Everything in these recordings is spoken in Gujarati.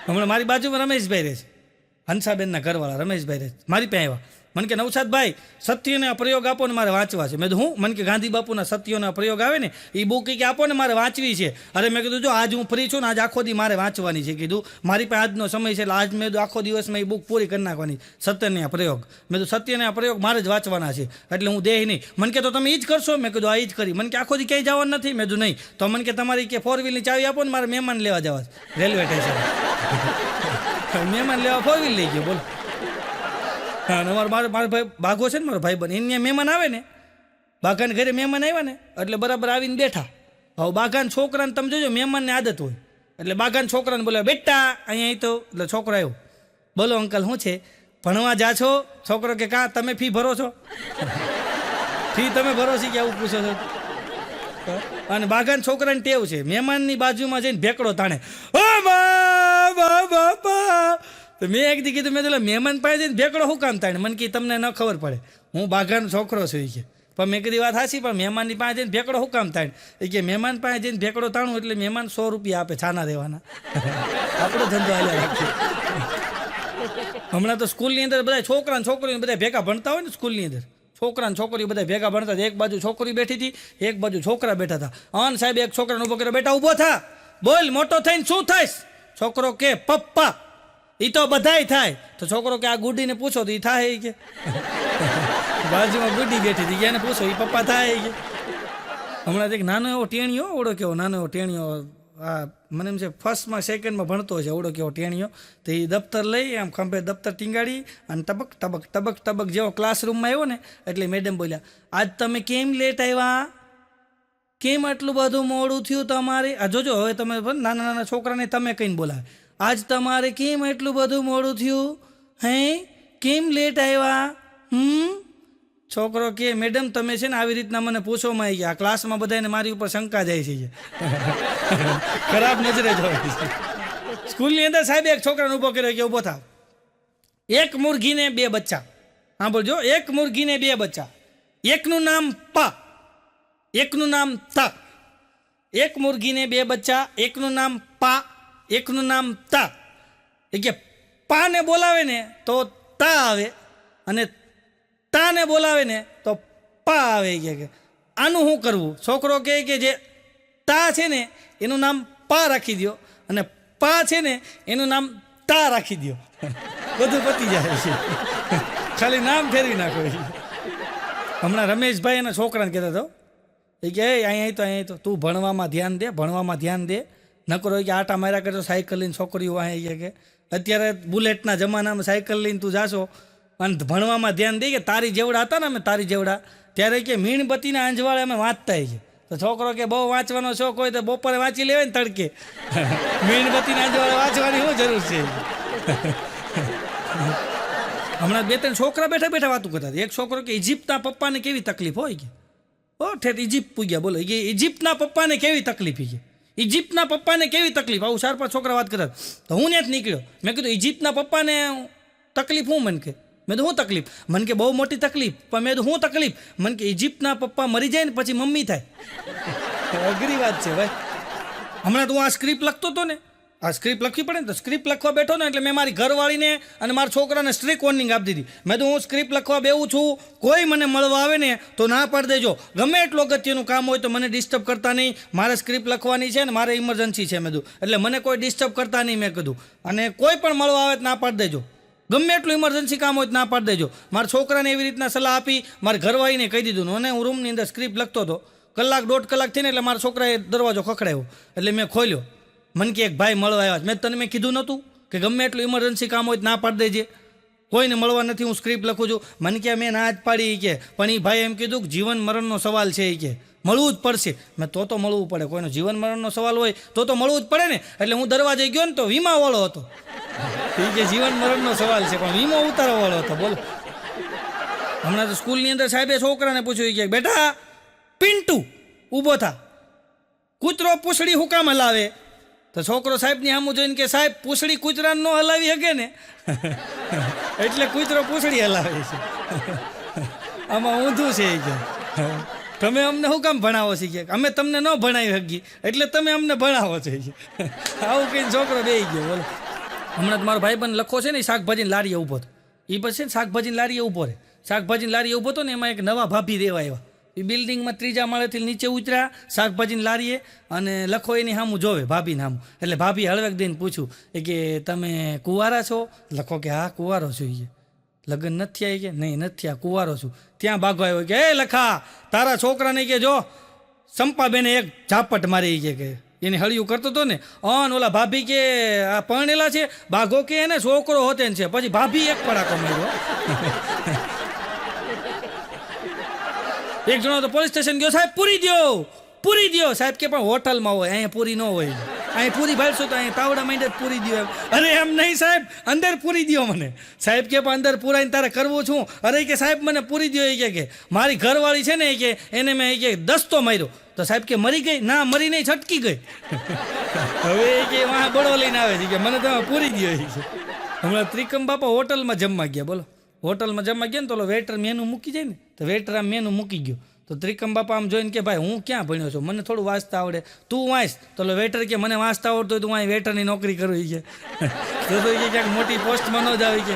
હમણાં મારી બાજુમાં રમેશભાઈ રહે છે, હંસાબેનના ઘરવાળા રમેશભાઈ રહે છે, મારી પાસે આવ્યા. મને કે નવસાદભાઈ સત્યના પ્રયોગ આપો ને મારે વાંચવા છે. મેં કીધું હું? મને કે ગાંધી બાપુના સત્યોના પ્રયોગ આવે ને એ બુક કે આપો ને મારે વાંચવી છે. અરે મેં કીધું જો આજ હું ફ્રી છું ને આજ આખો દી મારે વાંચવાની છે. કીધું મારી પાસે આજનો સમય છે એટલે આજ મેં કીધું આખો દિવસમાં એ બુક પૂરી કરી નાખવાની સત્યના પ્રયોગ. મેં કીધું સત્યના પ્રયોગ મારે જ વાંચવાના છે એટલે હું દેહ નહીં. મને કે તો તમે એ જ કરશો? મેં કીધું આ એ જ કરી. મને કે આખો દી ક્યાંય જવાનું નથી? મેં કીધું નહીં. તો મને કે તમારી કે 4 વ્હીલની ચાવી આપો ને મારે મહેમાન લેવા જવા છે રેલવે સ્ટેશન. મહેમાન લેવા 4 વ્હીલ લઈ ગયો બોલો. હા મારો ભાઈ બાઘો છે ને મારો ભાઈ બને એને મહેમાન આવે ને, બાઘાને ઘરે મહેમાન આવ્યા ને એટલે બરાબર આવીને બેઠા. હવે બાઘાના છોકરાને તમે જોજો મહેમાનની આદત હોય એટલે બાઘાના છોકરાને બોલે બેટા અહીંયા તો એટલે છોકરો આવ્યો. બોલો અંકલ શું છે ભણવા જા છો? છોકરો કે કાં તમે ફી ભરો છો? ફી તમે ભરો છો કે આવું પૂછો છો? અને બાઘાના છોકરાને ટેવ છે મહેમાનની બાજુમાં જઈને ભેકડો તાણે ઓ બાપા. તો મેં એક દી કીધું મેં તો મહેમાન પાસે જઈને ભેકડો શું કામ થાય? મને કે તમને ન ખબર પડે હું બાઘાનો છોકરો છું એ કે. પણ મેં કીધી વાત હાચી, પણ મહેમાનની પાસે જઈને ભેકડો શું કામ થાય? એ કે મહેમાન પાસે જઈને ભેકડો તાણું એટલે મહેમાન 100 રૂપિયા આપે છાના દેવાના. આપણો ધંધો હાલ્યા રાખીએ. હમણાં તો સ્કૂલની અંદર બધા છોકરા છોકરીઓ બધા ભેગા ભણતા હોય ને સ્કૂલની અંદર છોકરા છોકરીઓ બધા ભેગા ભણતા હતા. એક બાજુ છોકરી બેઠી હતી, એક બાજુ છોકરા બેઠા હતા. અન સાહેબ એક છોકરાને ઊભો કર્યો, બેટા ઊભો થા, બોલ મોટો થઈને શું થઈશ? છોકરો કે પપ્પા. એ તો બધાય થાય. તો છોકરો કે આ ગુડીને પૂછો તો એ થાય કે. બાજુમાં ગુડી બેઠી હતી એને પૂછો એ પપ્પા થાય કે. હમણાં એક નાનો એવો ટેણીયો ઓળો કેવો નાનો એવો ટેણીયો આ મને એમ છે ફર્સ્ટમાં સેકન્ડમાં ભણતો છે ઓળો કેવો ટેણીયો. તો એ દફતર લઈ આમ ખંભે દફતર ટીંગાડી અને ટબક ટબક ટબક ટબક જેવો ક્લાસરૂમમાં આવ્યો ને એટલે મેડમ બોલ્યા, આજ તમે કેમ લેટ આવ્યા? કેમ આટલું બધું મોડું થયું તમારે? આ જોજો હવે તમે નાના નાના છોકરાને તમે કહીને બોલાવે, આજ તમારે કેમ એટલું બધું મોડું થયું? હે કેમ લેટ આવ્યા? છોકરો કે મેડમ તમે છે ને આવી રીતના મને પૂછોમાં આવી ગયા, ક્લાસમાં બધાને મારી ઉપર શંકા જાય છે. ખરાબ નજરે જોઈ છે. સ્કૂલની અંદર સાહેબ એક છોકરાને ઊભો કર્યો કે ઊભો થાવ. એક મુરઘીને 2 બચ્ચા. હા બોલજો, એક મુરઘીને 2 બચ્ચા. એકનું નામ પા, એકનું નામ તા. એક મુરઘીને 2 બચ્ચા, એકનું નામ પા, એકનું નામ તા. એ કે પાને બોલાવે ને તો તા આવે અને તાને બોલાવે ને તો પા આવે. કે આનું શું કરવું? છોકરો કહે કે જે તા છે ને એનું નામ પા રાખી દો અને પા છે ને એનું નામ તા રાખી દો, બધું પતી જાય છે. ખાલી નામ ફેરવી નાખો. હમણાં રમેશભાઈ એના છોકરાને કહેતા હતો એ કે અહીંયા તો તું ભણવામાં ધ્યાન દે, ભણવામાં ધ્યાન દે. નકરો કે આટા માર્યા કરતો સાયકલ લઈને છોકરીઓ વાંહે કે અત્યારે બુલેટના જમાનામાં સાયકલ લઈને તું જાશો અને ભણવામાં ધ્યાન દે. કે તારી જેવડા હતા ને અમે તારી જેવડા ત્યારે કે મીણબત્તીના આંજવાળે અમે વાંચતા છે. તો છોકરો કે બહુ વાંચવાનો શોખ હોય તો બપોરે વાંચી લેવાય ને તડકે. મીણબત્તીના આંજવાળે વાંચવાની શું જરૂર છે? હમણાં 2-3 છોકરા બેઠા બેઠા વાતું કરતા હતા. એક છોકરો કે ઇજિપ્તના પપ્પાને કેવી તકલીફ હોય કે ઓ ઠેઠ ઇજિપ્ત પૂગ્યા. બોલો કે ઇજિપ્તના પપ્પાને કેવી તકલીફ છે? ઇજિપ્તના પપ્પાને કેવી તકલીફ? આવું 4-5 છોકરા વાત કરતા. તો હું ત્યાં જ નીકળ્યો. મેં કીધું ઇજિપ્તના પપ્પાને તકલીફ હું? મને કે મેં તો શું તકલીફ? મને કે બહુ મોટી તકલીફ. પણ મેં તો શું તકલીફ? મને કે ઇજિપ્તના પપ્પા મરી જાય ને પછી મમ્મી થાય. અઘરી વાત છે ભાઈ. હમણાં તું આ સ્ક્રિપ્ટ લખતો હતો ને, આ સ્ક્રિપ્ટ લખવી પડે ને, તો સ્ક્રિપ્ટ લખવા બેઠો ને એટલે મેં મારી ઘરવાળીને અને મારા છોકરાને સ્ટ્રિક વોર્નિંગ આપી દીધી. મેં તો હું સ્ક્રિપ્ટ લખવા બેવું છું, કોઈ મને મળવા આવે ને તો ના પાડી દેજો. ગમે એટલું અગત્યનું કામ હોય તો મને ડિસ્ટર્બ કરતા નહીં. મારે સ્ક્રિપ્ટ લખવાની છે ને મારે ઇમરજન્સી છે. મેં કીધું એટલે મને કોઈ ડિસ્ટર્બ કરતા નહીં. મેં કીધું અને કોઈ પણ મળવા આવે તો ના પાડી દેજો. ગમે એટલું ઇમરજન્સી કામ હોય તો ના પાડી દેજો. મારા છોકરાને એવી રીતના સલાહ આપી, મારી ઘરવાળીને કહી દીધું. અને હું રૂમની અંદર સ્ક્રિપ્ટ લખતો હતો. 1-1.5 કલાક થઈને એટલે મારા છોકરાએ દરવાજો ખખડાવ્યો એટલે મેં ખોલ્યો. મને કે એક ભાઈ મળવા આવ્યા. મેં તને મેં કીધું નહોતું કે ગમે એટલું ઇમરજન્સી કામ હોય તો ના પાડી દેજે? કોઈને મળવા નથી, હું સ્ક્રિપ્ટ લખું છું. મને કે મેં ના જ પાડી કે પણ એ ભાઈ એમ કીધું કે જીવન મરણનો સવાલ છે એ કે મળવું જ પડશે. મેં તો મળવું પડે. કોઈનો જીવન મરણનો સવાલ હોય તો મળવું જ પડે ને. એટલે હું દરવાજે ગયો ને તો વીમાવાળો હતો. એ કે જીવન મરણનો સવાલ છે પણ વીમો ઉતારવાવાળો હતો. બોલો. હમણાં તો સ્કૂલની અંદર સાહેબે છોકરાને પૂછ્યું કે બેટા પિન્ટુ ઊભો થા, કૂતરો પૂંછડી હું કામ હલાવે? તો છોકરો સાહેબની સામું જોઈને કે સાહેબ પૂંછડી કૂતરાને ન હલાવી શકે ને એટલે કૂતરો પૂંછડી હલાવે છે. આમાં ઊંધું છે એ કે તમે અમને શું કામ ભણાવો છે? કે અમે તમને ન ભણાવી શકીએ એટલે તમે અમને ભણાવો છો. આવું કહીને છોકરો બેસી ગયો. બોલો. હમણાં મારો ભાઈબંધ લખો છે ને એ શાકભાજીની લારીએ ઊભો હતો. એ પછી છે ને શાકભાજીની લારીએ ઊભો રહે. શાકભાજીની લારીએ ઊભો હતો ને એમાં એક નવા ભાભી રહેવા આવ્યા. એ બિલ્ડિંગમાં 3જા માળેથી નીચે ઉતર્યા શાકભાજીની લારીએ અને લખો એની સામું જોવે ભાભીને સામું. એટલે ભાભી હળવેક દઈને પૂછ્યું કે તમે કુંવારા છો? લખો કે હા કુંવારો છું. એ લગ્ન નથી આવી કે નહીં નથી આ કુંવારો છું. ત્યાં ભાગો આવ્યો કે એ લખા તારા છોકરાને કે જો સંપાબેને એક ઝાપટ મારી કે એને હળિયું કરતો હતો ને ઓલા ભાભી કે આ પરણેલા છે બાઘો કે એને છોકરો હોતે ને છે. પછી ભાભી એક પડાકો માર્યો. એક જણો તો પોલીસ સ્ટેશન ગયો, સાહેબ પૂરી દ્યો. સાહેબ કે પણ હોટલમાં હોય, અહીંયા પૂરી ન હોય. અહીં પૂરી ભાડશો તો અહીં તાવડા માંડે પૂરી દ્યો. અરે એમ નહીં સાહેબ, અંદર પૂરી દ્યો મને. સાહેબ કે પણ અંદર પૂરાઈને તારે કરવું છું. અરે કે સાહેબ મને પૂરી દ્યો. એ કે મારી ઘરવાળી છે ને એ કે એને મેં કે દસ્તો માર્યો. તો સાહેબ કે મરી ગઈ? ના મરી નહીં, છટકી ગઈ. હવે એ કે વાહ બળો લઈને આવે છે કે મને તમે પૂરી દ્યો. હમણાં ત્રિકમ બાપા હોટલમાં જમવા ગયા. બોલો હોટલમાં જમવા ગયા ને તો વેટર મેનુ મૂકી જાય ને તો વેટર આમ મેનુ મૂકી ગયો. તો ત્રિકમ બાપા આમ જોઈને કે ભાઈ હું ક્યાં ભણ્યો છું, મને થોડું વાંચતા આવડે, તું વાંચ. તો વેટર કે મને વાંચતા આવડતું હોય તો હું અહીં વેટરની નોકરી કરું. કે તો ક્યાંક મોટી પોસ્ટમાં ન જ આવી. કે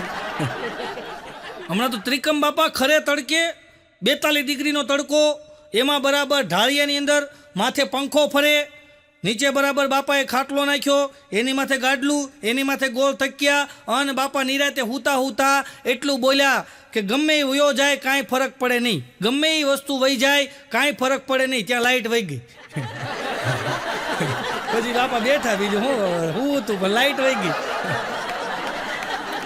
હમણાં તો ત્રિકમ બાપા ખરે તડકે 42 ડિગ્રીનો તડકો, એમાં બરાબર ઢાળિયાની અંદર માથે પંખો ફરે, નીચે બરાબર બાપાએ ખાટલો નાખ્યો, એની માથે ગાડલું, એની માથે ગોળ તકિયા, અને બાપા નિરાતે હુતા એટલું બોલ્યા કે ગમે એ વયો જાય કાંઈ ફરક પડે નહીં, ગમે એ વસ્તુ વહી જાય કાંઈ ફરક પડે નહીં. ત્યાં લાઇટ વહી ગઈ. પછી બાપા બેઠા, બીજું હું હતું પણ લાઇટ વહી ગઈ.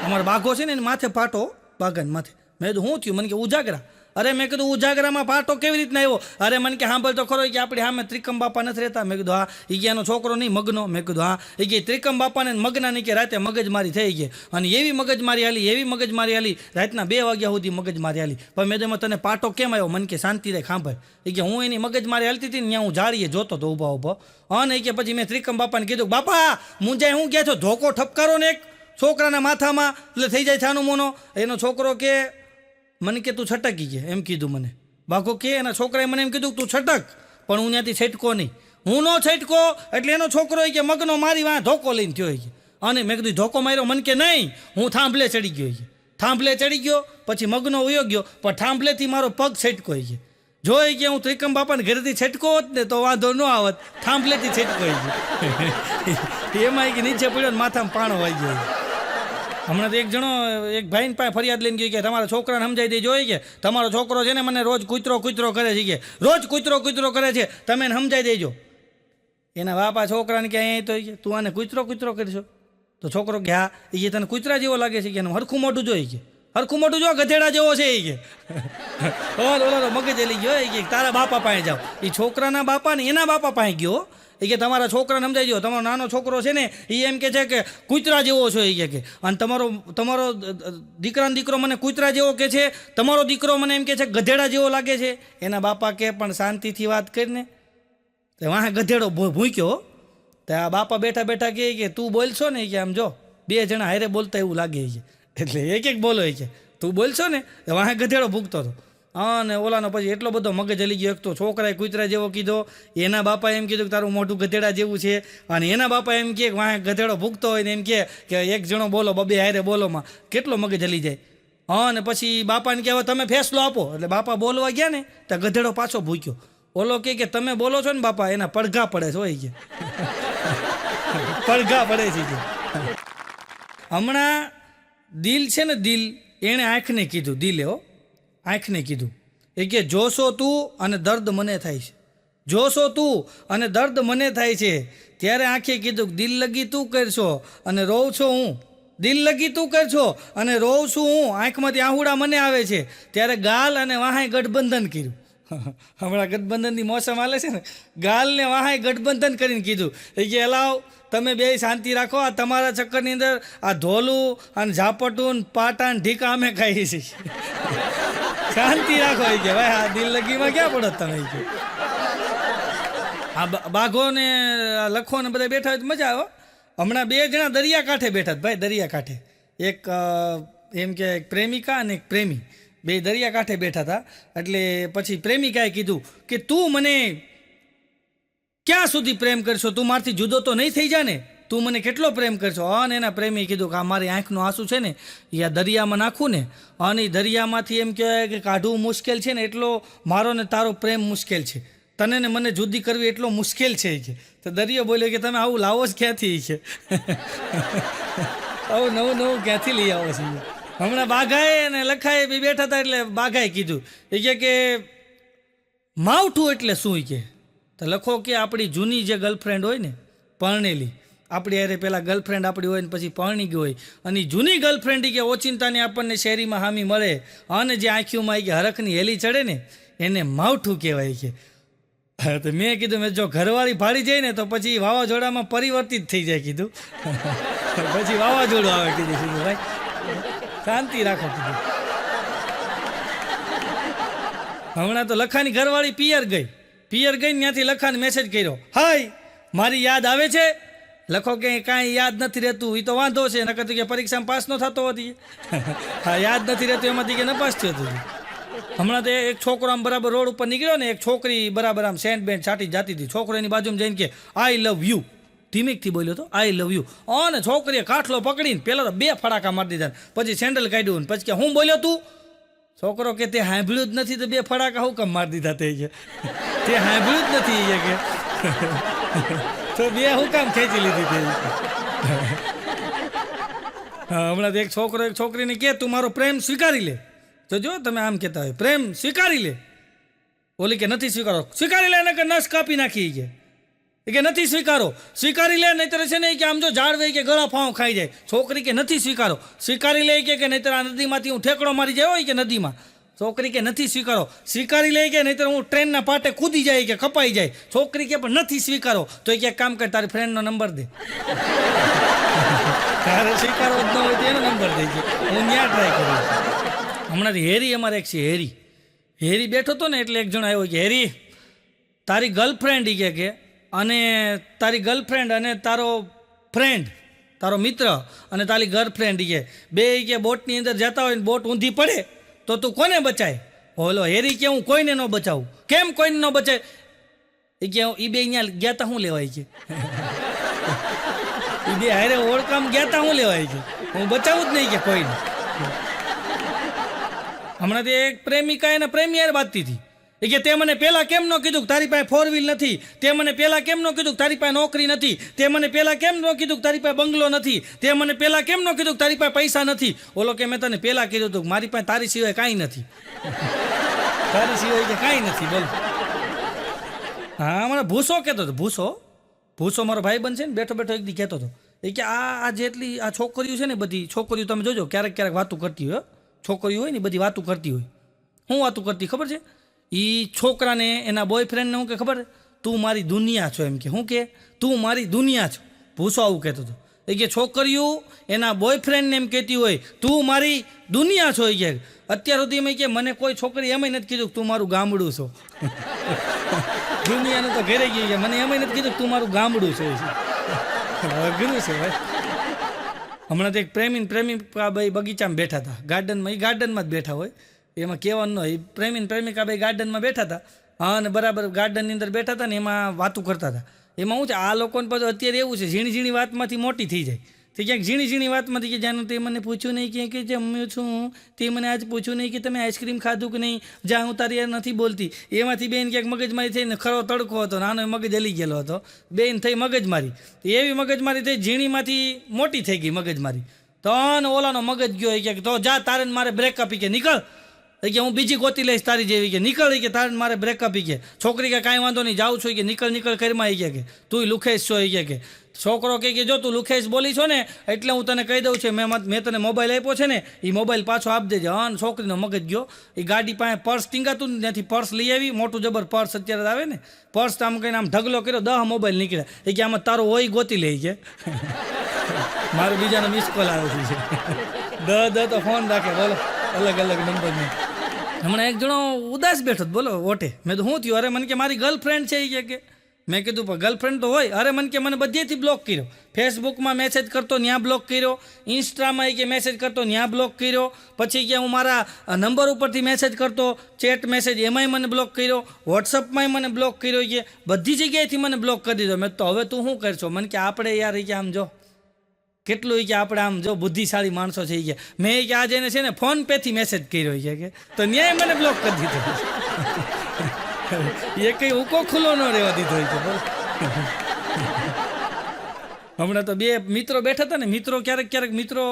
અમારો બાઘો છે ને એને માથે પાટો, બાઘાને માથે. મેં કીધું શું થયું? મને કે ઉજાગરા. અરે મેં કીધું ઉજાગરામાં પાટો કેવી રીતના આવ્યો? અરે મને કે સાંભળ તો ખરો કે આપણે સામે ત્રિકમ બાપા નથી રહેતા. મેં કીધું હા. એ કે એનો છોકરો નહીં મગનો? મેં કીધું હા. એ કે ત્રિકમ બાપાને મગના નહીં કે રાતે મગજમારી થઈ ગઈ, અને એવી મગજમારી હાલી રાતના 2 વાગ્યા સુધી મગજમારી હાલી. પણ મેં એમાં તને પાટો કેમ આવ્યો? મને કે શાંતિ રહે સાંભળ. એ કે હું એની મગજમારી હાલતી હતી ને ત્યાં હું જાળીએ જોતો હતો ઊભો. અને કે પછી મેં ત્રિકમ બાપાને કીધું બાપા મુંજાય હું ગયા છો, ધોકો ઠપકારો ને એક છોકરાના માથામાં એટલે થઈ જાય છાનું મોનો. એનો છોકરો કે મને કે તું છટકી ગયા એમ કીધું મને. બાઘો કે એના છોકરાએ મને એમ કીધું તું છટક, પણ હું ત્યાંથી છટકો નહીં. હું ન છટકો એટલે એનો છોકરો કે મગનો મારી વાં ધોકો લઈને થયો. અને મેં કીધું ધોકો માર્યો? મને કે નહીં, હું થાંભલે ચડી ગયો. થાંભલે ચડી ગયો પછી મગનો વયો ગયો, પણ થાંભલેથી મારો પગ છટકો. જોઈ કે હું ત્રિકમ બાપાને ઘરેથી છટકો હોત ને તો વાંધો ન આવત, થાંભલેથી છટકો. એમાં કે નીચે પડ્યો ને માથામાં પાણો વાઈ ગયો. હમણાં તો એક જણો એક ભાઈને પાસે ફરિયાદ લઈને ગયો કે તમારા છોકરાને સમજાઈ દેજો કે તમારો છોકરો છે ને મને રોજ કૂતરો કરે છે, કે રોજ કૂતરો કરે છે, તમે એને સમજાઈ દેજો. એના બાપા છોકરાને કે અહીં તો તું આને કૂતરો કરશો? તો છોકરો કે હા. એ તને કૂતરા જેવો લાગે છે કે એનું હરખું મોઢું જોઈ કે હરખું મોઢું જો ગધેડા જેવો છે. એ કે ઓલો મગજ એલી ગયો. એ કે તારા બાપા પાસે જાઓ. એ છોકરાના બાપા ને એના બાપા પાસે ગયો. એ કે તમારા છોકરાને સમજાઈ દો, તમારો નાનો છોકરો છે ને એ એમ કે છે કે કૂતરા જેવો છો. એ કે અને તમારો દીકરો મને કૂતરા જેવો કે છે, તમારો દીકરો મને એમ કે છે ગધેડા જેવો લાગે છે. એના બાપા કે પણ શાંતિથી વાત કરીને. તો વાહ ગધેડો ભૂંક્યો. તો આ બાપા બેઠા કે તું બોલશો ને કે આમ જો 2 જણા હારે બોલતા એવું લાગે છે, એટલે એક બોલો. કે તું બોલશો ને વાહ ગધેડો ભૂગતો હતો. અને ઓલાનો પછી એટલો બધો મગજ હલી ગયો. એક તો છોકરાએ કૂતરા જેવો કીધો, એના બાપાએ એમ કીધું કે તારું મોઢું ગધેડા જેવું છે, અને એના બાપા એમ કે વાહ ગધેડો ભૂગતો હોય ને એમ કે એક જણો બોલો 2 હારે બોલોમાં કેટલો મગજ હલી જાય. અને પછી બાપાને કે હવે તમે ફેસલો આપો. એટલે બાપા બોલવા ગયા ને તો ગધેડો પાછો ભૂક્યો. ઓલો કે તમે બોલો છો ને બાપા, એના પડઘા પડે છે. હોય કે પડઘા પડે છે. હમણાં દિલ છે ને, દિલ એણે આંખને કીધું, દિલે આંખને કીધું. એ કે જોશો તું અને દર્દ મને થાય છે, જોશો તું અને દર્દ મને થાય છે. ત્યારે આંખે કીધું દિલ લગી તું કરશો અને રોઉં છો હું, દિલ લગી તું કરશો અને રોઉં છું હું, આંખમાંથી આહુડા મને આવે છે. ત્યારે ગાલ અને વાહાએ ગઠબંધન કર્યું. હમણાં ગઠબંધનની મોસમ હાલે છે ને, ગાલને વાહાએ ગઠબંધન કરીને કીધું એ કે અલાવ તમે 2 શાંતિ રાખો, આ તમારા ચક્કરની અંદર આ ધોલું અને ઝાપટું પાટા ને ઢીકા અમે ખાઈએ છીએ. શાંતિ રાખો. એ કે ભાઈ આ દિલ લગીમાં ક્યાં પડો તમે? આ બાઘો ને લખો ને બધા બેઠા હોય તો મજા આવે. હમણાં 2 જણા દરિયાકાંઠે બેઠા ભાઈ, દરિયાકાંઠે. એક એમ કે પ્રેમિકા અને એક પ્રેમી, 2 દરિયાકાંઠે બેઠા હતા. એટલે પછી પ્રેમિકાએ કીધું કે તું મને ક્યાં સુધી પ્રેમ કરશો, તું મારથી જુદો તો નહીં થઈ જા ને? તું મને કેટલો પ્રેમ કરશો? અને એના પ્રેમી કીધું કે આ મારી આંખનું આંસુ છે ને એ આ દરિયામાં નાખું ને, અને એ દરિયામાંથી એમ કહેવાય કે કાઢવું મુશ્કેલ છે ને, એટલો મારો ને તારો પ્રેમ મુશ્કેલ છે, તને ને મને જુદી કરવી એટલો મુશ્કેલ છે કે. તો દરિયો બોલ્યો કે તમે આવું લાવો જ ક્યાંથી છે? આવું નવું નવું ક્યાંથી લઈ આવો છો? હમણાં બાઘાએ અને લખાએ બી બેઠા હતા એટલે બાઘાએ કીધું એ કે માવઠું એટલે શું કે. તો લખો કે આપણી જૂની જે ગર્લફ્રેન્ડ હોય ને, પરણેલી, આપણી અરે પહેલાં ગર્લફ્રેન્ડ આપણી હોય ને પછી પરણી ગઈ હોય, અને જૂની ગર્લફ્રેન્ડ કે ઓચિંતાને આપણને શેરીમાં હામી મળે અને જે આંખીઓમાં કે હરખની હેલી ચડે ને એને માવઠું કહેવાય કે. તો મેં કીધું મેં જો ઘરવાળી ભાડી જાય ને તો પછી વાવાઝોડામાં પરિવર્તિત થઈ જાય કીધું. પછી વાવાઝોડું આવે કીધું ભાઈ શાંતિ રાખો કીધું. હમણાં તો લખાની ઘરવાળી પિયર ગઈ ત્યાંથી લખાને મેસેજ કર્યો, હાય મારી યાદ આવે છે? લખો કે કાંઈ યાદ નથી રહેતું, એ તો વાંધો છે, નકર કે પરીક્ષામાં પાસ ન થતો હતી. હા યાદ નથી રહેતું એમાંથી કે ન પાસ થયો હતું. હમણાં તો એક છોકરો આમ બરાબર રોડ ઉપર નીકળ્યો ને, એક છોકરી બરાબર આમ સેન્ટ બેન્ટ છાંટી જતી હતી, છોકરો એની બાજુમાં જઈને કે આઈ લવ યુ, ધીમેકથી બોલ્યો તો આઈ લવ યુ. અને છોકરીએ કાઠલો પકડીને પહેલાં તો 2 ફડાકા મારી દીધા, પછી સેન્ડલ કાઢ્યું ને પછી કે હું બોલ્યો તું? છોકરો કે તે સાંભળ્યું જ નથી તો 2 ફડાકા હું કેમ મારી દીધા? તે સાંભળ્યું જ નથી કે તો 2 હું કામ ખેંચી લીધી તે. હમણાં તો એક છોકરો એક છોકરીને કે તું મારો પ્રેમ સ્વીકારી લે. તો જો તમે આમ કહેતા હોય પ્રેમ સ્વીકારી લે, ઓલી કે નથી સ્વીકારો. સ્વીકારી લે ને કે નસ કાપી નાખી કે નથી સ્વીકારી લે નહીતર છે ને કે આમ જો ઝાડવે કે ગળા ફાંવ ખાઈ જાય. છોકરી કે નથી સ્વીકારી લે કે નહીતર આ નદીમાંથી હું ઠેકડો મારી જાય હોય કે નદીમાં. છોકરી કે નથી સ્વીકારી લે કે નહીતર હું ટ્રેનના પાટે કૂદી જાય કે કપાઈ જાય. છોકરી કે પણ નથી સ્વીકારો. તો એ કે કામ કર તારી ફ્રેન્ડનો નંબર દે. તારે સ્વીકારો જ ન હોય તો એનો નંબર દે છે, હું ત્યાં ટ્રાય કરું. હમણાં હેરી અમારે એક છે હેરી બેઠો હતો ને એટલે એક જણ આવ્યો કે હેરી તારી ગર્લફ્રેન્ડ કે અને તારી ગર્લફ્રેન્ડ અને તારો ફ્રેન્ડ તારો મિત્ર અને તારી ગર્લફ્રેન્ડ કે બે કે બોટની અંદર જતા હોય ને બોટ ઊંધી પડે તો તું કોને બચાય? ઓલો હેરી કે હું કોઈને ન બચાવું. કેમ કોઈને ન બચાય? એ કે એ બે અહીંયા ગયા તા શું લેવાય છે? એ બે હારે ઓળખામ ગયા તા શું લેવાય છે? હું બચાવું જ નહીં કે કોઈને. હમણાં એક પ્રેમિકા એના પ્રેમી યાર બાંધતી હતી. એ કે તે મને પહેલાં કેમ ન કીધું કે તારી પાસે 4 વ્હીલ નથી? તે મને પહેલાં કેમ ન કીધું કે તારી પાસે નોકરી નથી? તે મને પહેલાં કેમ ન કીધું કે તારી પાસે બંગલો નથી? તે મને પહેલાં કેમ ન કીધું કે તારી પાસે પૈસા નથી? ઓલો કે મેં તને પહેલાં કીધું હતું મારી પાસે તારી સિવાય કાંઈ નથી. તારી સિવાય કે કાંઈ નથી બોલ. હા મને ભૂસો કહેતો હતો, ભૂસો મારો ભાઈ બનશે ને બેઠો એક દી કહેતો હતો એ કે આ જેટલી આ છોકરીઓ છે ને બધી છોકરીઓ તમે જોજો ક્યારેક વાતું કરતી હોય. છોકરીઓ હોય ને બધી વાતું કરતી હોય. શું વાતું કરતી ખબર છે? એ છોકરાને એના બોયફ્રેન્ડને શું કે ખબર? તું મારી દુનિયા છો એમ કે. શું કે? તું મારી દુનિયા છો. ભૂસો આવું કહેતો હતો. એ કે છોકરીઓ એના બોયફ્રેન્ડને એમ કહેતી હોય તું મારી દુનિયા છો. એ કે અત્યાર સુધી એમ કે મને કોઈ છોકરી એમ નથી કીધું તું મારું ગામડું છો. દુનિયાનું તો ઘરે ગઈ કે મને એમ નથી કીધું તું મારું ગામડું છો. અઘરું છે ભાઈ. હમણાં તો એક પ્રેમિકા ભાઈ બગીચામાં બેઠા હતા, ગાર્ડનમાં. એ ગાર્ડનમાં જ બેઠા હોય, એમાં કહેવાનું હોય. પ્રેમિકા ભાઈ ગાર્ડનમાં બેઠા હતા અને બરાબર ગાર્ડનની અંદર બેઠા હતા ને એમાં વાતું કરતા હતા. એમાં શું છે આ લોકોને પાછું અત્યારે એવું છે ઝીણી વાતમાંથી મોટી થઈ જાય. તે ક્યાંક ઝીણી વાતમાંથી કે જાનું તે મને પૂછ્યું નહીં કે જમ્યું છું, તે મને આજ પૂછ્યું નહીં કે તમે આઈસ્ક્રીમ ખાધું કે નહીં, જ્યાં હું તારી યાર નથી બોલતી. એમાંથી બેન ક્યાંક મગજમારી થઈને ખરો તડકો હતો, નાનો મગજ હલી ગયેલો હતો, બેન થઈ મગજમારી. એવી મગજમારી થઈ ઝીણીમાંથી મોટી થઈ ગઈ મગજમારી. તો ઓલાનો મગજ ગયો કે તો જા તારે મારે બ્રેકઅપ કે નીકળ કે હું બીજી ગોતી લઈશ તારી જેવી કે નીકળ કે તારે મારે બ્રેકઅપ કે. છોકરી કે કાંઈ વાંધો નહીં જાઉં છું કે નીકળ કરીમાં કે તું લુખેશ છો કે. છોકરો કે જો તું લુખેશ બોલી છો ને એટલે હું તને કહી દઉં છું મેં તને મોબાઈલ આપ્યો છે ને એ મોબાઈલ પાછો આપી દેજે. હા છોકરીનો મગજ ગયો. એ ગાડી પાસે પર્સ ટીંગાતું ને ત્યાંથી પર્સ લઈ આવી, મોટું જબર પર્સ અત્યારે આવે ને, પર્સ આમ કહીને આમ ઢગલો કર્યો, 10 મોબાઈલ નીકળ્યા. એ કે આમાં તારો હોય ગોતી લે કે મારો બીજાનો મિસ કોલ આવે છે. તો ફોન રાખે બોલો અલગ નંબરનો. હમણાં એક જણો ઉદાસ બેઠો બોલો ઓટે. મેં તો શું થયું? અરે મને કે મારી ગર્લફ્રેન્ડ છે એ કે મેં કીધું પણ ગર્લફ્રેન્ડ તો હોય. અરે મને કે મને બધેથી બ્લોક કર્યો. ફેસબુકમાં મેસેજ કરતો ત્યાં બ્લોક કર્યો, ઇન્સ્ટામાં કે મેસેજ કરતો ત્યાં બ્લોક કર્યો, પછી કે હું મારા નંબર ઉપરથી મેસેજ કરતો ચેટ મેસેજ એમાંય મને બ્લોક કર્યો, વોટ્સઅપમાંય મને બ્લોક કર્યો, કે બધી જગ્યાએથી મને બ્લોક કરી દીધો. મેં તો હવે તું શું કરશો? મને કે આપણે યાર કે આમ જો કેટલું કે આપણે આમ જો બુદ્ધિશાળી માણસો છે કે મેં કે આજે એને છે ને ફોન પેથી મેસેજ કર્યો કે તો ન્યાય મને બ્લોક કરી દીધો. એ કંઈ ઉકો ખુલ્લો ન રહેવા દીધો છે. હમણાં તો બે મિત્રો બેઠા હતા ને, મિત્રો ક્યારેક મિત્રો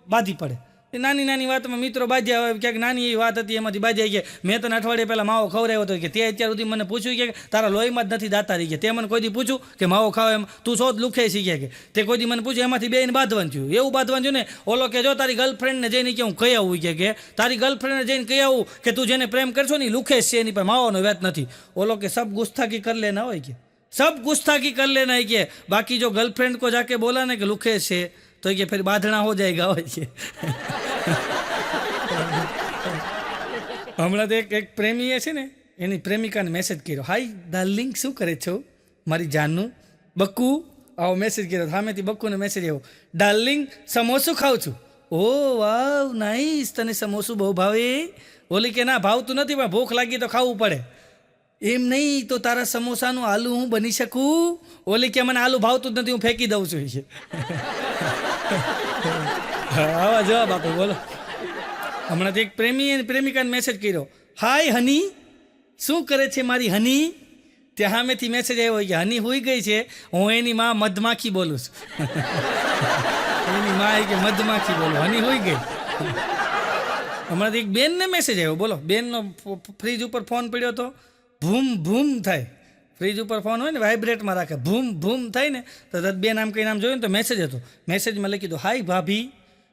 બાધી પડે. એ નાની નાની વાતમાં મિત્રો બાજ્યા હોય, ક્યાંક નાની એવી વાત હતી એમાંથી બાજ્યા કે મેં તને અઠવાડિયે પહેલાં માવો ખવડાવ્યો હતો કે તે અત્યાર સુધી મને પૂછ્યું કે તારા લોહીમાં જ નથી દાતા રહી ગયા. તે મને કોઈ દી પૂછ્યું કે માવો ખાવ એમ તું શોધ લુખે શીખ્યા કે તે કોઈ દી મને પૂછ્યું એમાંથી બેને બાંધવાનું થયું. એવું બાંધવાનું થયું ને ઓલો કે જો તારી ગર્લફ્રેન્ડને જઈને કે હું કહી આવું કે તારી ગર્લફ્રેન્ડને જઈને કહી આવું કે તું જેને પ્રેમ કરશો ને લુખેશ છે, એની પર માવાનો વેત નથી. ઓલો કે સબ ગુસ્તાખી કર લેના હોય કે सब गुस्ताखी कर लेना है कि बाकी जो गर्लफ्रेंड को जाके बोला ना कि लुखेश है तो कि फिर बांधना हो जाएगा. હમણાં તો એક પ્રેમીએ છે ને એની પ્રેમિકાને મેસેજ કર્યો, હાય ડાર્લિંગ શું કરે છો મારી જાનનું બક્કુ. આવો મેસેજ કર્યો સામેથી બક્કુને મેસેજ આવ્યો, ડાર્લિંગ સમોસું ખાઉં છું. ઓ વાવ નાઈસ, તને સમોસું બહુ ભાવે? ઓલી કે ના ભાવતું નથી પણ ભૂખ લાગી તો ખાવું પડે. એમ નહીં તો તારા સમોસાનું આલુ હું બની શકું? ઓલી કે મને આલુ ભાવતું જ નથી, હું ફેંકી દઉં છું. આવા જવાબ આપો બોલો. હમણાં તો એક પ્રેમિકાને મેસેજ કર્યો, હાય હની શું કરે છે મારી હની? ત્યાં સામેથી મેસેજ આવ્યો કે હની હોઈ ગઈ છે, હું એની માં મધમાખી બોલું છું. એની માં કે મધમાખી બોલું, હની હોઈ ગઈ. હમણાં એક બેનને મેસેજ આવ્યો, બોલો. બેનનો ફ્રીજ ઉપર ફોન પડ્યો હતો, ભૂમ ભૂમ થાય. ફ્રીજ ઉપર ફોન હોય ને વાઇબ્રેટમાં રાખે, ભૂમ ભૂમ થાય ને તો બેન આમ કંઈ નામ જોયું ને તો મેસેજ હતો. મેસેજમાં લખી દો, હાય ભાભી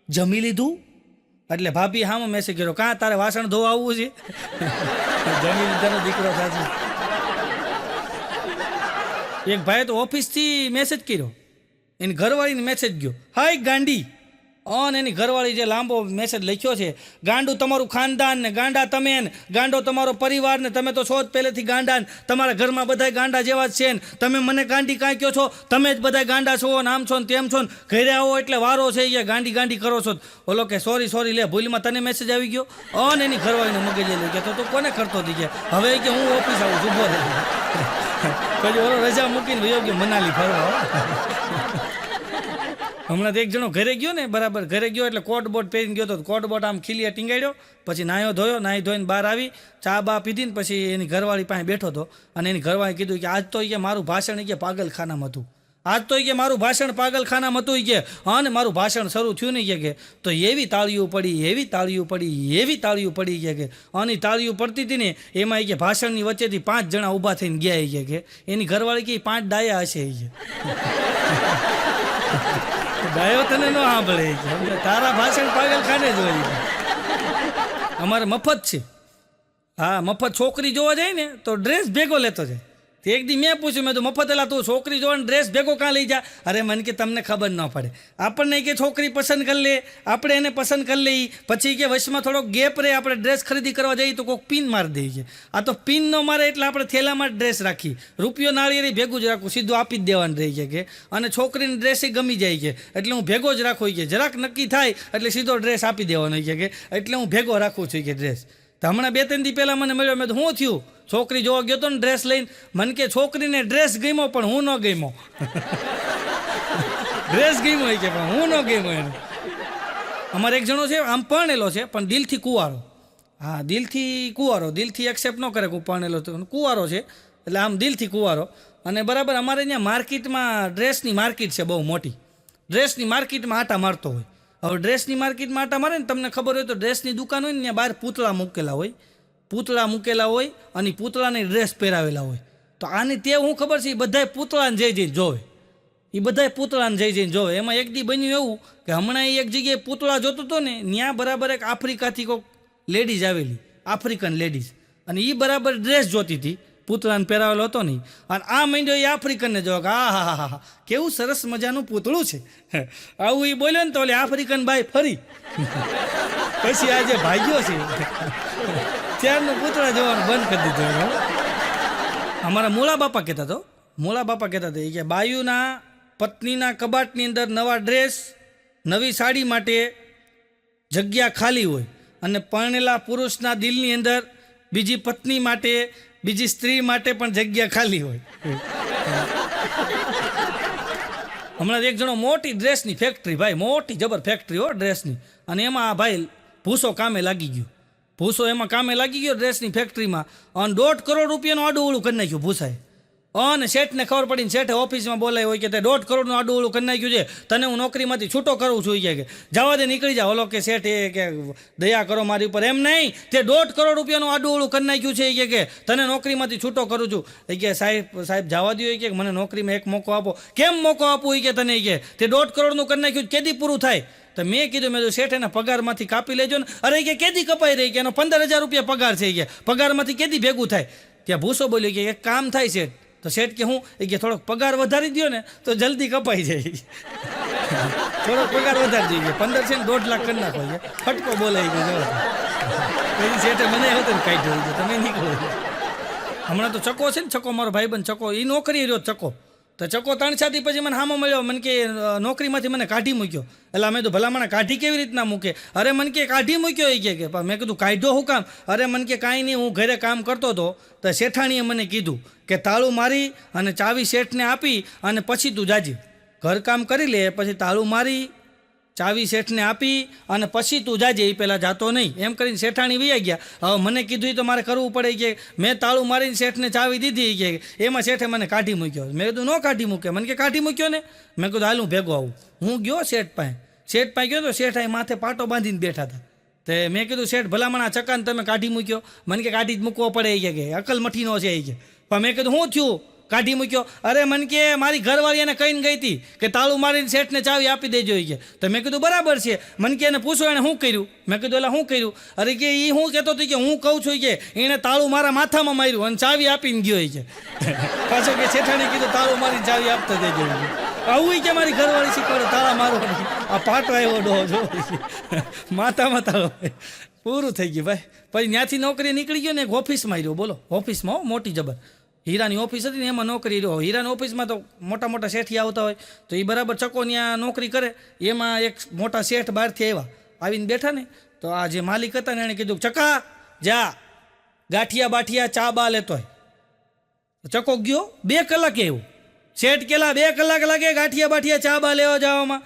જમી લીધું? એટલે ભાભી હામાં મેસેજ કર્યો, કાં તારે વાસણ ધોવા આવવું છે? જમી લીધાનો દીકરો થાય. એક ભાઈએ તો ઓફિસથી મેસેજ કર્યો, એની ઘરવાળીને મેસેજ ગયો, હાય ગાંડી. અને એની ઘરવાળી જે લાંબો મેસેજ લખ્યો છે, ગાંડું તમારું ખાનદાન ને ગાંડા તમે ને ગાંડો તમારો પરિવાર ને તમે તો છો જ પહેલેથી ગાંડા ને તમારા ઘરમાં બધા ગાંડા જેવા જ છે ને તમે મને ગાંડી કાંઈ કહો છો? તમે જ બધા ગાંડા છો ને આમ છો ને તેમ છો ને ઘરે આવો એટલે વારો છે કે ગાંડી ગાંડી કરો છો. ઓલો કે સોરી લે ભૂલમાં તને મેસેજ આવી ગયો. અને એની ઘરવાળીને મગજ લઈ ગયા તો કોને કરતો હતી કે હવે કે હું ઓફિસ આવું છું ઉભો રહી. પછી ઓલો રજા મૂકીને વયો ગયો મનાલી ફરવા. હમણાં તો એક જણો ઘરે ગયો ને, બરાબર ઘરે ગયો એટલે કોટ બોટ પહેરીને ગયો તો કોટ બોટ આમ ખીલીએ ટીંગાડ્યો, પછી નાહ્યો ધોયો, નાહી ધોઈને બહાર આવી, ચા બા પીધીને પછી એની ઘરવાળી પાસે બેઠો હતો. અને એની ઘરવાળી કીધું કે આજ તો કે મારું ભાષણ કે પાગલખાનામાં હતું, આજ તો કે મારું ભાષણ પાગલખાનામાં હતું કે અને મારું ભાષણ શરૂ થયું નહીં કે તો એવી તાળીઓ પડી, એવી તાળીઓ પડી, એવી તાળીઓ પડી કે અને તાળીઓ પડતી હતી ને એમાં કે ભાષણની વચ્ચેથી 5 જણા ઊભા થઈને ગયા કે એની ઘરવાળી કે 5 ડાયા હશે. ડાયો તને ન સાંભળે, તારા ભાષણ પાગલખાને જ હોય. અમારે મફત છે. હા મફત છોકરી જોવા જાય ને તો ડ્રેસ ભેગો લેતો જાય. એક દી મેં પૂછ્યું, મેં તો મફત એલા તું છોકરી જોવાનો ડ્રેસ ભેગો કાં લઈ જા? અરે મને કે તમને ખબર ન પડે, આપણને કે છોકરી પસંદ કરી લે, આપણે એને પસંદ કરી લઈ, પછી કે વચમાં થોડોક ગેપ રહે, આપણે ડ્રેસ ખરીદી કરવા જઈએ તો કોઈક પિન મારી દઈએ છે. આ તો પિન ન મારે એટલે આપણે થેલામાં જ ડ્રેસ રાખી, રૂપિયો નાળિયેરી ભેગું જ રાખું, સીધું આપી જ દેવાનું રહી છે કે અને છોકરીને ડ્રેસ ગમી જાય છે એટલે હું ભેગો જ રાખું કે જરાક નક્કી થાય એટલે સીધો ડ્રેસ આપી દેવાનો છે કે એટલે હું ભેગો રાખું છું કે ડ્રેસ. તો હમણાં 2-3 દી પહેલાં મને મળ્યો, મેં તો શું થયું? છોકરી જોવા ગયો તો ને ડ્રેસ લઈને, મને કે છોકરીને ડ્રેસ ગમ્યો પણ હું ન ગમ્યો. ડ્રેસ ગમ્યો કે પણ હું ન ગમ્યો એને. અમારે એક જણો છે આમ પરણેલો છે પણ દિલથી કુંવારો. હા દિલથી કુંવારો, દિલથી એક્સેપ્ટ ન કરે કે પરણેલો તો કુંવારો છે એટલે આમ દિલથી કુંવારો. અને બરાબર અમારે અહીંયા માર્કેટમાં ડ્રેસની માર્કેટ છે બહુ મોટી, ડ્રેસની માર્કેટમાં આટા મારતો હોય. હવે ડ્રેસની માર્કેટમાં આટા મારે ને તમને ખબર હોય તો ડ્રેસની દુકાન હોય ને ત્યાં બહાર પૂતળા મૂકેલા હોય અને પૂતળાને ડ્રેસ પહેરાવેલા હોય. તો આની તે હું ખબર છે એ બધાય પૂતળાને જઈને જોવે, એમાં એક દી બન્યું એવું કે હમણાં એક જગ્યાએ પૂતળા જોતો હતો ને ત્યાં બરાબર એક આફ્રિકાથી કોઈક લેડીઝ આવેલી, આફ્રિકન લેડીઝ, અને એ બરાબર ડ્રેસ જોતી હતી, પૂતળાને પહેરાવેલો હતો નહીં. અને આ માંડ્યો એ આફ્રિકનને જોવા કે હા કેવું સરસ મજાનું પૂતળું છે. આવું એ બોલ્યો ને તો ઓલે આફ્રિકન ભાઈ ફરી પછી આજે ભાગ્યો છે ત્યારનું પૂતળા જોવાનું બંધ કરી દીધું. અમારા મૂળા બાપા કહેતા હતો, મોળા બાપા કહેતા હતા કે બાયુના પત્નીના કબાટની અંદર નવા ડ્રેસ નવી સાડી માટે જગ્યા ખાલી હોય અને પરણેલા પુરુષના દિલની અંદર બીજી પત્ની માટે બીજી સ્ત્રી માટે પણ જગ્યા ખાલી હોય. હમણાં એક જણો મોટી ડ્રેસની ફેક્ટરી, ભાઈ મોટી જબર ફેક્ટરી હો ડ્રેસની, અને એમાં ભાઈ ભૂસો કામે લાગી ગયો. ભૂસો એમાં કામે લાગી ગયો ડ્રેસની ફેક્ટરીમાં, અને 1.5 કરોડ રૂપિયાનું આડું કરી નાખ્યું ભૂસાએ. અને શેઠને ખબર પડીને શેઠે ઓફિસમાં બોલાય હોય કે તે 1.5 કરોડનું આડું કરી નાખ્યું છે, તને હું નોકરીમાંથી છૂટો કરું છું. કે જવા દે, નીકળી જા. ઓલો કે શેઠ એ કે દયા કરો મારી ઉપર. એમ નહીં, તે 1.5 કરોડ રૂપિયાનું આડું કરી નાખ્યું છે કે તને નોકરીમાંથી છૂટો કરું છું. એ કે સાહેબ જવા દો, કે મને નોકરીમાં એક મોકો આપો. કેમ મોકો આપું કે તને? કે તે 1.5 કરોડનું કરી નાખ્યું, કેદી પૂરું થાય? તો મેં કીધું, મેં શેઠ એના પગારમાંથી કાપી લેજો ને. અરે કે કેદી કપાઈ રહી? કે એનો 15,000 રૂપિયા પગાર છે. કે પગારમાંથી કેદી ભેગું થાય? ત્યાં ભૂસો બોલ્યો કે એક કામ થાય શેઠ. તો શેઠ કે હું? એ કે થોડોક પગાર વધારી દો ને તો જલ્દી કપાઈ જાય. થોડોક પગાર વધારી દઈએ, 15 છે ને 1.5 લાખ કરી નાખો. ફટકો બોલાઈ ગયો. પછી શેઠે મને એવું તો કાઢ્યો ગયો, તમે નીકળો. હમણાં તો ચકો છે ને, ચકો મારો ભાઈબંધ ચકો, એ નોકરી રહ્યો ચકો. તો ચકો 3-4 પછી મને હામો મળ્યો, મને કે નોકરીમાંથી મને કાઢી મૂક્યો. એટલે મેં તો ભલામણ કાઢી કેવી રીતના મૂકે? અરે મને કે કાઢી મૂક્યો. એ કે મેં કીધું કાઢ્યો હું કામ? અરે મને કે કાંઈ નહીં, હું ઘરે કામ કરતો હતો તો શેઠાણીએ મને કીધું કે તાળું મારી અને ચાવી શેઠને આપી અને પછી તું જાજે. ઘરકામ કરી લે, પછી તાળું મારી ચાવી શેઠને આપી અને પછી તું જાજે, એ પહેલાં જાતો નહીં. એમ કરીને શેઠાણી વૈયા ગયા. હવે મને કીધું તો મારે કરવું પડે. કે મેં તાળું મારીને શેઠને ચાવી દીધી. કે એમાં શેઠે મને કાઢી મૂક્યો. મેં કીધું ન કાઢી મૂકે. મને કે કાઢી મૂક્યો ને. મેં કીધું હાલ હું ભેગો આવું. હું ગયો શેઠ પાસે. શેઠ પાસે ગયો તો શેઠ અહીં માથે પાટો બાંધીને બેઠા હતા. તે મેં કીધું શેઠ ભલામણ આ ચકાને તમે કાઢી મૂક્યો? મને કે કાઢી જ મૂકવો પડે. કે અકલ મઠીનો છે. કે પણ મેં કીધું શું થયું કાઢી મૂક્યો? અરે મને કે મારી ઘરવાળી એને કહીને ગઈ હતી કે તાળું મારીને શેઠને ચાવી આપી દેજો. કે તો મેં કીધું બરાબર છે. મને કે એને પૂછો એણે શું કર્યું? મેં કીધું એટલે શું કર્યું? અરે કે એ શું કહેતો હતો કે હું કહું છું કે એણે તાળું મારા માથામાં માર્યું અને ચાવી આપીને ગયો. કે પાછો કે શેઠાણી કીધું તાળું મારીને ચાવી આપતા દેજો. આવું કે મારી ઘરવાળી શીખવાડે તાળા મારો. આ પાટો આવ્યો ડો જો માથામાં તાળો. પૂરું થઈ ગયું ભાઈ. પછી ત્યાંથી નોકરી નીકળી ગયો ને એક ઓફિસમાં રહ્યો. બોલો, ઓફિસમાં મોટી જબર હીરાની ઓફિસ હતી ને, એમાં નોકરી રહ્યો. હીરાની ઓફિસમાં તો મોટા મોટા શેઠી આવતા હોય તો એ બરાબર ચકો ત્યાં નોકરી કરે. એમાં એક મોટા શેઠ બહારથી આવ્યા, આવીને બેઠા ને તો આ જે માલિક હતા ને એણે કીધું ચકા જા ગાંઠિયા બાઠિયા ચા બા લેતો હોય. ચકો ગયો. 2 કલાકે આવ્યો. શેઠ કેલા 2 કલાક લાગે ગાંઠિયા બાઠિયા ચા બા લેવા જવામાં?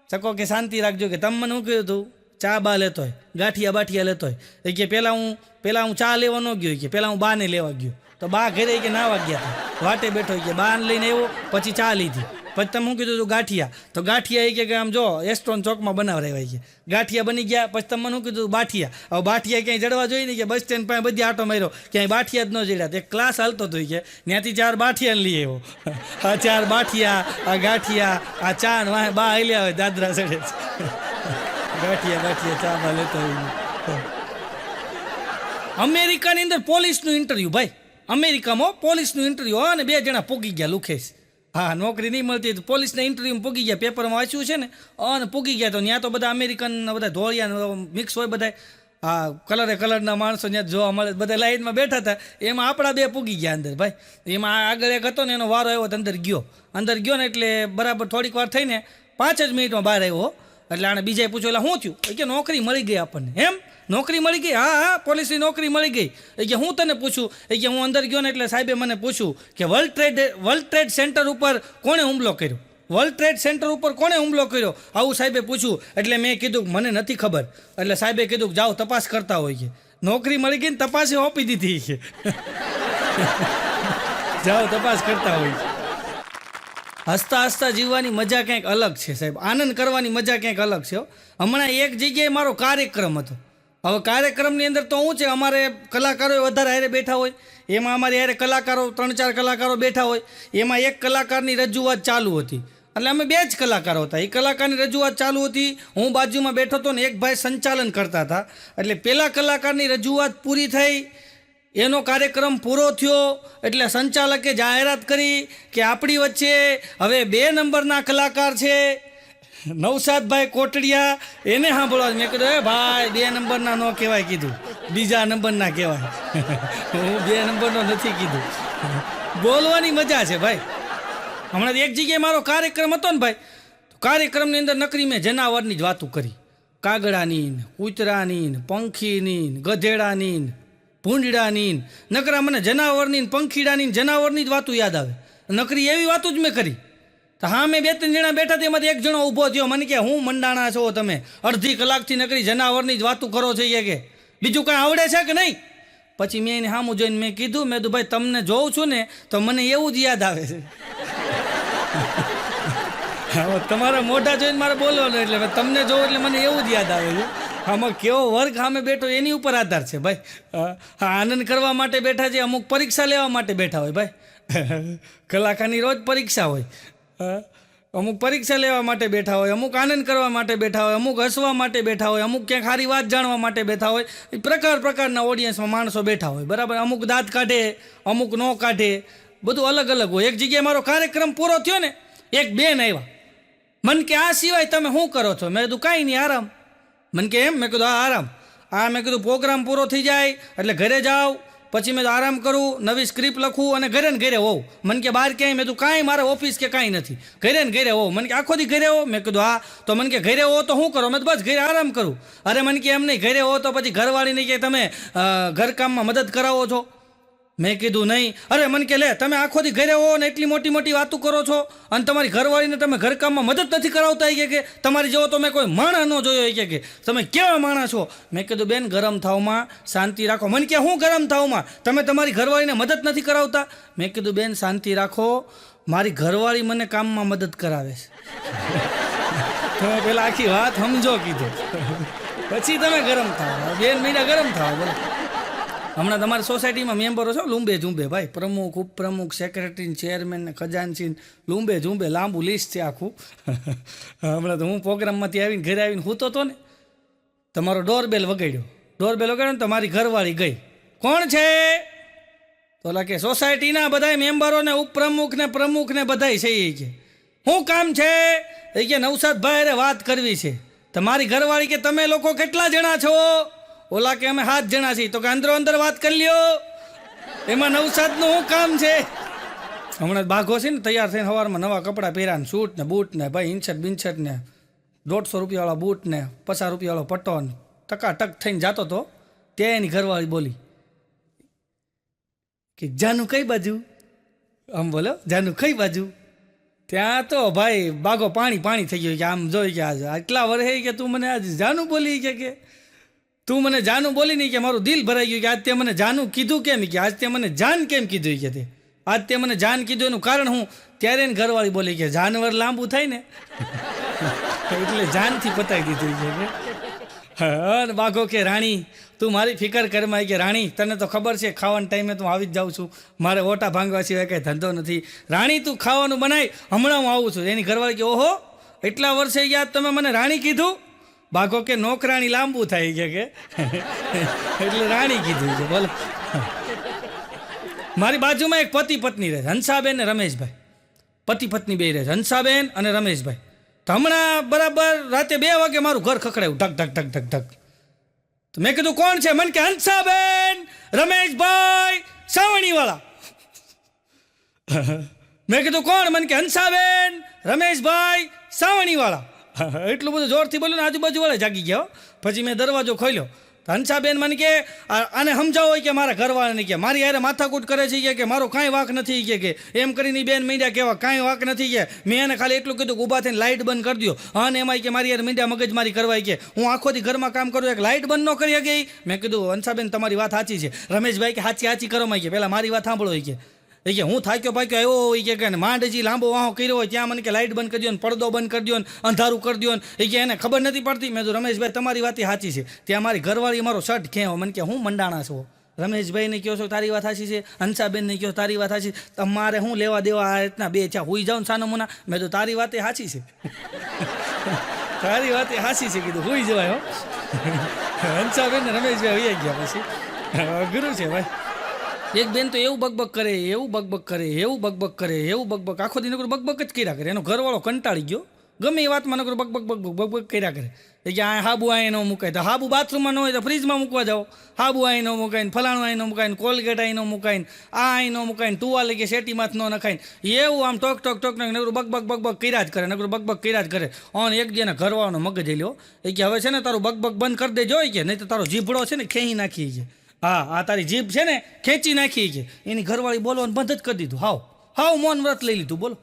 ચકો કે શાંતિ રાખજો, કે તમે મને શું કહ્યું હતું? ચા બા લેતો હોય, ગાંઠિયા બાઠિયા લેતો હોય. એ કે પહેલાં હું ચા લેવા ન ગયો. કે પહેલાં હું બાને લેવા ગયો. તો બા ઘરે કે નાવા ગયા હતા, વાટે બેઠો. કે બાને લઈને આવ્યો, પછી ચા લીધી. પછી તમે શું કીધું તું? ગાંઠિયા. તો ગાંઠિયા કે આમ જો એસ્ટ્રોન ચોકમાં બનાવરાય. કે ગાંઠિયા બની ગયા. પછી તમે શું કીધું? બાઠિયા. હવે બાઠિયા ક્યાંય જડવા જોઈએ ને? કે બસ સ્ટેન્ડ પાસે બધી આટો માર્યો, ક્યાંય બાઠિયા જ ન જડ્યા. એક ક્લાસ હાલતો હતો. કે ત્યાંથી 4 બાઠિયા લઈ આવ્યો. આ 4 બાઠિયા, આ ગાંઠિયા, આ ચા વાહ બા હાલ્યા હોય દાદરા ચડે. ગાંઠિયા બાઠિયા ચા બા લેતો હોય. અમેરિકાની અંદર પોલીસનું ઇન્ટરવ્યૂ ભાઈ. અમેરિકામાં પોલીસનું ઇન્ટરવ્યૂ. અને 2 જણા પૂગી ગયા લુખેશ. હા, નોકરી નહીં મળતી તો પોલીસના ઇન્ટરવ્યૂમાં પૂગી ગયા. પેપરમાં વાંચ્યું છે ને, અને પૂગી ગયા. તો ત્યાં તો બધા અમેરિકન બધા ધોળિયા મિક્સ હોય બધા. હા, કલરના માણસો ત્યાં જોવા મળે. બધા લાઈનમાં બેઠા હતા. એમાં આપણા 2 પૂગી ગયા અંદર ભાઈ. એમાં આગળ એક હતો ને, એનો વારો આવ્યો તો અંદર ગયો ને એટલે બરાબર થોડીક વાર થઈને 5 જ મિનિટમાં બહાર આવ્યો. એટલે આને બીજાએ પૂછ્યું એટલે શું થયું? કે નોકરી મળી ગઈ આપણને. એમ નોકરી મળી ગઈ? હા, પોલીસની નોકરી મળી ગઈ. એ કે હું તને પૂછું? એ કે હું અંદર ગયો ને એટલે સાહેબે મને પૂછ્યું કે વર્લ્ડ ટ્રેડ સેન્ટર ઉપર કોણે હુમલો કર્યો? વર્લ્ડ ટ્રેડ સેન્ટર ઉપર કોણે હુમલો કર્યો? આવું સાહેબે પૂછ્યું. એટલે મેં કીધું મને નથી ખબર. એટલે સાહેબે કીધું જાઓ તપાસ કરતા હોય. કે નોકરી મળી ગઈ ને તપાસે આપી દીધી. છે જાઓ તપાસ કરતા હોય. હસતા હસતા જીવવાની મજા કંઈક અલગ છે સાહેબ. આનંદ કરવાની મજા કંઈક અલગ છે. હમણાં એક જગ્યાએ મારો કાર્યક્રમ હતો. હવે કાર્યક્રમની અંદર તો શું છે, અમારે કલાકારો વધારે હારે બેઠા હોય. એમાં અમારે હારે કલાકારો 3-4 કલાકારો બેઠા હોય. એમાં એક કલાકારની રજૂઆત ચાલુ હતી. એટલે અમે 2 જ કલાકારો હતા. એ કલાકારની રજૂઆત ચાલુ હતી, હું બાજુમાં બેઠો હતો ને એક ભાઈ સંચાલન કરતા હતા. એટલે પેલા કલાકારની રજૂઆત પૂરી થઈ, એનો કાર્યક્રમ પૂરો થયો એટલે સંચાલકે જાહેરાત કરી કે આપણી વચ્ચે હવે 2 નંબરના કલાકાર છે, નવસાદભાઈ કોટડિયા. એને સાંભળવા. મેં કીધું એ ભાઈ 2 નંબરના ન કહેવાય. કીધું બીજા નંબરના કહેવાય. હું 2 નંબરનો નથી કીધું. બોલવાની મજા છે ભાઈ. હમણાં એક જગ્યાએ મારો કાર્યક્રમ હતો ને ભાઈ, તો કાર્યક્રમની અંદર નકરી મેં જનાવરની જ વાતું કરી. કાગડાની ને કૂતરાની ને પંખીની ને ગધેડાની ને ભૂંડડાની ને નકરા મને જનાવરની ને પંખીડાની ને જનાવરની જ વાતું યાદ આવે. નકરી એવી વાતું જ મેં કરી. તો હા, મેં 2-3 જણા બેઠા હતા, એમાંથી એક જણો ઊભો થયો. મને કે હું મંડાણા છો તમે, અડધી કલાકથી નકરી જનાવરની જ વાતું કરો છો કે બીજું કાંઈ આવડે છે કે નહીં? પછી મેં એને સામું જોઈને મેં કીધું, મેં કીધું ભાઈ તમને જોઉં છું ને તો મને એવું જ યાદ આવે છે. તમારા મોઢા જોઈને મારે બોલવાનું, એટલે તમને જોઉં એટલે મને એવું જ યાદ આવે છે. આમાં કેવો વર્ગ સામે બેઠો એની ઉપર આધાર છે ભાઈ. આનંદ કરવા માટે બેઠા છે, અમુક પરીક્ષા લેવા માટે બેઠા હોય ભાઈ. કલાકારની રોજ પરીક્ષા હોય. અમુક પરીક્ષા લેવા માટે બેઠા હોય, અમુક આનંદ કરવા માટે બેઠા હોય, અમુક હસવા માટે બેઠા હોય, અમુક ક્યાંક સારી વાત જાણવા માટે બેઠા હોય. એ પ્રકારના ઓડિયન્સમાં માણસો બેઠા હોય બરાબર. અમુક દાંત કાઢે, અમુક ન કાઢે, બધું અલગ અલગ હોય. એક જગ્યાએ મારો કાર્યક્રમ પૂરો થયો ને, એક બેન આવ્યા. મન કે આ સિવાય તમે શું કરો છો? મેં કીધું કાંઈ નહીં, આરામ. મન કે એમ? મેં કીધું હા આરામ. મેં કીધું પ્રોગ્રામ પૂરો થઈ જાય એટલે ઘરે જાઓ, પછી મેં આરામ કરું, નવી સ્ક્રિપ્ટ લખું અને ઘરે ને ઘરે હોઉં. મને કે બહાર ક્યાંય? મેં કીધું કાંઈ, મારે ઓફિસ કે કાંઈ નથી, ઘરે ને ઘરે હોઉં. મને કે આખો દી ઘરે હો? મેં કીધું હા. તો મને કે ઘરે હો તો શું કરો? મેં બસ ઘરે આરામ કરું. અરે મને કે એમ નહીં, ઘરે હો તો પછી ઘરવાળીને કે તમે ઘરકામમાં મદદ કરાવો છો? મેં કીધું નહીં. અરે મને કે લે, તમે આખો દી ઘરે હો ને એટલી મોટી મોટી વાતો કરો છો અને તમારી ઘરવાળીને તમે ઘરકામમાં મદદ નથી કરાવતા કે તમારી જેવો તો મેં કોઈ માણસ ન જોયો કે તમે કેવા માણસ છો? મેં કીધું બેન ગરમ થાવમાં શાંતિ રાખો. મને કે હું ગરમ થાવમાં? તમે તમારી ઘરવાળીને મદદ નથી કરાવતા? મેં કીધું બેન શાંતિ રાખો, મારી ઘરવાળી મને કામમાં મદદ કરાવે છે. તમે પેલા આખી વાત સમજો કીધું, પછી તમે ગરમ થાવ. બેન મહિના ગરમ થાવ. બોલો, હમણાં તમારી સોસાયટીમાં મેમ્બરો છો લુંબે ઝૂંબે ભાઈ, પ્રમુખ, ઉપપ્રમુખ, સેક્રેટરી, ચેરમેન ને ખજાનચી લુંબે ઝૂંબે, લાંબુ લિસ્ટ છે આખું. હમણાં તો હું પ્રોગ્રામમાંથી આવીને ઘરે આવીને સૂતો હતો ને, તમારો ડોરબેલ વગાડ્યો. ડોરબેલ વગાડ્યો ને તમારી ઘરવાળી ગઈ. કોણ છે? તો ઓલા કે સોસાયટીના બધા મેમ્બરો ને ઉપપ્રમુખ ને પ્રમુખ ને બધાય છે. એ કે શું કામ છે? એ કે નવસાદભાઈ અરે વાત કરવી છે. તમારી ઘરવાળી કે તમે લોકો કેટલા જણા છો? ઓલા કે અમે 7 જણા છીએ. તો કે અંદર વાત કરી લ્યો, એમાં નવસાદનું શું કામ છે? હમણાં બાઘો છે ને તૈયાર થઈને સવારમાં નવા કપડાં પહેર્યા ને સૂટ ને બૂટ ને ભાઈ, ઇન્શર્ટ બિન્શર્ટ ને 150 રૂપિયાવાળા બૂટ ને 50 રૂપિયાવાળો પટ્ટો ને ટકાટક થઈને જતો હતો. ત્યાં એની ઘરવાળી બોલી કે જાનું કઈ બાજુ? આમ બોલો, જાનું કઈ બાજુ? ત્યાં તો ભાઈ બાઘો પાણી થઈ ગયો કે આમ જોઈ કે આજ આટલા વર્ષે કે તું મને આજ જાનું બોલી કે તું મને જાનું બોલી નહીં કે મારું દિલ ભરાઈ ગયું કે આજ તે મને જાનું કીધું કેમ? કે આજ તે મને જાન કેમ કીધું? કે તે આજ તે મને જાન કીધું એનું કારણ હું? ત્યારે એને ઘરવાળી બોલી કે જાનવર લાંબુ થાય ને એટલે જાનથી પતાવી દીધું કે. અને બાઘો કે રાણી તું મારી ફિકર કરમાય કે રાણી તને તો ખબર છે ખાવાના ટાઈમે તું આવી જ જાઉં છું, મારે ઓટા ભાંગવા સિવાય કંઈ ધંધો નથી. રાણી તું ખાવાનું બનાય, હમણાં હું આવું છું. એની ઘરવાળી કે ઓહો એટલા વર્ષે યાદ તમે મને રાણી કીધું? બાઘો કે નોકરાણી લાંબુ થાય કે એટલે રાણી કીધું છે. બોલો, મારી બાજુમાં એક પતિ પત્ની રહે, હંસાબેન ને રમેશભાઈ. પતિ પત્ની બે રહે, હંસાબેન અને રમેશભાઈ. તો હમણાં બરાબર રાતે 2 વાગે મારું ઘર ખખડાયું, ઢક ઢક ઢક ઢક ઢક. તો મેં કીધું કોણ છે? મને કે હંસાબેન, રમેશભાઈ, સાવણીવાળા. મેં કીધું કોણ? મને કે હંસાબેન, રમેશભાઈ, સાવણીવાળા. એટલું બધું જોરથી બોલ્યું ને આજુબાજુ વાળા જાગી ગયા. પછી મેં દરવાજો ખોલ્યો. હંસાબેન મને કે આને સમજાવો કે મારા ઘરવાળાને કે મારી યારે માથાકૂટ કરે છે કે મારો કાંઈ વાંક નથી કે એમ કરીને બેન મીંડ્યા કેવા કાંઈ વાંક નથી કે મેં એને ખાલી એટલું કીધું કે ઊભા થઈને લાઇટ બંધ કરી દો. અને એમાં કે મારી યાર મીંડ્યા મગજમારી કરવાય કે હું આખો દી ઘરમાં કામ કરું, એક લાઇટ બંધ ન કરી શકે. મેં કીધું હંસાબેન તમારી વાત સાચી છે. રમેશભાઈ કે સાચી કરો માં કે પહેલાં મારી વાત સાંભળો કે હું થાક્યો પાક્યો આવ્યો હોય કે માંડજી લાંબો વાહો કર્યો હોય ત્યાં મને કે લાઇટ બંધ કરી દો ને પડદો બંધ કરી દો ને અંધારું કરી દો ને કે એને ખબર નથી પડતી. મેં તો રમેશભાઈ તમારી વાત સાચી છે. ત્યાં મારી ઘરવાળી મારો શર્ટ ખેંચો. મને કે હું મંડાણા છો? રમેશભાઈને કહો છો તારી વાત સાચી છે, હંસાબેનને કહો તારી વાત સાચી, તમારે હું લેવા દેવા આ રીતના બે ચા હોઈ જાઉં ને સાનો મુના? મેં તો તારી વાત સાચી છે. તારી વાત સાચી છે કીધું, હોઈ જવાય હો. હંસાબેન ને રમેશભાઈ હોઈ ગયા પછી અઘરું છે ભાઈ. એક બેન તો એવું બકબક કરે, એવું બકબક કરે, એવું બકબક કરે, એવું બકબક આખો દિન બકબક જ કર્યા કરે. એનો ઘરવાળો કંટાળી ગયો, ગમે એ વાતમાં નકરું બગ બગ બગ બગ બગ કર્યા કરે. એ કે આ હાબુ અહીં ન મુકાય, તો હાબુ બાથરૂમમાં ન હોય તો ફ્રીજમાં મૂકવા જાઓ. હાબુ અહીં ન મુકાય, ફલાણું અહીં ન મુકાય, કોલગેટ અહીં ન મુકાય, આ અહીં ન મુકાય, ટુવાલ કે શેટીમાં ન નખાય. એવું આમ ટોક ટોક ટોક નકરું બગ બગ બગ બગ કર્યા જ કરે, નકરું બગ બગ કર્યા જ કરે. અને એક જેને ઘરવાળાનો મગજ લ્યો એ કે હવે છે ને તારું બગ બગ બંધ કરી દેજો કે, નહીં તો તારો જીભડો છે ને ખેંચી નાખી છે. હા આ તારી જીભ છે ને ખેંચી નાખી છે. એની ઘરવાળી બોલવાનું બંધ જ કરી દીધું. હાવ મૌન વ્રત લઈ લીધું. બોલો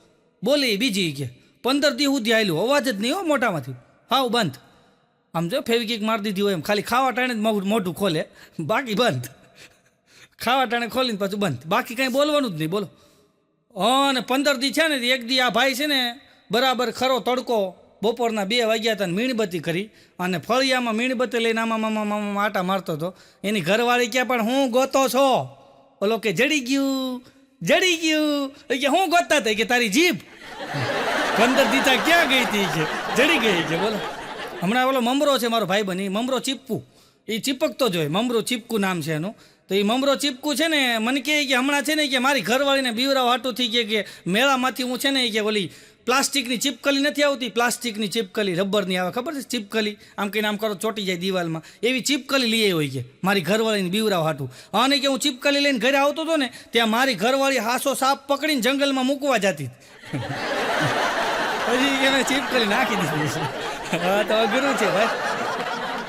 બોલી બીજી કે 15 દી સુધી આવેલું, અવાજ જ નહીં હો મોટામાંથી, હાવ બંધ. આમ જો ફેવિકિક મારી દીધી હોય એમ, ખાલી ખાવા ટાણે જ મોઢું ખોલે, બાકી બંધ. ખાવા ટાણે ખોલીને પાછું બંધ, બાકી કાંઈ બોલવાનું જ નહીં. બોલો. અને 15 દી છે ને એક દી આ ભાઈ છે ને બરાબર ખરો તડકો બપોરના 2 વાગ્યા હતા ને મીણબત્તી કરી અને ફળિયામાં મીણબત્તી લઈને આમાં આટા મારતો હતો. એની ઘરવાળી કે પણ હું ગોતો છો? ઓલો કે જડી ગયું. કે હું ગોતતા હતા? કે તારી જીભ 15 દીતા ક્યાં ગઈ હતી? કે જડી ગઈ. કે બોલો. હમણાં ઓલો મમરો છે મારો ભાઈ બની, મમરો ચીપકું, એ ચીપકતો જ હોય. મમરો ચીપકું નામ છે એનું. તો એ મમરો ચીપકું છે ને મને કહે કે હમણાં છે ને કે મારી ઘરવાળીને બીવરાવ હાટુથી કે મેળામાંથી હું છે ને કે ઓલી પ્લાસ્ટિકની ચીપકલી નથી આવતી, પ્લાસ્ટિકની ચીપકલી રબરની આવે, ખબર છે ચીપકલી, આમ કહીને આમ કરો ચોટી જાય દિવાલમાં, એવી ચીપકલી લઈ આવી હોય કે મારી ઘરવાળીને બીવરાવ હાટું. અને કે હું ચીપકલી લઈને ઘરે આવતો હતો ને ત્યાં મારી ઘરવાળી હાસો સાપ પકડીને જંગલમાં મૂકવા જતી. પછી એને ચીપકલી નાખી દીધી છે. હા તો અઘરું છે ભાઈ.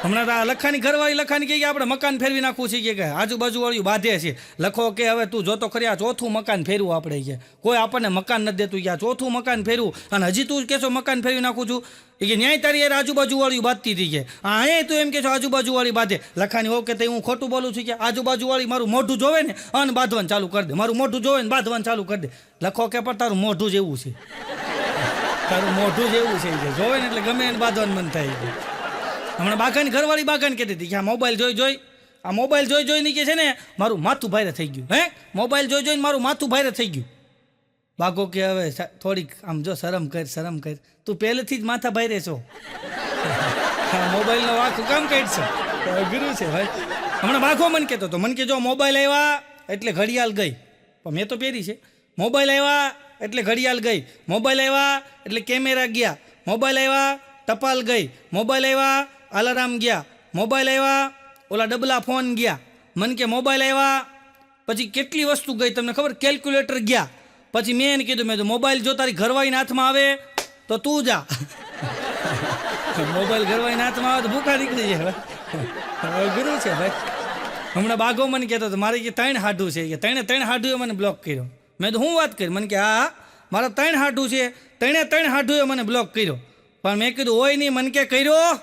હમણાં તો આ લખાની ઘરવાળી લખાની કહે કે આપણે મકાન ફેરવી નાખવું છે કે આજુબાજુવાળું બાંધે છે. લખો કે હવે તું જોતો ખરી આ ચોથું મકાન ફેરવું આપણે કે કોઈ આપણને મકાન નથી દેતું કે આ ચોથું મકાન ફેરવું, અને હજી તું કહેશો મકાન ફેરવી નાખું છું કે ન્યાય તારી યાર આજુબાજુવાળી બાંધતી હતી કે અહીંયા તું એમ કહેશો આજુબાજુવાળી બાંધે. લખાની હોવ કે હું ખોટું બોલું છું કે આજુબાજુવાળી મારું મોઢું જોવે ને અને બાંધવાનું ચાલુ કરી દે, મારું મોઢું જોવે ને બાંધવાનું ચાલુ કરી દે. લખો કે પણ તારું મોઢું જ એવું છે, તારું મોઢું જ એવું છે કે જોવે ને એટલે ગમે એને બાંધવાનું મન થાય. હમણાં બાગાની ઘરવાળી બાગાને કહેતી હતી કે આ મોબાઈલ જોઈ જોઈને કે છે ને મારું માથું ભારે થઈ ગયું. મોબાઈલ જોઈને મારું માથું ભારે થઈ ગયું. બાગો કે હવે થોડીક આમ જો શરમ કર, તું પહેલેથી જ માથા ભારે છો. મોબાઈલનો વાંક કામ કાઢશો, અઘરું છે ભાઈ. હમણાં બાઘો મને કહેતો હતો, મને કે જો મોબાઈલ આવ્યા એટલે ઘડિયાળ ગઈ, પણ મેં તો પહેરી છે. મોબાઈલ આવ્યા એટલે ઘડિયાળ ગઈ, મોબાઈલ આવ્યા એટલે કેમેરા ગયા, મોબાઈલ આવ્યા ટપાલ ગઈ, મોબાઈલ આવ્યા અલાર્મ ગયા, મોબાઈલ આવ્યા ઓલા ડબલા ફોન ગયા. મને કે મોબાઈલ આવ્યા પછી કેટલી વસ્તુ ગઈ તમને ખબર, કેલ્ક્યુલેટર ગયા. પછી મેં એને કીધું, મેં તો મોબાઈલ જો તારી ઘરવાળીના હાથમાં આવે તો તું જા. મોબાઈલ ઘરવાળીના હાથમાં આવે તો ભૂખા નીકળી જાય. ગુરુ છે ભાઈ. હમણાં બાઘો મને કહેતો હતો મારે કે 3 હાડું છે કે 3 હાડુએ મને બ્લોક કર્યો. મેં તો હું વાત કરી, મને કે હા મારા 3 હાડું છે, 3 હાડુએ મને બ્લોક કર્યો. પણ મેં કીધું હોય નહીં, મને કે કર્યો.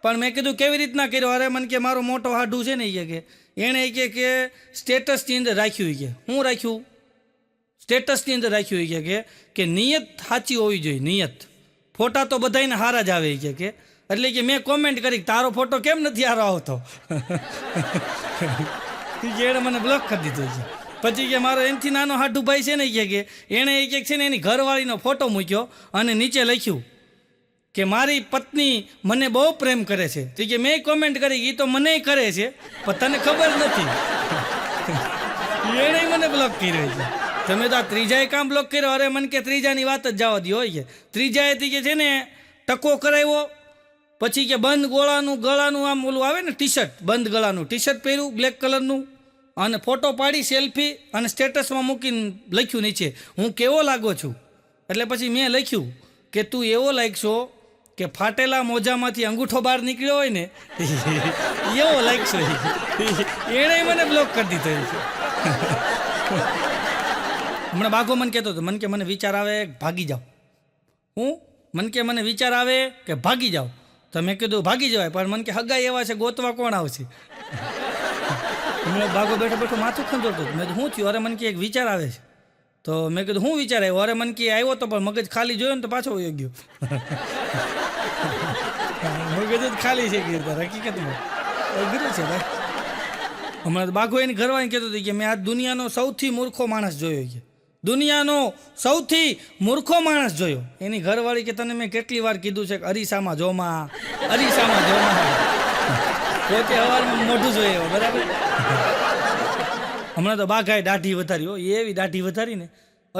પણ મેં કીધું કેવી રીતના કર્યો? અરે મને કે મારો મોટો હાડું છે ને કે એણે કે સ્ટેટસની અંદર રાખ્યું કે હું રાખ્યું સ્ટેટસની અંદર રાખ્યું કે નિયત સાચી હોવી જોઈએ, નિયત. ફોટા તો બધાને હારા જ આવે કે એટલે કે મેં કોમેન્ટ કરી તારો ફોટો કેમ નથી હારો આવતો. એણે મને બ્લોક કરી દીધો છે. પછી કે મારો એનથી નાનો હાડું ભાઈ છે ને કે એણે છે ને એની ઘરવાળીનો ફોટો મૂક્યો અને નીચે લખ્યું કે મારી પત્ની મને બહુ પ્રેમ કરે છે. તો કે મેં કોમેન્ટ કરી એ તો મને કરે છે પણ તને ખબર નથી. એણે મને બ્લોક કર્યો છે. તમે તો આ ત્રીજાએ કામ બ્લોક કર્યો. અરે મને કે ત્રીજાની વાત જ જવા દો હોય કે ત્રીજાએથી કે છે ને ટકો કરાવ્યો. પછી કે બંધ ગળાનું આમ ઓલું આવે ને ટી-શર્ટ, બંધ ગળાનું ટી-શર્ટ પહેર્યું બ્લેક કલરનું અને ફોટો પાડી સેલ્ફી અને સ્ટેટસમાં મૂકીને લખ્યું નીચે હું કેવો લાગો છું. એટલે પછી મેં લખ્યું કે તું એવો લાગશો કે ફાટેલા મોજામાંથી અંગૂઠો બહાર નીકળ્યો હોય ને એવો લાગશો. એણે મને બ્લોક કરી દીધો છે. હમણાં બાઘો મને કહેતો હતો, મને કે મને વિચાર આવે ભાગી જાઓ. મને વિચાર આવે કે ભાગી જાઓ. તો મેં કીધું ભાગી જવાય, પણ મને કે હગાઈ એવા છે ગોતવા કોણ આવશે. હમણાં બાઘો બેઠો માથું ખંજોળતો હતો. મેં તો શું થયું? અરે મને કે એક વિચાર આવે છે. તો મેં કીધું હું વિચાર આવ્યો? અરે મને કે આવ્યો તો પણ મગજ ખાલી જોયો ને તો પાછો વયો ગયો. મગજ જ ખાલી છે હકીકતમાં. અઘરું છે ભાઈ. હમણાં બાઘો એની ઘરવાળી કહેતો હતો કે મેં આ દુનિયાનો સૌથી મૂર્ખો માણસ જોયો છે, દુનિયાનો સૌથી મૂર્ખો માણસ જોયો. એની ઘરવાળી કે તને મેં કેટલી વાર કીધું છે કે અરીસામાં જોમાં. પોતે સવારમાં મોઢું જોઈએ બરાબર. હમણાં તો બાઘાએ દાઢી વધારી, એવી દાઢી વધારી ને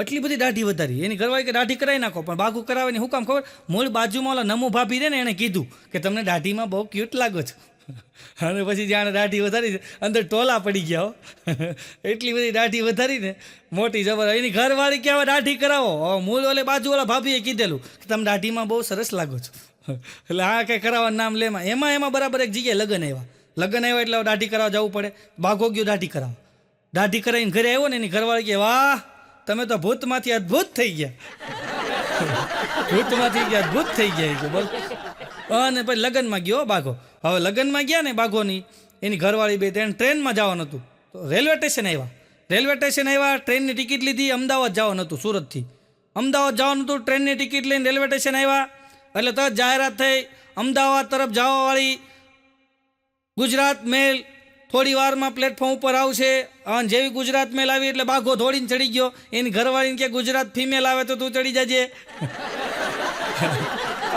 એટલી બધી દાઢી વધારી. એની ઘરવાળી કે દાઢી કરાવી નાખો, પણ બાઘુ કરાવે શું કામ ખબર? મૂળ બાજુમાં ઓલા નમો ભાભી રે ને એણે કીધું કે તમને દાઢીમાં બહુ ક્યુટ લાગો છો. અને પછી જાણે દાઢી વધારી અંદર ટોલા પડી ગયા હો. એટલી બધી દાઢી વધારીને મોટી જબર. એની ઘરવાળી કે હવે દાઢી કરાવો. મૂળ ઓલે બાજુવાળા ભાભીએ કીધેલું કે તમે દાઢીમાં બહુ સરસ લાગો છો. એટલે આ કંઈ કરાવવાનું નામ લેમાં એમાં બરાબર એક જગ્યાએ લગ્ન આવ્યા એટલે દાઢી કરાવવા જવું પડે. બાઘો ગયો દાઢી કરાવવા. દાઢી કરાવીને ઘરે આવ્યો ને એની ઘરવાળી કે વાહ તમે તો ભૂતમાંથી અદ્ભુત થઈ ગયા. ભૂતમાંથી અદ્ભુત થઈ ગયા કે બોલ. અને પછી લગ્નમાં ગયો બાઘો. હવે લગ્નમાં ગયા ને બાઘોની એની ઘરવાળી બે તેને ટ્રેનમાં જવાનું હતું. તો રેલવે સ્ટેશન આવ્યા. ટ્રેનની ટિકિટ લીધી. અમદાવાદ જવાનું હતું. સુરતથી અમદાવાદ જવાનું હતું. ટ્રેનની ટિકિટ લઈને રેલવે સ્ટેશન આવ્યા એટલે તો જાહેરાત થઈ અમદાવાદ તરફ જવાવાળી ગુજરાત મેલ થોડી વારમાં પ્લેટફોર્મ ઉપર આવશે. અને જેવી ગુજરાત મેલ આવી એટલે બાઘો દોડીને ચડી ગયો. એની ઘરવાળીને કે ગુજરાત ફિમેલ આવે તો તું ચડી જજે.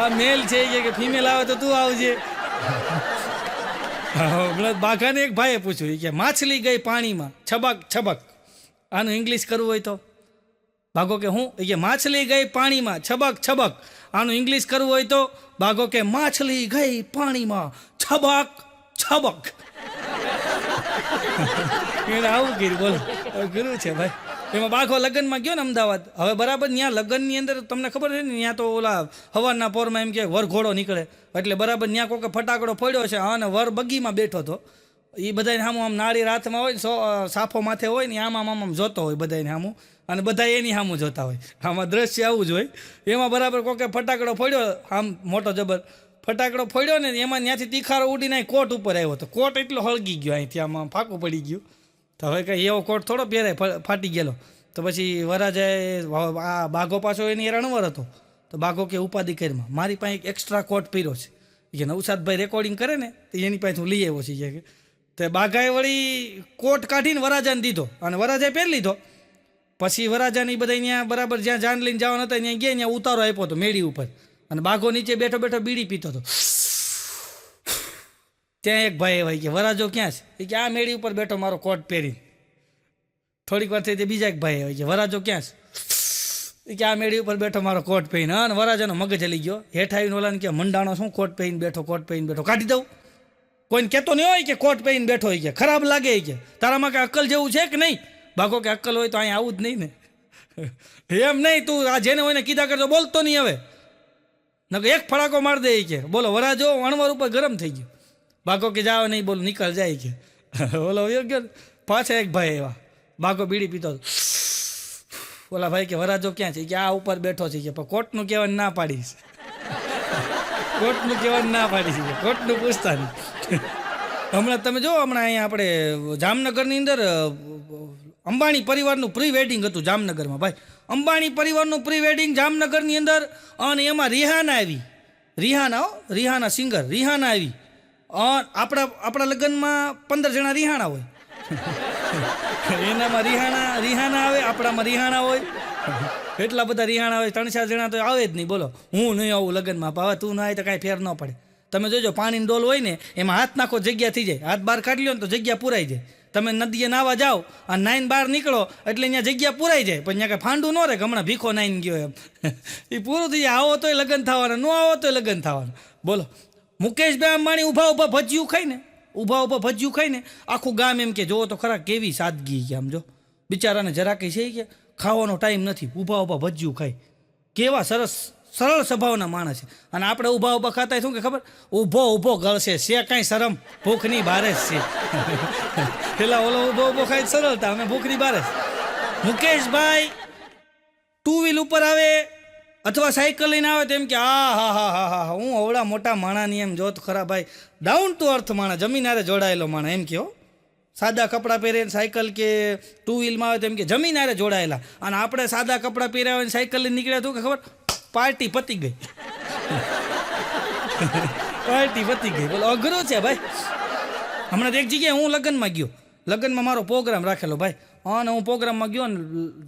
આ મેલ છે કે ફિમેલ આવે તો તું આવજે. બાઘાને એક ભાઈએ પૂછ્યું કે માછલી ગઈ પાણીમાં છબક છબક, આનું ઇંગ્લિશ કરવું હોય તો? બાઘો કે હું? કે માછલી ગઈ પાણીમાં છબક છબક, આનું ઇંગ્લિશ કરવું હોય તો? બાઘો કે માછલી ગઈ પાણીમાં છબક છબક. એને આવું કર્યું. બોલો ગુરુ છે ભાઈ. એમાં બાઘો લગ્નમાં ગયો ને અમદાવાદ. હવે બરાબર ત્યાં લગ્નની અંદર તમને ખબર છે ને ત્યાં તો ઓલા હવારના પોરમાં એમ કે વરઘોડો નીકળે એટલે બરાબર ત્યાં કોકે ફટાકડો ફોડ્યો છે અને વર બગીમાં બેઠો હતો. એ બધાને સામું આમ નાળી હાથમાં હોય ને સાફો માથે હોય ને આમ જોતો હોય બધાને સામું, અને બધા એની સામું જોતા હોય. આમાં દ્રશ્ય આવું જ હોય. એમાં બરાબર કોકે ફટાકડો ફોડ્યો આમ મોટો જબર ફટાકડો ફોડ્યો ને એમાં ત્યાંથી તીખારો ઉડીને કોટ ઉપર આવ્યો હતો. કોટ એટલો હળગી ગયો અહીંથી આમાં ફાંકું પડી ગયું. તો હવે કંઈ એવો કોટ થોડો પહેરાય ફાટી ગયેલો. તો પછી વરાજાએ આ બાઘો પાછો એની રણવર હતો. તો બાઘો કે ઉપાધિ કરીમાં મારી પાસે એક એક્સ્ટ્રા કોટ પહેર્યો છે કે નવસાદભાઈ રેકોર્ડિંગ કરે ને તો એની પાસે હું લઈ આવ્યો છે કે. તો બાઘાએ વળી કોટ કાઢીને વરાજાને દીધો અને વરાજાએ પહેરી લીધો. પછી વરાજાની બધા અહીંયા બરાબર જ્યાં જાન લઈને જવાના હતા ત્યાં ગયા, ત્યાં ઉતારો આપ્યો હતો મેળી ઉપર અને બાઘો નીચે બેઠો બેઠો બીડી પીતો હતો. ત્યાં એક ભાઈ એવા કે વરાજો ક્યાં છે? કે આ મેળી ઉપર બેઠો મારો કોટ પહેરી. થોડીક વાર થઈ તે બીજા એક ભાઈ આવે કે વરાજો ક્યાં છે? કે આ મેળી ઉપર બેઠો મારો કોટ પહેરીને. અને વરાજાનો મગજ હલી ગયો. હેઠ આવીને ઓલાને કે મંડાણો શું કોટ પહેરીને બેઠો, કોટ પહેરીને બેઠો, કાઢી દઉં? કોઈને કહેતો નહીં હોય કે કોટ પહેરીને બેઠો હોય કે ખરાબ લાગે કે તારામાં કે અક્કલ જેવું છે કે નહીં? બાઘો કે અક્કલ હોય તો અહીંયા આવું જ નહીં ને. એમ નહીં, તું આ જેને હોય ને કીધા કરતો બોલતો નહીં હવે, નકર એક ફડાકો માર દે કે. બોલો વરાજો અણવર ઉપર ગરમ થઈ ગયો. બાઘો કે જાવ નહીં બોલો નીકળ જાય કે. બોલો યોગ્ય. પાછા એક ભાઈ એવા બાઘો બીડી પીતો. ઓલા ભાઈ કે વરાજો ક્યાં છે? કે આ ઉપર બેઠો છે કે. પણ કોટનું કહેવાનું ના પાડીશ. કોટનું કહેવાનું ના પાડીશ કે કોટનું પૂછતા નહીં. હમણાં તમે જો હમણાં અહીંયા આપણે જામનગરની અંદર અંબાણી પરિવારનું પ્રી વેડિંગ હતું જામનગરમાં ભાઈ. અંબાણી પરિવારનું પ્રી વેડિંગ જામનગરની અંદર. અને એમાં રિહાના આવી. રિહાના સિંગર રિહાના આવી. આપણા લગ્નમાં 15 જણા રિહાણા હોય. એનામાં રિહાના આવે, આપણામાં રિહાણા હોય. એટલા બધા રિહાણા હોય. 3-4 જણા તો આવે જ નહીં. બોલો હું નહીં આવું લગ્નમાં. હવે તું ના આવે તો કાંઈ ફેર ન પડે. તમે જોજો પાણીની ડોલ હોય ને એમાં હાથ નાખો જગ્યા થઈ જાય. હાથ બહાર કાઢી લો ને તો જગ્યા પૂરાઈ જાય. તમે નદીએ નાવા જાઓ અને નાઈને બહાર નીકળો એટલે અહીંયા જગ્યા પૂરાઈ જાય. પણ અહીંયા કાંઈ ફાંડું ન રહે કે હમણાં ભીખો નાઈને ગયો એમ. એ પૂરું થઈ જાય. આવો તોય લગ્ન થવાના, ન આવો તોય લગ્ન થવાના. બોલો મુકેશભાઈ અંબાણી ઊભા ભજીયું ખાઈને આખું ગામ એમ કે જોવો તો ખરા કેવી સાદગી કે. આમ જો બિચારાને જરા કંઈ છે કે ખાવાનો ટાઈમ નથી, ઊભા ભજીયું ખાય. કેવા સરળ સ્વભાવના માણસ છે. અને આપણે ઊભા ખાતા શું કે ખબર? ઊભો ગળશે છે કાંઈ શરમ, ભૂખની બારે જ છે. પેલા ઓલો ઊભો ખાય સરળતા, અમે ભૂખની બારે. મુકેશભાઈ 2 વ્હીલ ઉપર આવે અથવા સાયકલ લઈને આવે તો એમ કે હા હું અવળા મોટા માણાની એમ જોત ખરા ભાઈ. ડાઉન ટુ અર્થ માણા, જમીન હારે જોડાયેલો માણા એમ કહો. સાદા કપડાં પહેરે સાયકલ કે 2 વ્હીલમાં આવે તો એમ કે જમીન હારે જોડાયેલા. અને આપણે સાદા કપડાં પહેર્યા હોય સાયકલ લઈને નીકળ્યા તો કે ખબર પાર્ટી પતી ગઈ. પાર્ટી પતી ગઈ. બોલો અઘરું છે ભાઈ. હમણાં એક જગ્યાએ હું લગ્નમાં ગયો. લગ્નમાં મારો પ્રોગ્રામ રાખેલો ભાઈ. અને હું પ્રોગ્રામમાં ગયો ને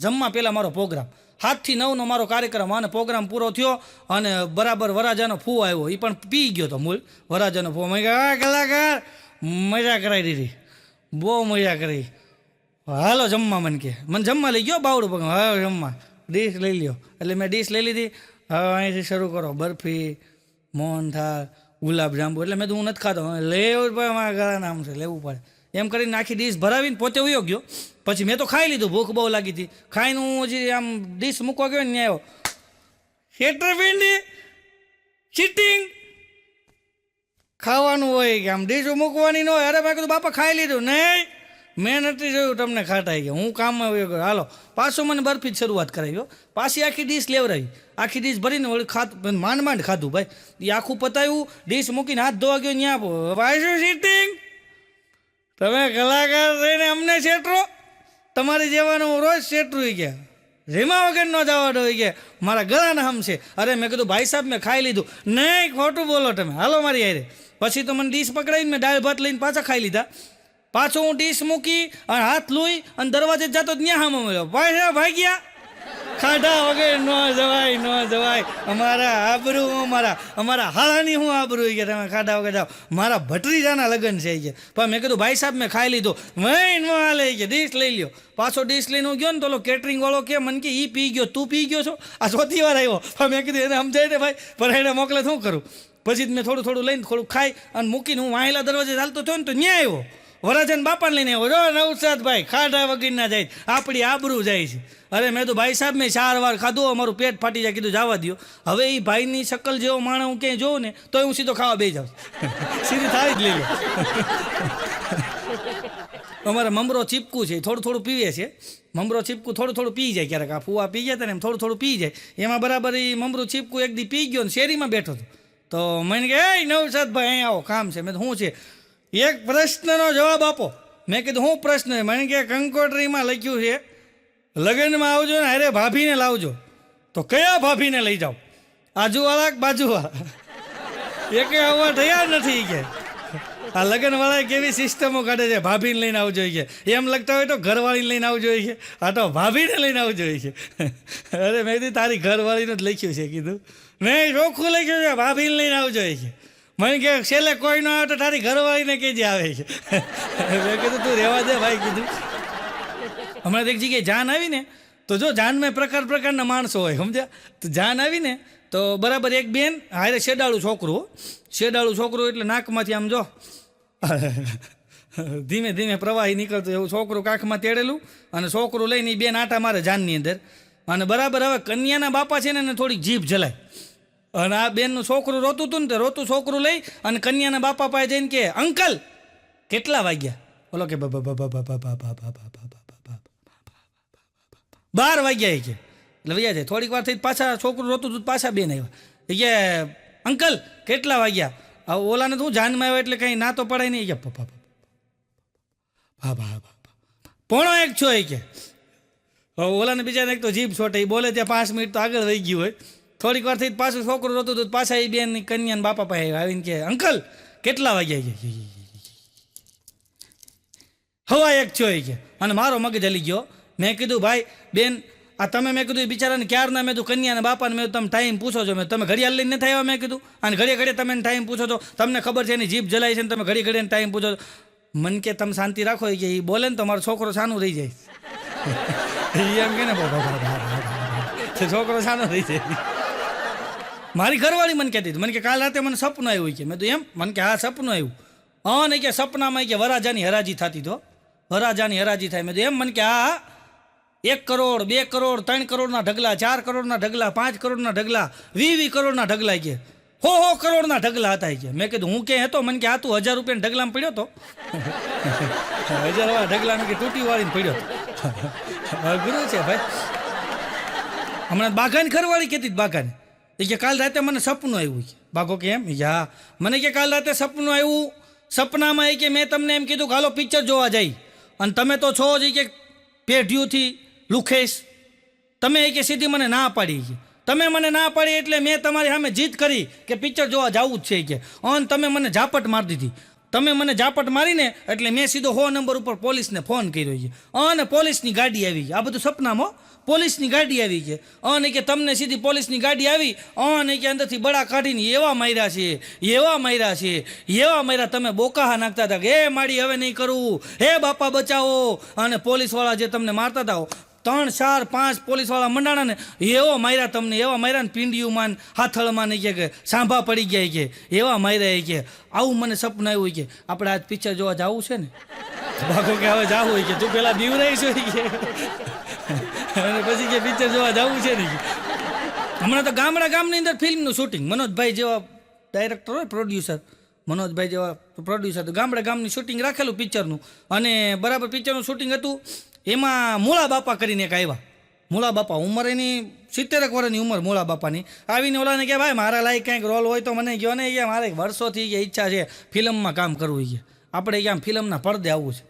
જમવા પહેલાં મારો પ્રોગ્રામ 7 થી 9નો મારો કાર્યક્રમ. અને પ્રોગ્રામ પૂરો થયો અને બરાબર વરાજાનો ફૂ આવ્યો. એ પણ પી ગયો તો મૂળ વરાજાનો ફૂ. મેં કહ્યું કલાકાર મજા કરાવી દીધી, બહુ મજા કરી. હાલો જમવા મને કે મને જમવા લઈ ગયો બાવડું પગ હવે જમવા ડીશ લઈ લ્યો એટલે મેં ડીશ લઈ લીધી. હવે અહીંથી શરૂ કરો બરફી મોહનથાળ ગુલાબજાંબુ એટલે મેં તો હું નથી ખાતો લેવું જ પડે મારા ગળાના આમ છે લેવું પડે એમ કરીને આખી ડીશ ભરાવીને પોતે ઉયો ગયો. પછી મેં તો ખાઈ લીધું ભૂખ બહુ લાગી હતી ખાઈને હું હજી આમ ડીશ મૂકવા ગયો ને આવ્યો છેતરપિંડી ચીટિંગ ખાવાનું હોય કે આમ ડીશ મૂકવાની ન હોય. અરે મેં કીધું બાપા ખાઈ લીધું નહીં મેં નથી જોયું તમને ખાટાઈ ગયા હું કામમાં આવ્યો ગયો હાલો પાછું મને બરફી જ શરૂઆત કરાવ્યો પાછી આખી ડીશ લેવડાવી આખી ડીશ ભરીને વળી ખાતું માંડ ખાધું ભાઈ એ આખું પતાવ્યું ડીશ મૂકીને હાથ ધોવા ગયો ત્યાં પાછું સીટિંગ તમે કલાકાર થઈને અમને છેટરો તમારી જેવાનું હું રોજ છેટરું ગયા રેમા વગર ન જવા દો કે મારા ગળાના હમ છે. અરે મેં કીધું ભાઈ સાહેબ મેં ખાઈ લીધું નહીં ખોટું બોલો તમે હાલો મારી હારે. પછી તો મને ડીશ પકડાવીને મેં દાળ ભાત લઈને પાછા ખાઈ લીધા. પાછો હું ડીશ મૂકી અને હાથ લોઈ અને દરવાજે જતો ત્યાં હામો મળ્યો ભાઈ ગયા ખાધા વગર ન જવાય અમારા આબરૂ અમારા હાળાની હું આબરૂ કે તમે ખાધા વગર જાઓ મારા ભત્રીજાના લગ્ન છે કે પણ મેં કીધું ભાઈ સાહેબ મેં ખાઈ લીધું વહી ન હાલે કે ડીશ લઈ લ્યો. પાછો ડીશ લઈને હું ગયો ને તો કેટરિંગ વાળો કે મને કે એ પી ગયો તું પી ગયો છો આ ચોથી વાર આવ્યો પણ મેં કીધું એને સમજાય ને ભાઈ પણ એને મોકલે શું કરું. પછી મેં થોડું લઈને થોડું ખાઈ અને મૂકીને હું વાહેલા દરવાજે ચાલતો થયો ને તો ન્યાય આવ્યો વરાજન બાપાને લઈને આવ્યો જો નવસાદભાઈ ખાધા વગર ના જાય આપણી આબરૂ જાય છે. અરે મેં તો ભાઈ સાહેબ મેં 4 વાર ખાધું અમારું પેટ ફાટી જાય કીધું જવા દો. હવે એ ભાઈની શકલ જેવો માણસ હું ક્યાંય જોઉં ને તો હું સીધો ખાવા બે જાઉં સીધી થાળી જ લઈ લો. અમારે મમરો ચીપકું છે થોડું પીવે છે મમરો ચીપકું થોડું પી જાય ક્યારેક આ ફૂવા પી ગયા હતા ને એમ થોડું પી જાય એમાં બરાબર એ મમરું ચીપકું એક દી પી ગયો ને શેરીમાં બેઠો હતો તો મને કે એ નવસાદભાઈ અહીં આવો કામ છે. મેં તો શું છે એક પ્રશ્નનો જવાબ આપો. મેં કીધું હું પ્રશ્ન મને કે કંકોત્રીમાં લખ્યું છે લગ્નમાં આવજો ને અરે ભાભીને લાવજો તો કયા ભાભીને લઈ જાઓ આજુવાળા કે બાજુવાળા એકે આવવા તૈયાર નથી કે આ લગ્નવાળાએ કેવી સિસ્ટમો કાઢે છે ભાભીને લઈને આવવું જોઈએ એમ લગતા હોય તો ઘરવાળીને લઈને આવવું જોઈએ આ તો ભાભીને લઈને આવવું જોઈએ. અરે મેં કીધું તારી ઘરવાળીનું જ લખ્યું છે કીધું નહીં ચોખ્ખું લખ્યું છે ભાભીને લઈને આવવું જોઈએ. મને કે છેલ્લે કોઈ ન આવે તો તારી ઘરવાળીને કેજે આવે છે. મેં કીધું તું રહેવા દે ભાઈ કીધું. હમણાં એક જગ્યાએ જાન આવીને તો જો જાનમાં પ્રકારના માણસો હોય સમજ્યા તો જાન આવીને તો બરાબર એક બેન હારે શેડાળું છોકરું એટલે નાકમાંથી આમ જો ધીમે પ્રવાહી નીકળતું એવું છોકરું કાંખમાં તેડેલું અને છોકરું લઈને એ બેન આટા મારે જાનની અંદર અને બરાબર હવે કન્યાના બાપા છે ને એને થોડીક જીભ જલાય અને આ બેનનું છોકરું રોતું હતું ને તે રોતું છોકરું લઈ અને કન્યાના બાપા પાસે જઈને કે અંકલ કેટલા વાગ્યા બોલો કે 12 વાગ્યા કે એટલે વૈયા જાય થોડીક વાર થઈ પાછા છોકરું રોતું હતું પાછા બેન આવ્યા એ કે અંકલ કેટલા વાગ્યા ઓલાને તો હું જાનમાં આવ્યો એટલે કંઈ ના તો પડાય નહીં કે 1:45 છો એ કે ઓલાને બીજાને એક તો જીભ છોટે એ બોલે ત્યાં 5 મિનિટ તો આગળ વહી ગયું હોય થોડીક વાર થઈ પાછું છોકરું રોતું હતું પાછા એ બેન કન્યાના બાપા પાસે આવીને કે અંકલ કેટલા વાગ્યા કે 1:15 છો એ કે અને મારો મગજ હલી ગયો. મેં કીધું ભાઈ બેન આ તમે મેં કીધું બિચારાને ક્યારના મેં કીધું કન્યાના બાપાને મેં તમે ટાઈમ પૂછો છો મેં તમે ઘડિયાળ લઈને નથી આવ્યા મેં કીધું અને ઘડીએ તમે ટાઈમ પૂછો છો તમને ખબર છે એની જીભ જલાય છે ને તમે ઘડીએ ટાઈમ પૂછો છો. મન કે તમે શાંતિ રાખો કે એ બોલે ને તો મારો છોકરો સાનું રહી જાય એમ કે ને છોકરો સાનો રહી જાય. મારી ઘરવાળી મને કહેતી મને કે કાલ રાતે મને સપનું આવ્યું કે મેં તો એમ મને કે હા સપનું આવ્યું નહીં કે સપનામાં કે વરાજાની હરાજી થતી તો વરાજાની હરાજી થાય મેં તો એમ મને કે હા 1 કરોડ 2 કરોડ 3 કરોડના ઢગલા 4 કરોડના ઢગલા 5 કરોડના ઢગલા 20 કરોડના ઢગલા કે હો કરોડના ઢગલા હતા કે મેં કીધું હું ક્યાં હતો મને કે આ તું 1000 રૂપિયાના ઢગલામાં પડ્યો હતો 1000 ઢગલામાં કે તૂટી વાળીને પડ્યો અઘરું છે ભાઈ. હમણાં બાઘાની ઘરવાળી કહેતી બાઘાને એ કે કાલ રાતે મને સપનું આવ્યું કે બાઘો કે એમ યા મને કે કાલ રાતે સપનું આવ્યું સપનામાં એ કે મેં તમને એમ કીધું કે હાલો પિક્ચર જોવા જાય અને તમે તો છો જ કે પેઢીઓથી લુખેશ તમે એ કે સીધી મને ના પાડી તમે મને ના પાડી એટલે મેં તમારી સામે જીદ કરી કે પિક્ચર જોવા જવું જ છે કે અને તમે મને ઝાપટ મારી દીધી તમે મને ઝાપટ મારીને એટલે મેં સીધો 100 નંબર ઉપર પોલીસને ફોન કર્યો છે અને પોલીસની ગાડી આવી આ બધું સપનામાં પોલીસની ગાડી આવી કે અને કે તમને સીધી પોલીસની ગાડી આવી અને કે અંદરથી બળા કાઢીને એવા માર્યા છે એવા માર્યા છે એવા માર્યા તમે બોકાહા નાખતા હતા કે એ માડી હવે નહીં કરવું, હે બાપા બચાવો. અને પોલીસવાળા જે તમને મારતા હતા 3, 4, 5 પોલીસવાળા મંડાણા ને એવો માર્યા તમને, એવા માર્યા ને પીંડિયુંમાં હાથળમાં નહીં કે સાંભા પડી ગયા કે એવા માર્યા કે આવું મને સપનું આવ્યું કે આપણે આજ પિક્ચર જોવા જવું છે ને. ભાગો કે હવે જાવું હોય કે તું પેલા બીવરાઈશ હોય કે અને પછી કે પિક્ચર જોવા જવું છે ને. હમણાં તો ગામની અંદર ફિલ્મનું શૂટિંગ, મનોજભાઈ જેવા ડાયરેક્ટર હોય પ્રોડ્યુસર, મનોજભાઈ જેવા પ્રોડ્યુસર તો ગામની શૂટિંગ રાખેલું પિક્ચરનું. અને બરાબર પિક્ચરનું શૂટિંગ હતું એમાં મૂળા બાપા કરીને એક આવ્યા. મૂળા બાપા ઉંમર એની 70 વર્ષની ઉંમર મૂળા બાપાની. આવીને ઓલાને કે ભાઈ મારા લાયક કંઈક રોલ હોય તો મને કહો ને, કે મારે વર્ષોથી કે ઈચ્છા છે ફિલ્મમાં કામ કરવું છે, આપણે ક્યાં ફિલ્મના પડદે આવવું છે.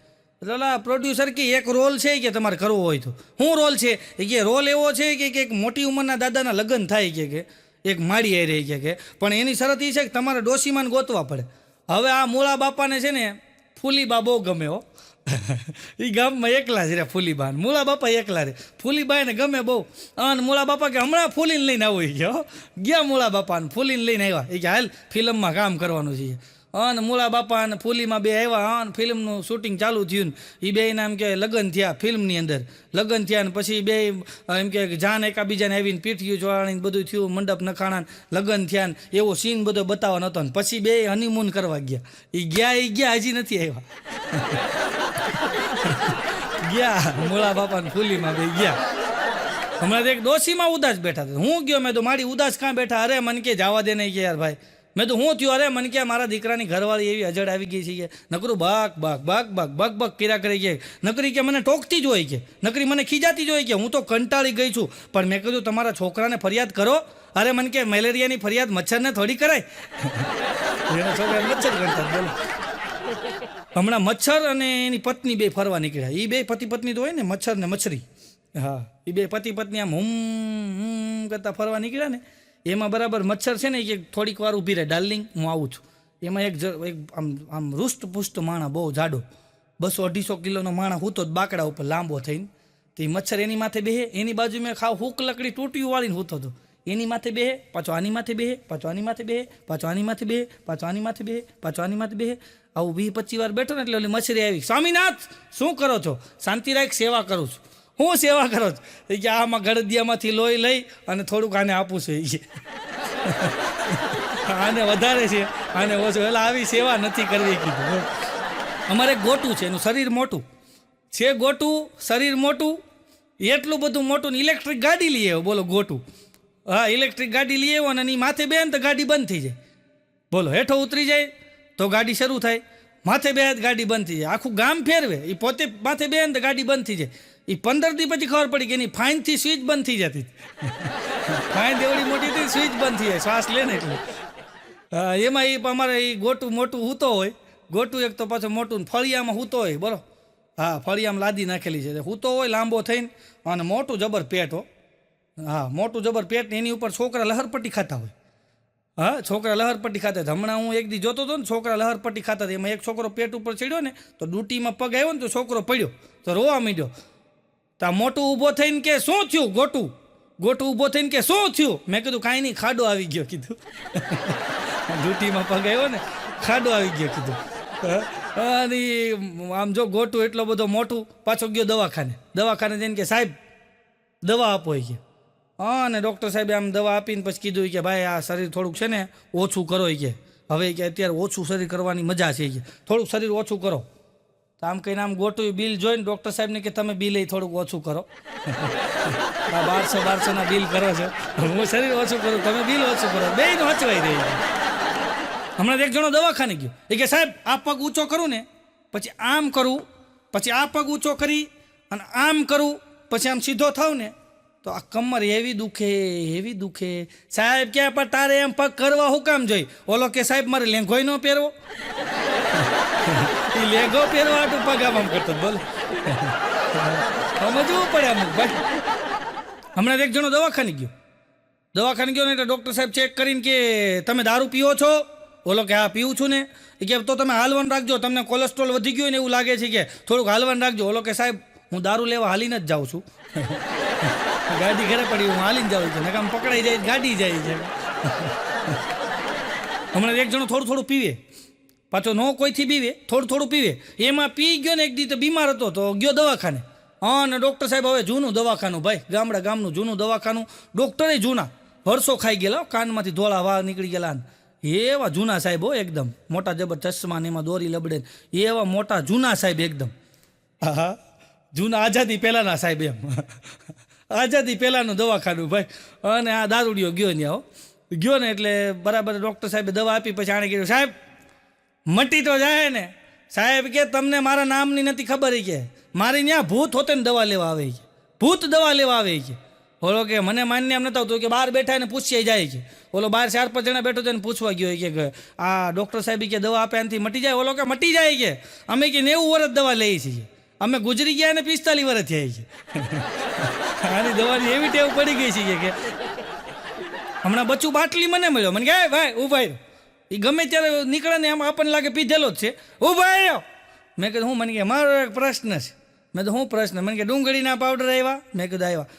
એટલે ઓલા પ્રોડ્યુસર કે એક રોલ છે કે તમારે કરવો હોય તો. શું રોલ છે એ કે રોલ એવો છે કે એક મોટી ઉંમરના દાદાના લગ્ન થાય કે એક માળી આવી રહી કે પણ એની શરત એ છે કે તમારે ડોશીમાને ગોતવા પડે. હવે આ મૂળા બાપાને છે ને ફૂલીબા બહુ ગમે હો. એ ગામમાં એકલા જ રે ફૂલીબા, મૂળા બાપા એકલા રે. ફૂલીબાને ગમે બહુ. અને મૂળા બાપા કે હમણાં ફૂલીને લઈને આવું એ કે ગયા મૂળા બાપાને ફૂલીને લઈને આવ્યા એ કે હાલ ફિલ્મમાં કામ કરવાનું છે. અને મૂળા બાપા અને ફૂલીમાં બે આવ્યા અને ફિલ્મનું શૂટિંગ ચાલુ થયું ને એ બે નામ કે લગ્ન થયા ફિલ્મની અંદર. લગ્ન થયા ને પછી બે એમ કે જાન એકાબીજાને આવીને પીઠિયું ચોળાણીને બધું થયું, મંડપ નખાણા, લગ્ન થયા ને એવો સીન બધો બતાવવાનો હતો. ને પછી બે હનીમૂન કરવા ગયા. એ ગયા હજી નથી આવ્યા. ગયા મૂળા બાપા ને ફૂલીમાં બે ગયા. હમણાં એક ડોશીમાં ઉદાસ બેઠા હતા. હું ગયો, મેં તો મારી ઉદાસ કાં બેઠા? અરે મને કે જવા દે નહીં કે યાર ભાઈ. મેં તો હું થયું? અરે મને કે મારા દીકરાની ઘરવાળી એવી અજડ આવી ગઈ છે કે નકરું બાક બાક બાક બાક બક બક કર્યા કરે કે નકરી કે મને ટોકતી જ હોય કે નકરી મને ખીજાતી જ હોય કે હું તો કંટાળી ગઈ છું. પણ મેં કીધું તમારા છોકરાને ફરિયાદ કરો. અરે મને કે મેલેરિયાની ફરિયાદ મચ્છરને થોડી કરાય. એના છોકરા મચ્છર કરતા. બોલો હમણાં મચ્છર અને એની પત્ની બે ફરવા નીકળ્યા. એ બે પતિ પત્ની તો હોય ને, મચ્છર ને મચ્છરી. હા, એ બે પતિ પત્ની આમ હમ કરતા ફરવા નીકળ્યા ને એમાં બરાબર મચ્છર છે ને કે થોડીક વાર ઊભી રહે, ડાર્લિંગ હું આવું છું. એમાં એક આમ રૂષ્ટપુષ્ટ માણા બહુ જાડો 200-250 કિલોનો માણા હૂતો બાકડા ઉપર લાંબો થઈને. તો એ મચ્છર એની માથે બેહે, એની બાજુ મેં ખાવ હુક લકડી ટૂટીયું વાળીને હૂતો હતો. એની માથે બેહે, પાછો આની માથે બેહે, પાછો આની માથે બેહે, પાછો આની માથે બેહે, પાછો આની માથે બેહે, પાછો આની માથે બેહે. આવું 20-25 વાર બેઠો ને એટલે ઓલી મચ્છરી આવી, સ્વામીનાથ શું કરો છો? શાંતિ રાખ, સેવા કરું છું. હું સેવા કરો છો? એ કે આમાં ગળદિયામાંથી લોહી લઈ અને થોડુંક આને આપું છું. એ આને વધારે છે, આને ઓછું. એટલે આવી સેવા નથી કરવી કીધું. અમારે ગોટું છે, એનું શરીર મોટું છે. ગોટું શરીર મોટું, એટલું બધું મોટું. ઇલેક્ટ્રિક ગાડી લઈ આવ્યો. બોલો ગોટું. હા, ઇલેક્ટ્રિક ગાડી લઈ આવ્યો અને એની માથે બે ને તો ગાડી બંધ થઈ જાય. બોલો હેઠો ઉતરી જાય તો ગાડી શરૂ થાય, માથે બે ગાડી બંધ થઈ જાય. આખું ગામ ફેરવે. એ પોતે માથે બે ને તો ગાડી બંધ થઈ જાય. એ 15 દી પછી ખબર પડી કે એની ફાઇનથી સ્વિચ બંધ થઈ જતી. ફાઇન એવડી મોટી હતી, સ્વિચ બંધ થઈ જાય શ્વાસ લે ને એટલે. એમાં એ અમારે એ ગોટું મોટું હૂતો હોય. ગોટું એક તો પાછું મોટું ફળિયામાં હૂતો હોય. બોલો હા, ફળિયામાં લાદી નાખેલી છે. હૂતો હોય લાંબો થઈને અને મોટું જબર પેટ હો. હા, મોટું જબર પેટ ને એની ઉપર છોકરા લહરપટ્ટી ખાતા હોય. હા, છોકરા લહરપટ્ટી ખાતા હતા. હમણાં હું એક દી જોતો હતો ને, છોકરા લહરપટ્ટી ખાતા હતા. એમાં એક છોકરો પેટ ઉપર ચડ્યો ને તો ડૂટીમાં પગ આવ્યો ને તો છોકરો પડ્યો તો રોવા માંડ્યો. તો મોટું ઊભો થઈને કે શું થયું? ગોટું ઊભો થઈને કે શું થયું? મેં કીધું કાંઈ નહીં, ખાડો આવી ગયો કીધું. ડૂટીમાં પગ આવ્યો ને, ખાડો આવી ગયો કીધું. અને આમ જો ગોટું એટલો બધો મોટું, પાછો ગયો દવાખાને જઈને કે સાહેબ દવા આપો કે. હા, અને ડૉક્ટર સાહેબે આમ દવા આપીને પછી કીધું કે ભાઈ આ શરીર થોડુંક છે ને ઓછું કરો કે. હવે કે અત્યારે ઓછું શરીર કરવાની મજા છે કે થોડુંક શરીર ઓછું કરો. તો આમ કહીને આમ ગોટું બિલ જોઈને ડૉક્ટર સાહેબને કે તમે બિલ થોડુંક ઓછું કરો. 1200 બિલ કરો છો, હું શરીર ઓછું કરું, તમે બિલ ઓછું કરો. બેયનું હચવાઈ રહી. હમણાં એક જણો દવાખાને ગયો. એ કે સાહેબ આ પગ ઊંચો કરું ને પછી આમ કરું, પછી આ પગ ઊંચો કરી અને આમ કરું, પછી આમ સીધો થાવ ને તો આ કમર એવી દુખે. સાહેબ કે પણ તારે એમ પગ કરવા હું કામ જોઈ? ઓલો કે સાહેબ મારે લેંઘોય ન પહેરવો. એ લેંઘો પહેરવા હાટું પગ આમ કરતો. બોલો સમજવું પડે અમુક ભાઈ. હમણાં એક જણો દવાખાને ગયો ને એટલે ડૉક્ટર સાહેબ ચેક કરીને કે તમે દારૂ પીવો છો? ઓલો કે હા પીવું છું ને. એ કે તો તમે હાલવાનું રાખજો, તમને કોલેસ્ટ્રોલ વધી ગયો ને એવું લાગે છે કે થોડુંક હાલવાનું રાખજો. ઓલો કે સાહેબ હું દારૂ લેવા હાલીને જ જાઉં છું. ગાડી ઘરે પડી હું હાલીને જાઉં છું નકામ પકડાઈ જાય ગાડી જાય છે. હમણાં એક જણો થોડું થોડું પીવે, પાછો નો કોઈથી પીવે, થોડું થોડું પીવે, એમાં પી ગયો ને એક દી તો બીમાર હતો તો ગયો દવાખાને. હા ને ડૉક્ટર સાહેબ હવે જૂનું દવાખાનું ભાઈ, ગામનું જૂનું દવાખાનું, ડૉક્ટરે જૂના, વર્ષો ખાઈ ગયેલા, કાનમાંથી ધોળા વાળ નીકળી ગયેલા, એવા જૂના સાહેબ હો એકદમ, મોટા જબર ચશ્મા ને એમાં દોરી લબડે, એવા મોટા જૂના સાહેબ એકદમ. હા જૂના આઝાદી પહેલાંના સાહેબ એમ, આઝાદી પહેલાંનું દવાખાનું ભાઈ. અને આ દારૂડિયો ગયો ત્યાં ગયો ને એટલે બરાબર ડૉક્ટર સાહેબે દવા આપી, પછી આણે કીધું સાહેબ મટી તો જાય ને. સાહેબ કે તમને મારા નામની નથી ખબર કે મારી ત્યાં ભૂત હોતે ને દવા લેવા આવે છે, ભૂત દવા લેવા આવે છે. ઓલો કે મને માન્ય એમ નતા આવતું કે બહાર બેઠા ને પૂછીએ જાય છે. ઓલો બહાર 4-5 જણા બેઠો તેને પૂછવા ગયો કે આ ડૉક્ટર સાહેબ કે દવા આપે એનાથી મટી જાય. ઓલો કે મટી જાય કે અમે કે 90 વર્ષ દવા લઈએ છીએ, અમે ગુજરી ગયા ને 45 વર્ષ થયા છે. આની દવાની એવી ટેવ પડી ગઈ છે કે હમણાં બચ્ચું બાટલી મને મળ્યો, મને કહે ભાઈ ઉભા રહ્યો, એ ગમે ત્યારે નીકળે ને એમ આપણને લાગે પીધેલો જ છે, ઉભા રહ્યો. મેં કીધું હું, મને કે મારો એક પ્રશ્ન છે. મેં તો શું પ્રશ્ન? મને કે ડુંગળીના પાવડર આવ્યા? મેં કીધું આવ્યા.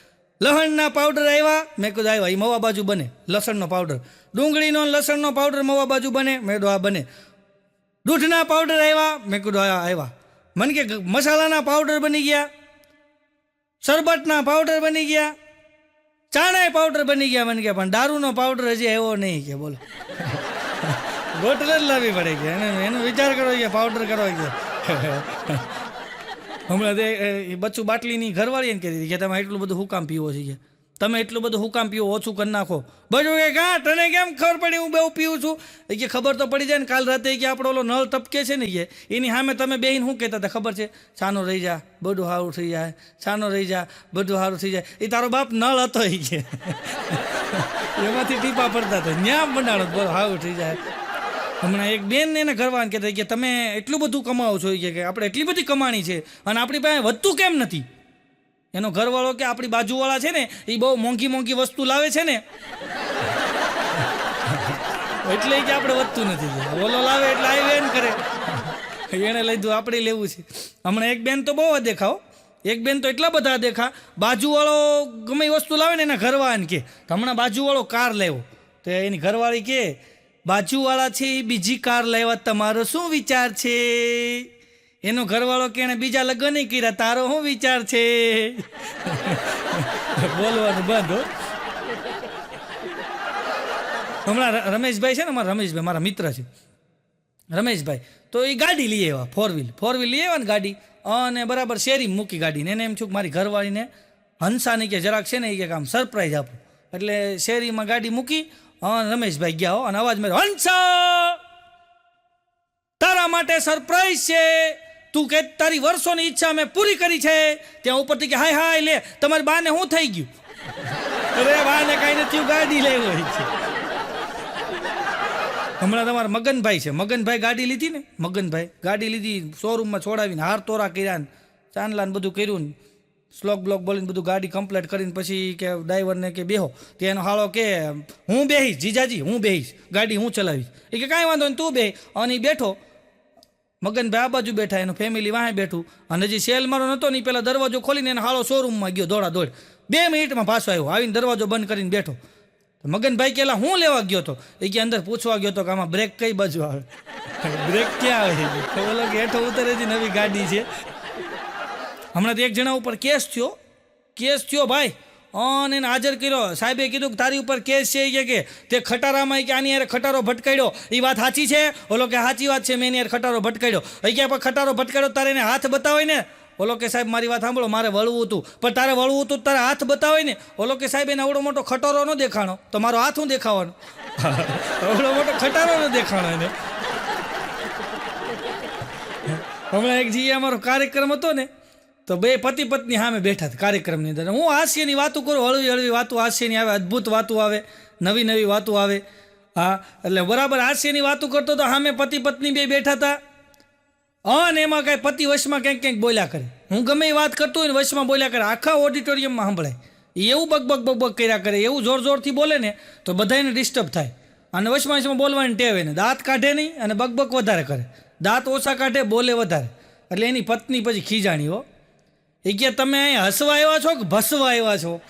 લસણના પાવડર આવ્યા? મેં કીધું આવ્યા. એ મવા બાજુ બને લસણનો પાવડર, ડુંગળીનો લસણનો પાવડર મવા બાજુ બને? મેં કીધું આ બને. દૂધના પાવડર આવ્યા? મેં કીધું આવ્યા. મને કે મસાલાના પાવડર બની ગયા, શરબતના પાવડર બની ગયા, ચાણાય પાવડર બની ગયા. મને કે પણ દારૂનો પાવડર હજી આવ્યો નહીં કે બોલો. બોટલ જ લાવવી પડે કે એનો વિચાર કરો કે પાવડર કરો કે. હમણાં એ બચ્ચું બાટલીની ઘરવાળી એને કહી દીધી કે તમે એટલું બધું હું કામ પીવો છે કે તમે એટલું બધું હું કામ પીવો, ઓછું કરી નાખો. બજું કે હા તને કેમ ખબર પડી હું બહુ પીવું છું? એ કે ખબર તો પડી જાય ને, કાલ રાતે કે આપણો ઓલો નળ ટપકે છે ને કે એની સામે તમે બેહીને શું કહેતા હતા ખબર છે? છાનો રહી જા બધું સારું થઈ જાય, છાનો રહી જા બધું સારું થઈ જાય. એ તારો બાપ નળ હતો એ કે એમાંથી ટીપા પડતા હતા, ન્યા બનાડો બોલો સારું થઈ જાય. હમણાં એક બેન એને ઘરવાળાને કહેતા કે તમે એટલું બધું કમાવો છો કે આપણે એટલી બધી કમાણી છે અને આપણી પાસે વધતું કેમ નથી? એનો ઘરવાળો કે આપણી બાજુવાળા છે ને એ બહુ મોંઘી મોંઘી વસ્તુ લાવે છે ને એટલે કે આપણે વધતું નથી. ઓલો લાવે એટલે આવી એમ કરે, એણે લીધું આપણે લેવું છે. હમણાં એક બેન તો બહુ દેખાઓ, એક બેન તો એટલા બધા દેખા, બાજુવાળો ગમે એ વસ્તુ લાવે ને એના ઘરવાળાને કે હમણાં બાજુવાળો કાર લેવો, તો એની ઘરવાળી કે બાજુવાળા છે એ બીજી કાર લેવા તમારો શું વિચાર છે? એનો ઘરવાળો કે એને બીજા લગ્ન નહીં કર્યા, તારો શું વિચાર છે? બોલવાનું બંધ. હમણાં રમેશભાઈ છે ને, મારા રમેશભાઈ મારા મિત્ર છે રમેશભાઈ, તો એ ગાડી લઈ આવ્યા, ફોર વ્હીલ લઈ આવ્યા ને ગાડી, અને બરાબર શેરી મૂકી ગાડીને. એને એમ છું કે મારી ઘરવાળીને હંસાની કે જરાક છે ને એ કે આમ સરપ્રાઈઝ આપું, એટલે શેરીમાં ગાડી મૂકી. હા રમેશભાઈ ગયા હો, અને અવાજ માર્યો, હંસા તારા માટે સરપ્રાઈઝ છે, તું કે તારી વર્ષોની ઈચ્છા મેં પૂરી કરી છે. ત્યાં ઉપરથી કે હાય હાય લે તમારી બાને શું થઈ ગયું? અરે બાને કાંઈ નથી, ગાડી લેવી હોય છે. હમણાં તમારા મગનભાઈ છે, મગનભાઈ ગાડી લીધી ને, મગનભાઈ ગાડી લીધી, શોરૂમમાં છોડાવીને હાર તોરા કર્યા ને ચાંદલા ને બધું કર્યું ને સ્લોક બ્લોક બોલીને બધું ગાડી કમ્પ્લીટ કરીને પછી કે ડ્રાઈવરને કે બેહો, તે એનો હાળો કે હું બેહીશ જીજાજી, હું બેહીશ, ગાડી હું ચલાવીશ. એ કે કાંઈ વાંધો નહીં તું બે. અને બેઠો, મગનભાઈ આ બાજુ બેઠા, એનું ફેમિલી વાહે બેઠું, અને હજી સેલ મારો નહોતો ને પહેલાં દરવાજો ખોલીને એને હાળો શોરૂમમાં ગયો દોડા દોડ, 2 મિનિટમાં પાછો આવ્યો, આવીને દરવાજો બંધ કરીને બેઠો. મગનભાઈ કેલા હું લેવા ગયો હતો? એ કે અંદર પૂછવા ગયો હતો કે આમાં બ્રેક કઈ બાજુ આવે, બ્રેક ક્યાં આવે? બોલો કે હેઠો ઉતરે છે, નવી ગાડી છે. હમણાં તો એક જણા ઉપર કેસ થયો ભાઈ, અને એને હાજર કર્યો. સાહેબે કીધું કે તારી ઉપર કેસ છે કે તે ખટારામાં કે આની યાર ખટારો ભટકાડ્યો, એ વાત સાચી છે? ઓલો કે સાચી વાત છે, મેં એની યાર ખટારો ભટકાડ્યો. એ કે પણ ખટારો ભટકાડ્યો તારે એને હાથ બતાવાય ને? ઓલો કે સાહેબ મારી વાત સાંભળો, મારે વળવું હતું, પણ તારે વળવું હતું તારે હાથ બતાવાય ને? ઓલો કે સાહેબ એને અવડો મોટો ખટારો ન દેખાણો તો મારો હાથ હું દેખાવાનો? અવડો મોટો ખટારો ન દેખાણો એને. હમણાં એક જી અમારો કાર્યક્રમ હતો ને, તો બે પતિ પત્ની સામે બેઠા હતા કાર્યક્રમની અંદર. હું હાસ્યની વાતો કરું, હળવી હળવી વાતો હાસ્યની આવે, અદ્ભુત વાતો આવે, નવી નવી વાતો આવે. હા એટલે બરાબર હાસ્યની વાતો કરતો તો સામે પતિ પત્ની બે બેઠા હતા. અને એમાં કાંઈ પતિ વશમાં ક્યાંક બોલ્યા કરે, હું ગમે એ વાત કરતો હોય ને વશમાં બોલ્યા કરે, આખા ઓડિટોરિયમમાં સાંભળાય. એવું બકબક કર્યા કરે, એવું જોર જોરથી બોલે ને તો બધાને ડિસ્ટર્બ થાય. અને વશમાં બોલવાની ટેવ એને, દાંત કાઢે નહીં અને બકબક વધારે કરે, દાંત ઓછા કાઢે બોલે વધારે. એટલે એની પત્ની પછી ખીજાણી હો. એ કે તમે અહીં હસવા આવ્યા છો કે ભસવા આવ્યા છો?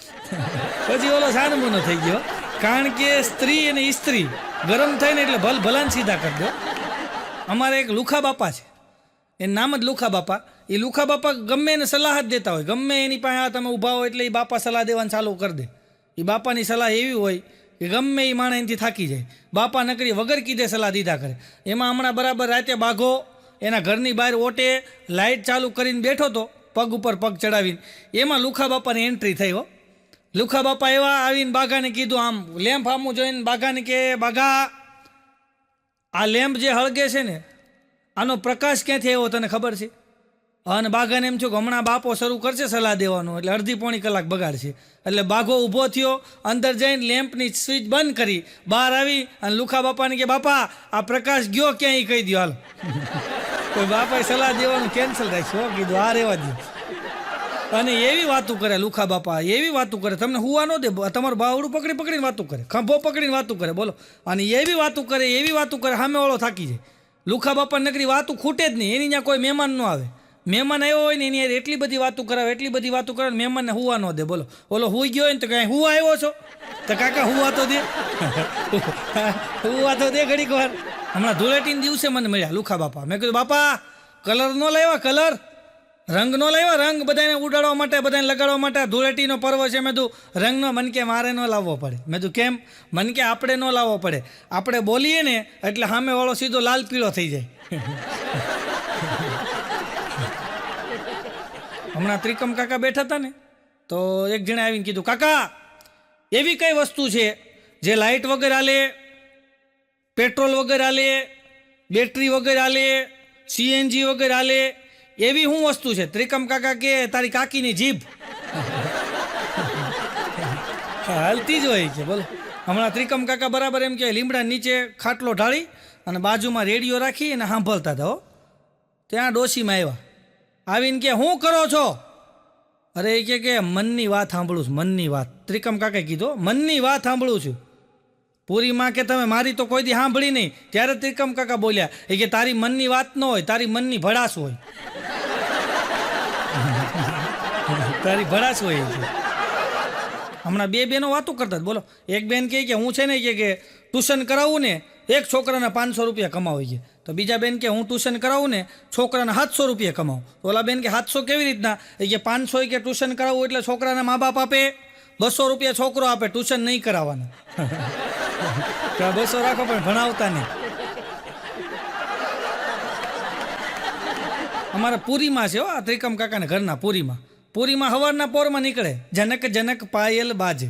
પછી ઓલો સાનમૂનો થઈ ગયો, કારણ કે સ્ત્રી અને સ્ત્રી ગરમ થઈને એટલે ભલાન સીધા કરી દો. અમારે એક લુખા બાપા છે, એનું નામ જ લુખા બાપા. એ લુખા બાપા ગમે એને સલાહ જ દેતા હોય, ગમે એની પાસે તમે ઊભા હોય એટલે એ બાપા સલાહ દેવાનું ચાલુ કરી દે. એ બાપાની સલાહ એવી હોય કે ગમે એ માણસ એનાથી થાકી જાય. બાપા નકરી વગર કીધે સલાહ દીધા કરે. એમાં હમણાં બરાબર રાતે બાઘો એના ઘરની બહાર ઓટે લાઇટ ચાલુ કરીને બેઠો હતો, પગ ઉપર પગ ચડાવીને. એમાં લુખા બાપાની એન્ટ્રી થઈ હો. લુખા બાપા એવા આવીને બાઘાને કીધું, આમ લેમ્પ આમું જોઈને બાઘાને કે, બાઘા આ લેમ્પ જે હળગે છે ને આનો પ્રકાશ ક્યાંથી આવ્યો તને ખબર છે? અને બાઘાને એમ થયું કે હમણાં બાપો શરૂ કરશે સલાહ દેવાનું એટલે અડધી પોણી કલાક બગાડશે. એટલે બાઘો ઊભો થયો, અંદર જઈને લેમ્પની સ્વિચ બંધ કરી બહાર આવી અને લુખા બાપાને કે, બાપા આ પ્રકાશ ગયો ક્યાં એ કહી દો હાલ. તો બાપાએ સલાહ દેવાનું કેન્સલ રાખ્યું, કીધું આ રહેવા દો. અને એવી વાતું કરે લુખા બાપા, એવી વાતું કરે, તમને હુવા ન દે, તમારું બાવડું પકડીને વાતું કરે, ખંભો પકડીને વાતું કરે, બોલો. અને એવી વાતું કરે સામે વાળો થાકી જાય. લુખા બાપા નકરી વાતું ખૂટે જ નહીં. એની ત્યાં કોઈ મહેમાન ન આવે, મહેમાન આવ્યો હોય ને એની યાર એટલી બધી વાતું કરાવે મહેમાનને હુવા ન દે, બોલો. ઓલો હુઈ ગયો હોય ને તો કાંઈ હુવા આવ્યો છો? તો કાકા હુવા તો દે, હુવા તો દે ઘડીક વાર. હમણાં ધૂળેટીના દિવસે મને મળ્યા લુખા બાપા. મેં કીધું, બાપા કલર ન લાવ્યા? કલર રંગ નો લાવ્યા? રંગ બધાને ઉડાડવા માટે, બધાને લગાડવા માટે. ધૂળેટીનો પર્વ છે. મેં તું રંગનો મન કે મારે ન લાવવો પડે. મેં તું કેમ? મન કે આપણે ન લાવવો પડે, આપણે બોલીએ ને એટલે સામે વાળો સીધો લાલ પીળો થઈ જાય. હમણાં ત્રિકમ કાકા બેઠા હતા ને તો એક જણે આવીને કીધું, કાકા એવી કઈ વસ્તુ છે જે લાઇટ વગર હાલે, પેટ્રોલ વગર હાલે, બેટરી વગર હાલે, સીએનજી વગર હાલે, એવી શું વસ્તુ છે? ત્રિકમ કાકા કે, તારી કાકીની જીભ. હાલતી જ હોય છે, બોલો. હમણાં ત્રિકમ કાકા બરાબર એમ કે લીમડા નીચે ખાટલો ઢાળી અને બાજુમાં રેડિયો રાખી અને સાંભળતા હતા. ત્યાં ડોશીમાં આવ્યા, આવીને કે, શું કરો છો? અરે એ કે મનની વાત સાંભળું છું, મનની વાત. ત્રિકમ કાકાએ કીધું, મનની વાત સાંભળું છું. પૂરીમાં કે તમે મારી તો કોઈ દી સાંભળી નહીં. ત્યારે ત્રિકમ કાકા બોલ્યા, એ કે તારી મનની વાત ન હોય, તારી મનની ભડાસ હોય. તારી ભડાસ હોય. હમણાં બે બેનો વાતો કરતા બોલો. એક બેન કહે કે હું છે ને કે ટ્યુશન કરાવું ને એક છોકરાના 500 રૂપિયા કમાવી છે. તો બીજા બેન કે હું ટ્યુશન કરાવું ને છોકરાના 700 રૂપિયા કમાવું. ઓલા બેન કે 700 કેવી રીતના? એ કે 500 કે ટ્યુશન કરાવવું એટલે છોકરાના મા બાપ આપે, 200 રૂપિયા છોકરો આપે, ટ્યુશન નહીં કરાવવાના. 200 રાખો પણ ભણાવતા નહીં. અમારા પુરીમાં છે આ ત્રિકમ કાકાના ઘરના પુરીમાં હવારના પોરમાં નીકળે, જનક જનક પાયલ બાજે.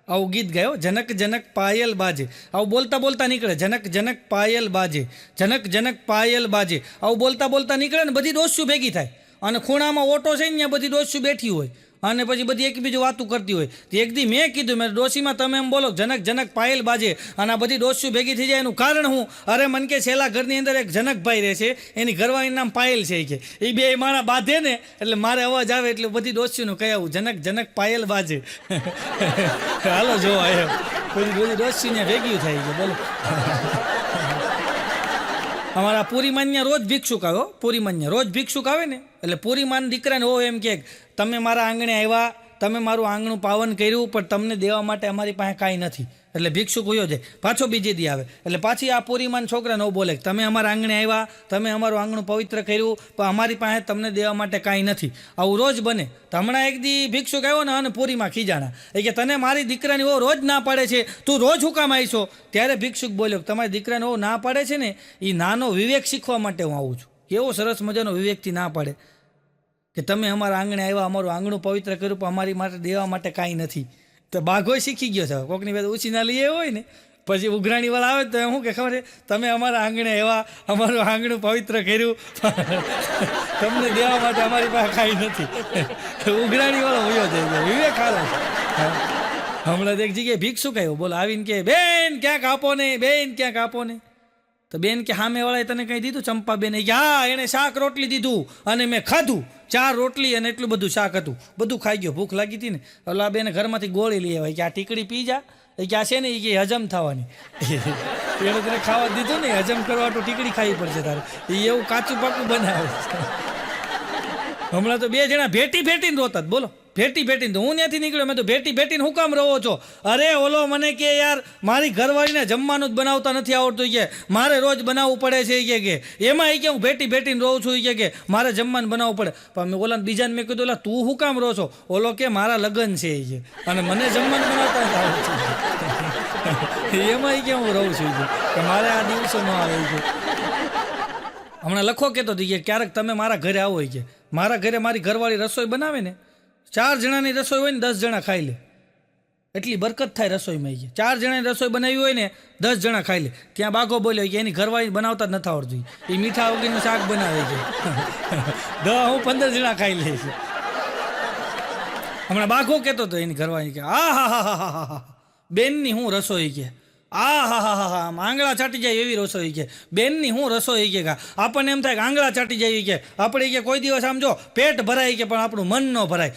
આવું ગીત ગાયો, જનક જનક પાયલ બાજે. આવું બોલતા બોલતા નીકળે, જનક જનક પાયલ બાજે, જનક જનક પાયલ બાજે. આવું બોલતા બોલતા નીકળે ને બધી ડોસ્યું ભેગી થાય અને ખૂણામાં ઓટો છે ને ત્યાં બધી ડોસ્યું બેઠી હોય અને પછી બધી એકબીજું વાતું કરતી હોય. તો એક દી મેં કીધું, મેં ડોશીમાં તમે એમ બોલો જનક જનક પાયલ બાજે અને આ બધી ડોસ્યું ભેગી થઈ જાય એનું કારણ હું? અરે મન કે છેલ્લા ઘરની અંદર એક જનકભાઈ રહે છે, એની ઘરવાળીનું નામ પાયલ છે. કે એ બે માણા બાંધે ને એટલે મારે અવાજ આવે એટલે બધી ડોસ્યુંનું કહી આવું, જનક જનક પાયલ બાજે. હાલો જોવા એમ બધી ડોસ્યું ને ભેગી થાય છે, બોલો. અમારા પૂરીમાન્યા રોજ ભિક્ષુક આવ્યો, પૂરીમાન્યા રોજ ભિક્ષુક આવે ને એટલે પૂરીમાન દીકરાને હો એમ કે તમે મારા આંગણે આવ્યા, તમે મારું આંગણું પાવન કર્યું, પણ તમને દેવા માટે અમારી પાસે કાંઈ નથી. એટલે ભિક્ષુક હોયો જાય, પાછો બીજે દી આવે એટલે પાછી આ પૂરીમાન છોકરાને બોલે તમે અમારા આંગણે આવ્યા, તમે અમારું આંગણું પવિત્ર કર્યું, પણ અમારી પાસે તમને દેવા માટે કાંઈ નથી. આવું રોજ બને. તો હમણાં એક દી ભિક્ષુક આવ્યો ને અને પૂરીમાં ખીજાણા, એ કે તને મારી દીકરાની ઓ રોજ ના પાડે છે, તું રોજ હું કામ આવી છો? ત્યારે ભિક્ષુક બોલ્યો તમારી દીકરાને ઓ ના પાડે છે ને એ નાનો વિવેક શીખવા માટે હું આવું છું. કેવો સરસ મજાનો વિવેકથી ના પાડે કે તમે અમારા આંગણે આવ્યા, અમારું આંગણું પવિત્ર કર્યું, પણ અમારી માટે દેવા માટે કાંઈ નથી. તો બાઘો શીખી ગયો છે. કોકની વાત ઉછીના લઈએ હોય ને પછી ઉઘરાણીવાળા આવે તો શું કે ખબર છે, તમે અમારા આંગણે આવ્યા, અમારું આંગણું પવિત્ર કર્યું, તમને દેવા માટે અમારી પાસે કાંઈ નથી. ઉઘરાણીવાળો વયો જાય, વિવેક હાલો. હમણાં એક જગ્યાએ ભિક્ષુક આવ્યો, બોલો, આવીને કે બેન ક્યાંક આપો ને, બેન ક્યાંક આપો ને. તો બેન કે સામેવાળાએ તને કંઈ દીધું? ચંપાબેન કે હા, એણે શાક રોટલી દીધું અને મેં ખાધું. 4 રોટલી અને એટલું બધું શાક હતું, બધું ખાઈ ગયો. ભૂખ લાગી હતી ને ઓલા બેને ઘરમાંથી ગોળી લઈ આવ્યા કે આ ટીકડી પી જા. એ કે આ છે ને એ કે હજમ થવાની. એને તને ખાવા દીધું ને, હજમ કરવા તો ટીકડી ખાવી પડશે તારે. એ એવું કાચું પાકું બનાવે. હમણાં તો 2 જણા ભેટીને રોતા, બોલો. ભેટીને તો હું ત્યાંથી નીકળ્યો. મેં તો ભેટીને હું કામ રહો છો? અરે ઓલો મને કે યાર મારી ઘરવાળીને જમવાનું જ બનાવતા નથી આવડતું કે મારે રોજ બનાવવું પડે છે કે એમાં એ કે હું ભેટીને રહું છું કે મારે જમવાનું બનાવવું પડે. પણ મેં ઓલા બીજાને મેં કીધું તું શું કામ રહો છો? ઓલો કે મારા લગ્ન છે કે અને મને જમવાનું બનાવતા જ આવડે છે. એમાં કે હું રહું છું કે મારે આ દિવસો ન આવે છે. હમણાં લખો કહેતો હતી કે ક્યારેક તમે મારા ઘરે આવો કે મારા ઘરે મારી ઘરવાળી રસોઈ બનાવે ને 4 જણાની રસોઈ હોય ને 10 જણા ખાઈ લે, એટલી બરકત થાય રસોઈમાં. 4 જણાની રસોઈ બનાવી હોય ને 10 જણા ખાઈ લે. ત્યાં બાઘો બોલ્યો કે એની ઘરવાળી બનાવતા જ નથી આવડતું, એ મીઠા વગરનું શાક બનાવે છે. 15 જણા ખાઈ લે છે. હમણાં બાઘો કહેતો હતો એની ઘરવાળી કે હા બેનની હું રસોઈ કે આંગળા ચાટી જાય એવી રસોઈ કે બેનની હું રસોઈ કે આપણને એમ થાય કે આંગળા ચાટી જાય કે આપણે કે કોઈ દિવસ આમ જો પેટ ભરાય કે પણ આપણું મન ન ભરાય.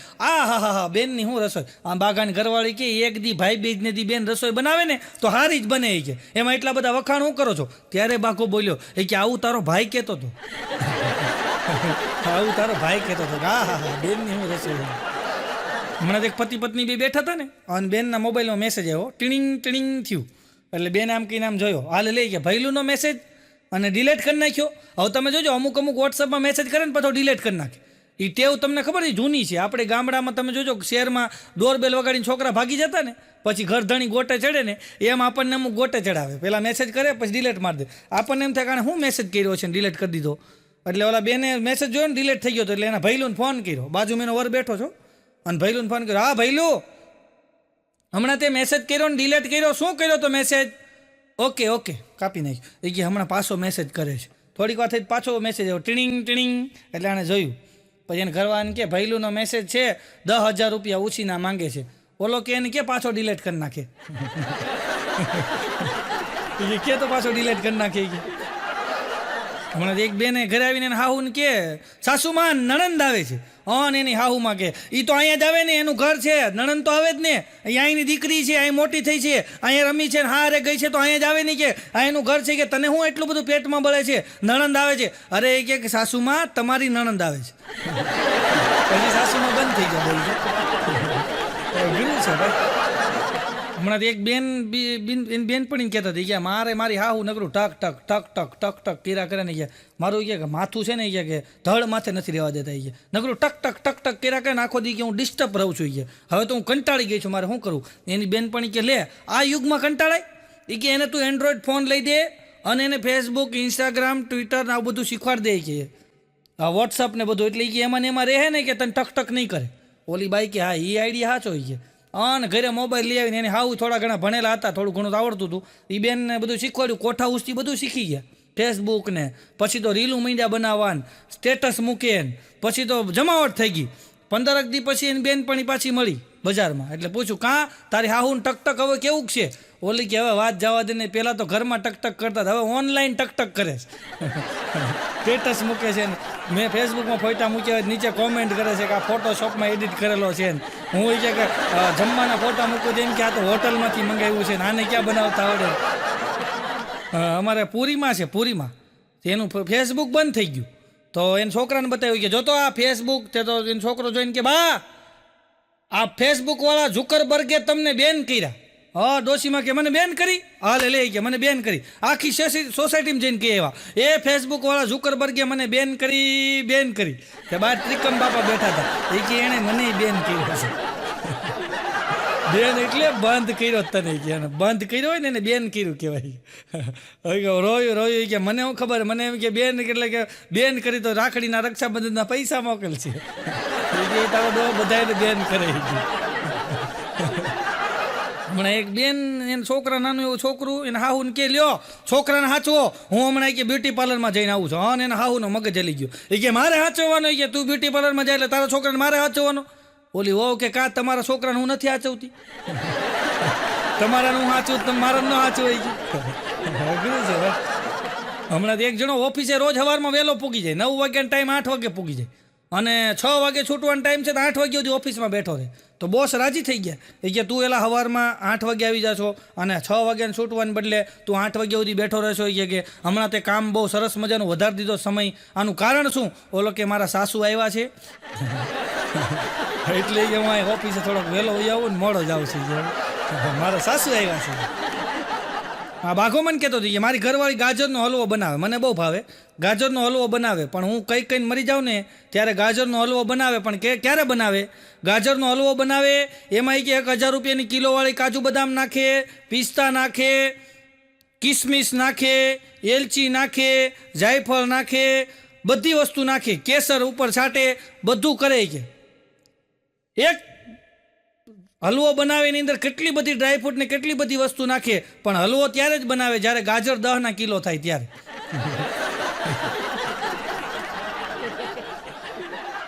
બેનની હું રસોઈ. આમ બાઘાની ઘરવાળી કે એક દી ભાઈ બીજને દી બેન રસોઈ બનાવે ને તો હારી જ બને કે એમાં એટલા બધા વખાણ હું કરો છો? ત્યારે બાઘો બોલ્યો કે આવું તારો ભાઈ કહેતો હતો. આવું તારો ભાઈ કહેતો હતો બેનની હું રસોઈ. હમણાં એક પતિ પત્ની બે બેઠા હતા ને અને બેનના મોબાઈલમાં મેસેજ આવ્યો, ટીણિંગ થયું. એટલે બેન આમ કહીને આમ જોયો, હાલ લઈ ગયા ભૈલુંનો મેસેજ અને ડિલેટ કરી નાખ્યો. હવે તમે જોજો અમુક વોટ્સઅપમાં મેસેજ કરે ને પાછો ડિલેટ કરી નાખે. એ ટેવ તમને ખબર છે જૂની છે. આપણે ગામડામાં તમે જોજો શહેરમાં ડોરબેલ વગાડીને છોકરા ભાગી જતા ને પછી ઘરધણી ગોટે ચડે ને એમ આપણને અમુક ગોટે ચડાવે. પહેલાં મેસેજ કરે પછી ડિલેટ મારી દે. આપણને એમ થાય કારણ હું મેસેજ કર્યો છે ને ડિલેટ કરી દીધો. એટલે ઓલા બેને મેસેજ જોયો ને ડિલેટ થઈ ગયો હતો. એટલે એના ભૈલુંને ફોન કર્યો, બાજુમાં એનો વર બેઠો છો અને ભૈલુંને ફોન કર્યો, હા ભૈલું હમણાં તે મેસેજ કર્યો ને ડિલેટ કર્યો, શું કર્યો તો મેસેજ? ઓકે કાપી નાખ્યો. એ કે હમણાં પાછો મેસેજ કરે છે. થોડીક વાર થઈ પાછો મેસેજ આવ્યો, ટીણિંગ. એટલે આણે જોયું. પછી એને ઘરવાળાને કે ભૈલુંનો મેસેજ છે 10,000 રૂપિયા ઉછીના માંગે છે. ઓલો કે એને કે પાછો ડિલેટ કરી નાખે. કે તો પાછો ડિલેટ કરી નાખે. હમણાં એક બેને ઘરે આવીને હાહુને કે સાસુમાં નણંદ આવે છે. એની હાહુમાં કે એ તો અહીંયા જ આવે ને, એનું ઘર છે, નણંદ તો આવે જ ને, અહીંયાની દીકરી છે, અહીં મોટી થઈ છે, અહીંયા રમી છે ને હારે ગઈ છે તો અહીંયા જ આવે નહીં કે અહીંનું ઘર છે કે તને હું એટલું બધું પેટમાં બળે છે, નણંદ આવે છે. અરે એ કે સાસુમાં તમારી નણંદ આવે છે. પછી સાસુમાં બંધ થઈ ગયા બોલ છે ભાઈ. હમણાં એક બેન પણ કહેતા હતી કે મારી હાહુ નગરું ટક કર્યા કરે ને કે મારું કે માથું છે ને કે ધડ માથે નથી રહેવા દેતા. નગરું ટક કર્યા કરે ને આખો દી કે હું ડિસ્ટર્બ રહું છું. હવે તો હું કંટાળી ગઈ છું, મારે શું કરું? એની બેનપણી કે લે આ યુગમાં કંટાળાય એ કે એને તું એન્ડ્રોઈડ ફોન લઈ દે અને એને ફેસબુક, ઇન્સ્ટાગ્રામ, ટ્વિટર ને આવું બધું શીખવાડ દે કે વોટ્સઅપ ને બધું. એટલે કે એમાં રહે ને કે તને ટક નહીં કરે. ઓલી બાઈ કે હા એ આઈડિયા સાચો કે અને ઘરે મોબાઈલ લઈ આવીને એને હાવ થોડા ઘણા ભણેલા હતા, થોડું ઘણું તો આવડતું હતું. એ બેનને બધું શીખવાડ્યું, કોઠા ઉસથી બધું શીખી ગયા. ફેસબુક ને પછી તો રીલું મીંડ્યા બનાવવાન, સ્ટેટસ મૂકે પછી તો જમાવટ થઈ ગઈ. 15 દી પછી એની બેનપણી પાછી મળી બજારમાં. એટલે પૂછ્યું કાં તારી હાહુને ટક હવે કેવું છે? ઓલી કે હવે વાત જવા દે ને, પહેલાં તો ઘરમાં ટક કરતા હતા, હવે ઓનલાઈન ટક કરે છે. સ્ટેટસ મૂકે છે ને મેં ફેસબુકમાં ફોટા મૂક્યા હોય નીચે કોમેન્ટ કરે છે કે આ ફોટોશોપમાં એડિટ કરેલો છે ને હું એ કે જમવાના ફોટા મૂકું તો એમ કે આ તો હોટલમાંથી મંગાવ્યું છે ને આને ક્યાં બનાવતા આવડે. અમારે પુરીમાં છે, પુરીમાં એનું ફેસબુક બંધ થઈ ગયું તો એને છોકરાને બતાવ્યું કે જો તો આ ફેસબુક તે તો એનો છોકરો જોઈને કે બા આ ફેસબુકવાળા ઝુકરબર્ગે તમને બેન કર્યા. હા ડોશીમાં કે મને બેન કરી, હાલે લે કે મને બેન કરી. આખી સોસાયટીમાં જઈને કહે એવા એ ફેસબુકવાળા ઝુકરબર્ગે મને બેન કરી. કે બાર ત્રિકમ બાપા બેઠા હતા એ કે એણે મને બેન કર્યો છે. બેન એટલે બંધ કર્યો તને કે બંધ કર્યો હોય ને એને બેન કર્યું કહેવાય. રોયું કે મને શું ખબર, મને એમ કે બેન એટલે કે બેન કરી તો રાખડીના રક્ષાબંધનના પૈસા મોકલશે. તારો બધાને બેન કરે. હમણાં એક બેન એને છોકરા નાનું એવું છોકરું એને હાહુને કે લ્યો છોકરાને હાચવો, હું હમણાં કે બ્યુટી પાર્લરમાં જઈને આવું છું. હા એને હાહુનો મગજ હલી ગયો. એ કે મારે હાચવવાનો કે તું બ્યુટી પાર્લરમાં જાય એટલે તારા છોકરાને મારે હાચવવાનો. ઓલી વહુ કે કાં તમારા છોકરાને હું નથી હાચવતી, તમારાનું હું હાચવું તમે મારા ન હાચવાઈ ગયું. અઘરું છે ભાઈ. હમણાં એક જણો ઓફિસે રોજ સવારમાં વહેલો પૂગી જાય, 9 વાગ્યાનો ટાઈમ 8 વાગે પૂગી જાય અને 6 વાગે છૂટવાનો ટાઈમ છે તો 8 વાગ્યા સુધી ઓફિસમાં બેઠો રહે. તો બોસ રાજી થઈ ગયા એ કે તું એલા સવારમાં 8 વાગે આવી જાશો અને 6 વાગ્યાને છૂટવાને બદલે તું 8 વાગ્યા સુધી બેઠો રહેશો. એ કે હમણાં તે કામ બહુ સરસ મજાનું વધારી દીધો સમય, આનું કારણ શું? ઓલો કે મારા સાસુ આવ્યા છે. એટલે કે હું અહીં ઓફિસે થોડોક વહેલો હોઈ આવું ને મોડો જ આવશે મારા સાસુ આવ્યા છે. હા, બાઘો મને કહેતો હતો કે મારી ઘરવાળી ગાજરનો હલવો બનાવે, મને બહુ ભાવે ગાજરનો હલવો બનાવે, પણ હું કઈ મરી જાઉં ને ત્યારે ગાજરનો હલવો બનાવે, પણ ક્યારે બનાવે? ગાજરનો હલવો બનાવે એમાં કે 1000 રૂપિયાની કિલોવાળી કાજુ બદામ નાખે, પિસ્તા નાખે, કિસમિસ નાખે, એલચી નાખે, જાયફળ નાખે, બધી વસ્તુ નાખે, કેસર ઉપર છાંટે, બધું કરે કે એક હલવો બનાવે એની અંદર કેટલી બધી ડ્રાયફ્રૂટ ને કેટલી બધી વસ્તુ નાખે, પણ હલવો ત્યારે જ બનાવે જ્યારે ગાજર 10 કિલો થાય ત્યારે.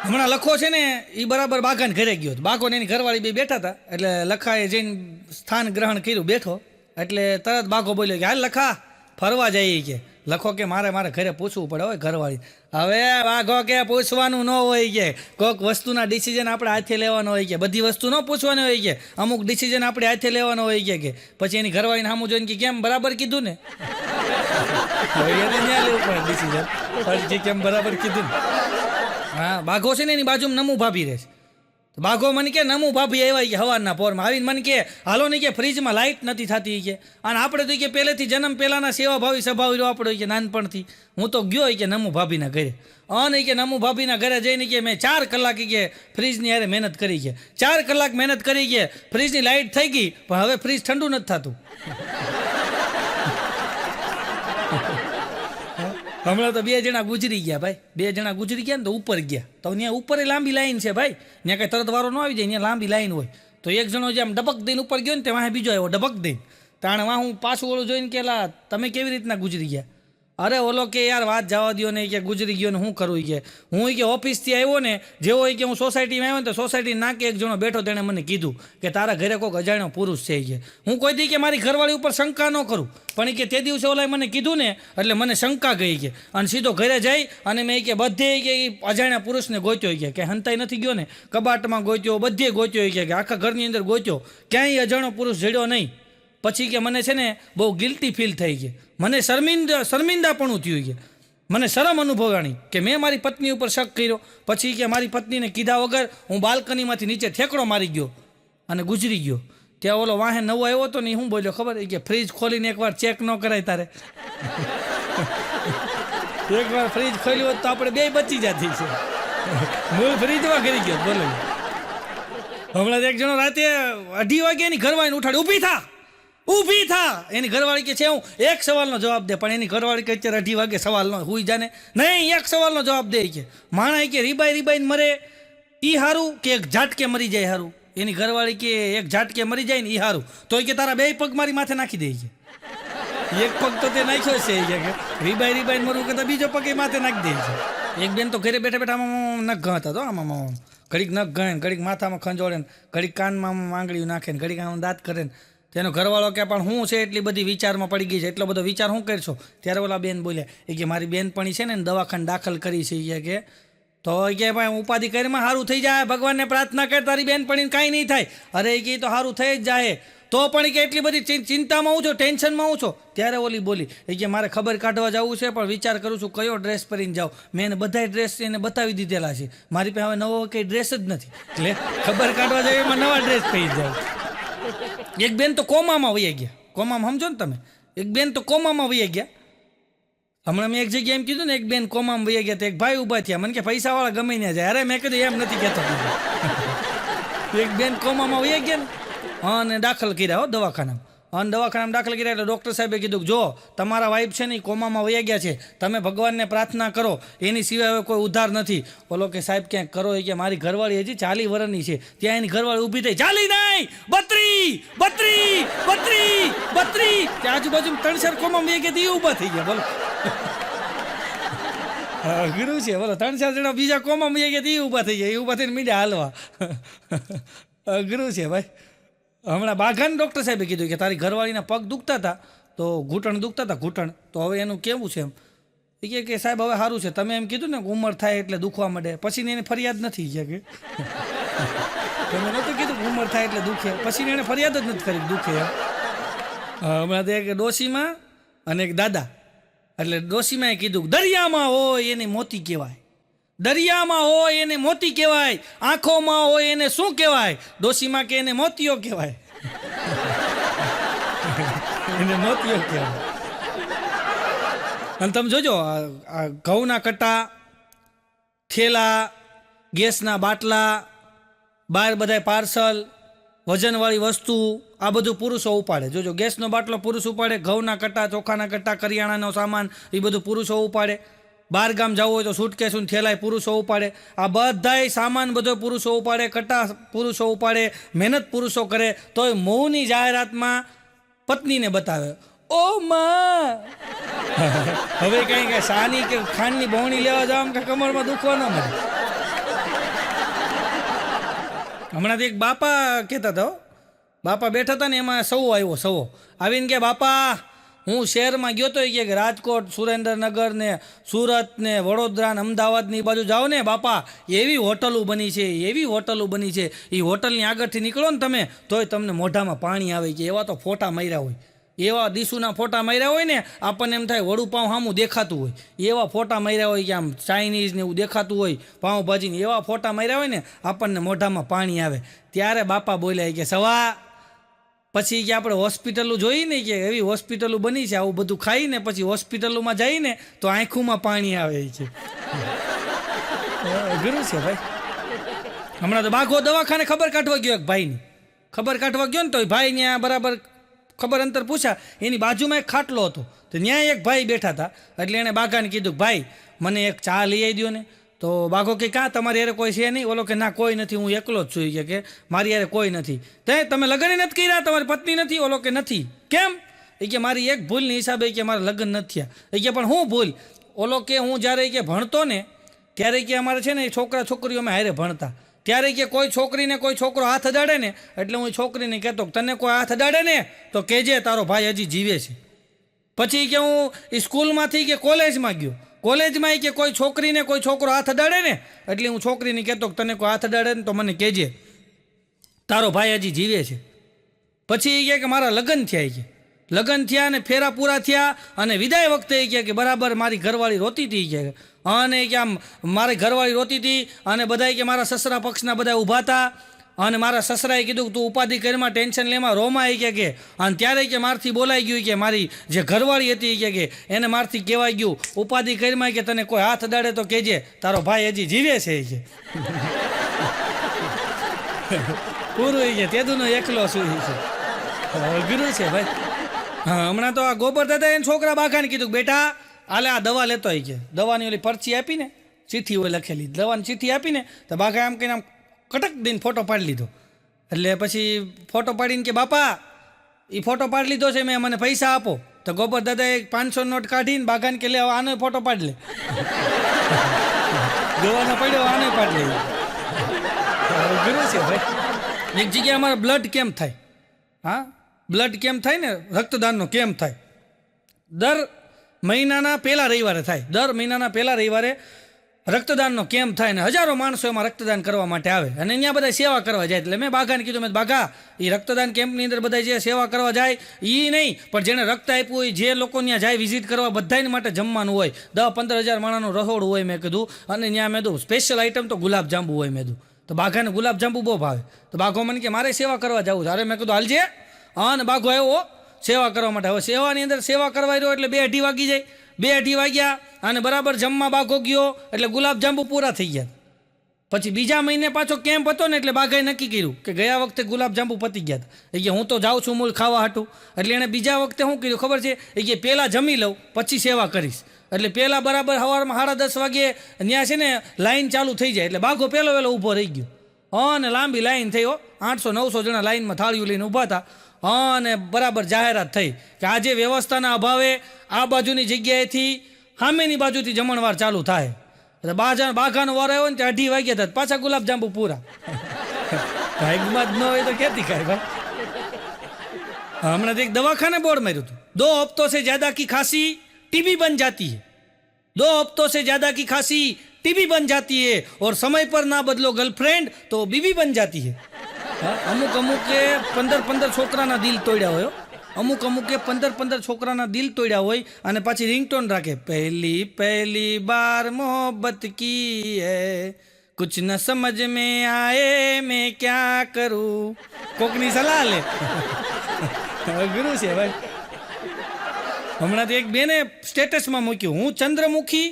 હમણાં લખો છે ને એ બરાબર બાઘાને ઘરે ગયો, બાઘો ને એની ઘરવાળી બે બેઠા હતા, એટલે લખાએ જઈને સ્થાન ગ્રહણ કર્યું બેઠો, એટલે તરત બાઘો બોલ્યો કે હાલ લખા ફરવા જઈએ કે. લખો કે મારે ઘરે પૂછવું પડે હોય ઘરવાળી. હવે બાઘો કે પૂછવાનું ન હોય કે કોઈક વસ્તુના ડિસિઝન આપણે હાથે લેવાનો હોય કે બધી વસ્તુ ન પૂછવાની હોય કે અમુક ડિસિઝન આપણે હાથે લેવાનો હોય કે પછી એની ઘરવાળીને સામું જોઈને કે કેમ બરાબર કીધું ને એને ન્યા લેવું પડે ડિસિઝન પછી કેમ બરાબર કીધું ને. હા, બાઘો છે ને એની બાજુમાં નમુ ભાભી રહે છે. બાઘો મને કે નમુ ભાભી આવ્યા કે હવારના પોરમાં આવીને મને કે હાલો નહીં કે ફ્રીજમાં લાઇટ નથી થતી કે, અને આપણે તો કે પહેલેથી જન્મ પહેલાંના સેવાભાવી સ્વભાવ રહ્યો આપણો કે નાનપણથી. હું તો ગયો કે નમુ ભાભીના ઘરે, અને કે નમુ ભાભીના ઘરે જઈને કે મેં 4 કલાક કે ફ્રીજની હારે મહેનત કરી કે 4 કલાક મહેનત કરી કે ફ્રીજની લાઇટ થઈ ગઈ, પણ હવે ફ્રીજ ઠંડુ નથી થતું. હમણાં તો 2 જણા ગુજરી ગયા ભાઈ, 2 જણા ગુજરી ગયા ને તો ઉપર ગયા, તો ત્યાં ઉપર લાંબી લાઈન છે ભાઈ, ત્યાં કંઈ તરત વારો ન આવી જાય, ત્યાં લાંબી લાઈન હોય. તો એક જણો જે આમ ડબક દઈને ઉપર ગયો ને તે વાંહે બીજો આવ્યો ડબક દઈને, તાણે વાં હું પાછું ઓલું જોઈને કે તમે કેવી રીતના ગુજરી ગયા? અરે ઓલો કે યાર વાત જવા દો ને કે ગુજરી ગયો ને શું કરું કે હું કે ઓફિસથી આવ્યો ને જેવો કે હું સોસાયટીમાં આવ્યો ને તો સોસાયટી નાકે એક જણો બેઠો તેણે મને કીધું કે તારા ઘરે કોઈક અજાણ્યો પુરુષ છે કે. હું કોઈ દી કે મારી ઘરવાળી ઉપર શંકા ન કરું, પણ કે તે દિવસે ઓલાએ મને કીધું ને એટલે મને શંકા ગઈ કે, અને સીધો ઘરે જઈ અને મેં કે બધે કે અજાણ્યા પુરુષને ગોત્યો કે હંતાઈ નથી ગયો ને, કબાટમાં ગોત્યો, બધે ગોત્યો કે આખા ઘરની અંદર ગોત્યો, ક્યાંય અજાણ્યો પુરુષ જડ્યો નહીં. પછી કે મને છે ને બહુ ગિલ્ટી ફીલ થઈ ગઈ, મને શર્મિંદાપણું થયું કે મને શરમ અનુભવાણી કે મેં મારી પત્ની ઉપર શક કર્યો. પછી કે મારી પત્નીને કીધા વગર હું બાલ્કનીમાંથી નીચે ઠેકડો મારી ગયો અને ગુજરી ગયો. ત્યાં ઓલો વાહે નવો આવ્યો હતો ને હું બોલ્યો ખબર કે ફ્રીજ ખોલીને એકવાર ચેક ન કરાય તારે. એકવાર ફ્રીજ ખોલ્યું હોત તો આપણે 2 બચી જતી છે. મૂળ ફ્રીજમાં કરી ગયો બોલો. હમણાં એક જણો રાતે 2:30 વાગે એની ઘરવાળીને ઉઠાડી ઊભી થા. એની ઘરવાળી કે છે હું એક સવાલનો જવાબ દે, પણ એની ઘરવાળી કે અત્યારે 2:30 વાગે સવાલ ન હુઈ જાને નહીં, એક સવાલનો જવાબ દે કે માણા કે રીબાઈને મરે ઈ હારું કે એક ઝાટકે મરી જાય હારું? એની ઘરવાળી કે એક ઝાટકે મરી જાય ને ઈ હારું, તો કે તારા 2 પગ મારી માથે નાખી દે કે એક પગ તો તે નાખ્યો છે કે રીબાઈને મરવું કરતા બીજો પગ એ માથે નાખી દે છે. એક બેન તો ઘરે બેઠા આમાં નખ ગણતા હતો, આમાં ઘડીક નખ ગણે, ઘડીક માથામાં ખંજોળે ને ઘડીક કાનમાં આંગળીઓ નાખે ને ઘડીક આમ દાંત કરે ને. તેનો ઘરવાળો કે પણ હું છે એટલી બધી વિચારમાં પડી ગઈ છે, એટલો બધો વિચાર શું કરશો? ત્યારે ઓલા બેન બોલ્યા એ કે મારી બેનપણી છે ને દવાખાને દાખલ કરી છે કે, તો કે ભાઈ ઉપાધિ કરીમાં સારું થઈ જાય, ભગવાનને પ્રાર્થના કર તારી બેનપણીને કાંઈ નહીં થાય. અરે એ તો સારું થઈ જ જાય, તો પણ કે એટલી બધી ચિંતામાં હું છો, ટેન્શનમાં હું છો? ત્યારે ઓલી બોલી એ કે મારે ખબર કાઢવા જવું છે પણ વિચાર કરું છું કયો ડ્રેસ પહેરીને જાઉં. મેં એને બધા ડ્રેસ એને બતાવી દીધેલા છે, મારી પાસે હવે નવો કંઈ ડ્રેસ જ નથી, એટલે ખબર કાઢવા જાય એમાં નવા ડ્રેસ પહેરી જાઉં. એક બેન તો કોમામાં વહી ગયા, કોમામાં સમજો ને તમે, એક બેન તો કોમામાં વહી ગયા. હમણાં મેં એક જગ્યાએ એમ કીધું ને એક બેન કોમામાં વહી ગયા, તો એક ભાઈ ઊભા થયા, મને કે પૈસાવાળા ગમે ત્યાં જાય. અરે મેં કીધું એમ નથી કહેતો. એક બેન કોમામાં વહી ગયા ને અને દાખલ કર્યા હો દવાખાનામાં, અને દવાખાનામાં દાખલ કર્યા એટલે ડૉક્ટર સાહેબે કીધું જો તમારા વાઈફ છે ને એ કોમામાં વહી ગયા છે, તમે ભગવાનને પ્રાર્થના કરો, એની સિવાય હવે કોઈ ઉધાર નથી. બોલો કે સાહેબ ક્યાંક કરો એ કે મારી ઘરવાળી હજી 40 વર્ષની છે. ત્યાં એની ઘરવાળી ઊભી થઈ, 40 નહીં 32 ત્યાં આજુબાજુ 3-4 કોમામાં વહી ગયા, એ ઊભા થઈ ગયા. બોલો અઘરું છે, બોલો 3-4 જણા બીજા કોમામાં વહી ગયા, એ ઊભા થઈ ગયા, એ ઊભા થઈને મીડિયા હાલવા. અઘરું છે ભાઈ. હમણાં બાઘાને ડૉક્ટર સાહેબે કીધું કે તારી ઘરવાળીના પગ દુખતા હતા, તો ઘૂંટણ દુખતા હતા ઘૂંટણ, તો હવે એનું કેવું છે એમ? એ કે સાહેબ હવે સારું છે, તમે એમ કીધું ને ઉંમર થાય એટલે દુખવા માંડે, પછી એની ફરિયાદ નથી કે તમે નહોતું કીધું ઉંમર થાય એટલે દુખે, પછી એને ફરિયાદ જ નથી કરી દુખે એમ. હમણાં તો એક ડોશીમાં અને એક દાદા, એટલે ડોશીમાં એ કીધું દરિયામાં હોય એને મોતી કહેવાય, દરિયામાં હોય એને મોતી કહેવાય, આંખોમાં હોય એને શું કહેવાય? ડોશીમાં કે એને મોતીઓ કહેવાય. એને મોતીઓ કહેવાય. અને તમે જોજો આ ઘઉંના કટ્ટા, થેલા, ગેસના બાટલા, બહાર બધાય પાર્સલ, વજનવાળી વસ્તુ, આ બધું પુરુષો ઉપાડે. જોજો, ગેસનો બાટલો પુરુષ ઉપાડે, ઘઉંના કટ્ટા, ચોખાના કટ્ટા, કરિયાણાનો સામાન એ બધું પુરુષો ઉપાડે. બહાર ગામ જવું હોય તો સુટકેસું થેલાય પુરુષો ઉપાડે. આ બધાય સામાન બધો પુરુષો ઉપાડે, કટ્ટા પુરુષો ઉપાડે, મહેનત પુરુષો કરે. તોય મોહની જાહેરાતમાં પત્નીને બતાવે, ઓ માં હવે કઈ સાની કે ખાંડની બહોણી લેવા જાવ કે કમરમાં દુખવા ન મળે. હમણાં એક બાપા કહેતા હતા, બાપા બેઠા હતા ને એમાં સવો આવ્યો. સવો આવીને કે બાપા હું શહેરમાં ગયો તો કે રાજકોટ, સુરેન્દ્રનગર ને સુરત ને વડોદરા ને અમદાવાદ ની બાજુ જાઓ ને બાપા, એવી હોટલો બની છે, એવી હોટલો બની છે. એ હોટલની આગળથી નીકળો ને તમે તોય તમને મોઢામાં પાણી આવે કે એવા તો ફોટા માર્યા હોય, એવા દીસુના ફોટા માર્યા હોય ને આપણને એમ થાય વડુપાઉં સામું દેખાતું હોય, એવા ફોટા માર્યા હોય કે આમ ચાઇનીઝ ને એવું દેખાતું હોય, પાઉંભાજીને એવા ફોટા માર્યા હોય ને આપણને મોઢામાં પાણી આવે. ત્યારે બાપા બોલ્યા કે સવા પછી કે આપણે હોસ્પિટલો જોઈ ને કે એવી હોસ્પિટલો બની છે, આવું બધું ખાઈને પછી હોસ્પિટલોમાં જઈને તો આંખોમાં પાણી આવે છે. અઘરું છે ભાઈ. હમણાં તો બાઘો દવાખાને ખબર કાઢવા ગયો એક ભાઈની, ખબર કાઢવા ગયો ને તો ભાઈ ત્યાં બરાબર ખબર અંતર પૂછ્યા, એની બાજુમાં એક ખાટલો હતો તો ત્યાં એક ભાઈ બેઠા હતા. એટલે એણે બાઘાને કીધું ભાઈ મને એક ચા લઈ આવી દો ને. તો બાઘો કે કાં તમારી યારે કોઈ છે નહીં? ઓલો કે ના કોઈ નથી, હું એકલો જ છું કે મારી યારે કોઈ નથી. તમે લગ્ન નથી કર્યા, તમારી પત્ની નથી? ઓલો કે નથી. કેમ? એ કે મારી એક ભૂલની હિસાબે કે મારા લગ્ન નથી થયા. એ કે પણ હું ભૂલ? ઓલો કે હું જ્યારે કે ભણતો ને ત્યારે કે અમારે છે ને એ છોકરા છોકરીઓ અમે હારે ભણતા, ત્યારે કે કોઈ છોકરીને કોઈ છોકરો હાથ અડાડે ને એટલે હું છોકરીને કહેતો તને કોઈ હાથ અડાડે ને તો કહેજે તારો ભાઈ હજી જીવે છે. પછી કે હું સ્કૂલમાંથી કે કોલેજમાં ગયો, કોલેજમાં કે કોઈ છોકરીને કોઈ છોકરો હાથ અડાડે ને એટલે હું છોકરીને કહેતો તને કોઈ હાથ અડાડે ને તો મને કહેજે તારો ભાઈ હજી જીવે છે. પછી એ કે મારા લગ્ન થયા, કે લગ્ન થયા અને ફેરા પૂરા થયા અને વિદાય વખતે એ કે બરાબર મારી ઘરવાળી રોતી હતી કે અને કે આમ મારી ઘરવાળી રોતી હતી અને બધાય કે મારા સસરા પક્ષના બધા ઊભા હતા અને મારા સસરાએ કીધું તું ઉપાધિ કરીમાં ટેન્શન લેમાં રોમાં કે અને ત્યારે કે મારથી બોલાઈ ગયું કે મારી જે ઘરવાળી હતી કે એને મારથી કહેવાય ગયું ઉપાધિ કરીમાં કે તને કોઈ હાથ અડાડે તો કહેજે તારો ભાઈ હજી જીવે છે કે પૂરું કે તેદુનો એકલો શું છે. અઘરું છે ભાઈ. હા હમણાં તો આ ગોબર દાદા એને છોકરા બાઘાને કીધું બેટા આલે આ દવા લેતો હોય કે દવાની ઓલી પરચી આપીને ચીઠી હોય લખેલી દવાની ચીઠી આપીને તો બાઘા આમ કહીને આમ કટક દઈને ફોટો પાડી લીધો. એટલે પછી ફોટો પાડીને કે બાપા એ ફોટો પાડી લીધો છે મેં, મને પૈસા આપો. તો ગોબર દાદાએ 500 નોટ કાઢીને બાઘાને કે લે આનો ફોટો પાડી લે, દવાનો પડ્યો આનો પાડી લે. અઘરું છે ભાઈ. એક જગ્યાએ અમારે બ્લડ કેમ્પ થાય. હા બ્લડ કેમ્પ થાય ને રક્તદાનનો કેમ્પ થાય દર મહિનાના પહેલા રવિવારે થાય. દર મહિનાના પહેલા રવિવારે રક્તદાનનો કેમ્પ થાય ને હજારો માણસો એમાં રક્તદાન કરવા માટે આવે અને અહીંયા બધા સેવા કરવા જાય. એટલે મેં બાઘાને કીધું મેં બાઘા એ રક્તદાન કેમ્પની અંદર બધા જે સેવા કરવા જાય એ નહીં પણ જેને રક્ત આપ્યું હોય જે લોકો ત્યાં જાય વિઝિટ કરવા બધાને માટે જમવાનું હોય. 10-15 હજાર માણસનું રસોડું હોય મેં કીધું અને ત્યાં મેં કીધું સ્પેશિયલ આઈટમ તો ગુલાબજાંબુ હોય. મેં કીધું તો બાઘાને ગુલાબજાંબુ બહુ ભાવે. તો બાઘો મને કે મારે સેવા કરવા જવું છે. અરે મેં કીધું હાલજે. હા ને બાઘો આવ્યો સેવા કરવા માટે. હવે સેવાની અંદર સેવા કરવા રહ્યો એટલે 2-2:30 વાગી જાય. 2-2:30 વાગ્યા અને બરાબર જમવા બાઘો ગયો એટલે ગુલાબજાંબુ પૂરા થઈ ગયા. પછી બીજા મહિને પાછો કેમ્પ હતો ને એટલે બાઘાએ નક્કી કર્યું કે ગયા વખતે ગુલાબજાંબુ પતી ગયા હતા એ કે હું તો જાઉં છું મૂળ ખાવા હાટું. એટલે એણે બીજા વખતે શું કર્યું ખબર છે એ કે પહેલાં જમી લઉં પછી સેવા કરીશ. એટલે પહેલાં બરાબર સવારમાં 10:30 વાગ્યે ત્યાં છે ને લાઈન ચાલુ થઈ જાય એટલે બાઘો પહેલો ઊભો રહી ગયો. અને લાંબી લાઈન થઈ 800-900 જણા લાઈનમાં થાળીઓ લઈને ઊભા હતા. અને બરાબર જાહેરાત થઈ કે આજે વ્યવસ્થાના અભાવે આ બાજુની જગ્યાએથી સામેની બાજુથી જમણવાર ચાલુ થાય. એટલે બાઘાનો વાર આવ્યો ને ત્યાં 2:30 વાગ્યા હતા પાછા ગુલાબજાંબુ પૂરા. ભાગમાં જ ન હોય તો ક્યાંથી ખાય ભાઈ. હમણાં એક દવાખાને બોર્ડ માર્યું હતું 2 હफ्तों से ज्यादा की खांसी टीबी बन जाती है. 2 हफ्तों से ज्यादा की खांसी टीबी बन जाती है और समय पर ना बदलो गर्लफ्रेंड तो बीबी बन जाती है. અમુક અમુકે 15 છોકરાના દિલ તોડ્યા હોય. અમુક અમુકે 15 છોકરાના દિલ તોડ્યા હોય અને પાછી રિંગટોન રાખે, પહેલી પહેલી બાર મોહબ્બત કી હૈ, કુછ ન સમજ में आए मैं क्या करूं, કોકની સલાહ લે. અઘરું છે ભાઈ. હમણાં તો એક બેને સ્ટેટસમાં મૂક્યું, હું ચંદ્રમુખી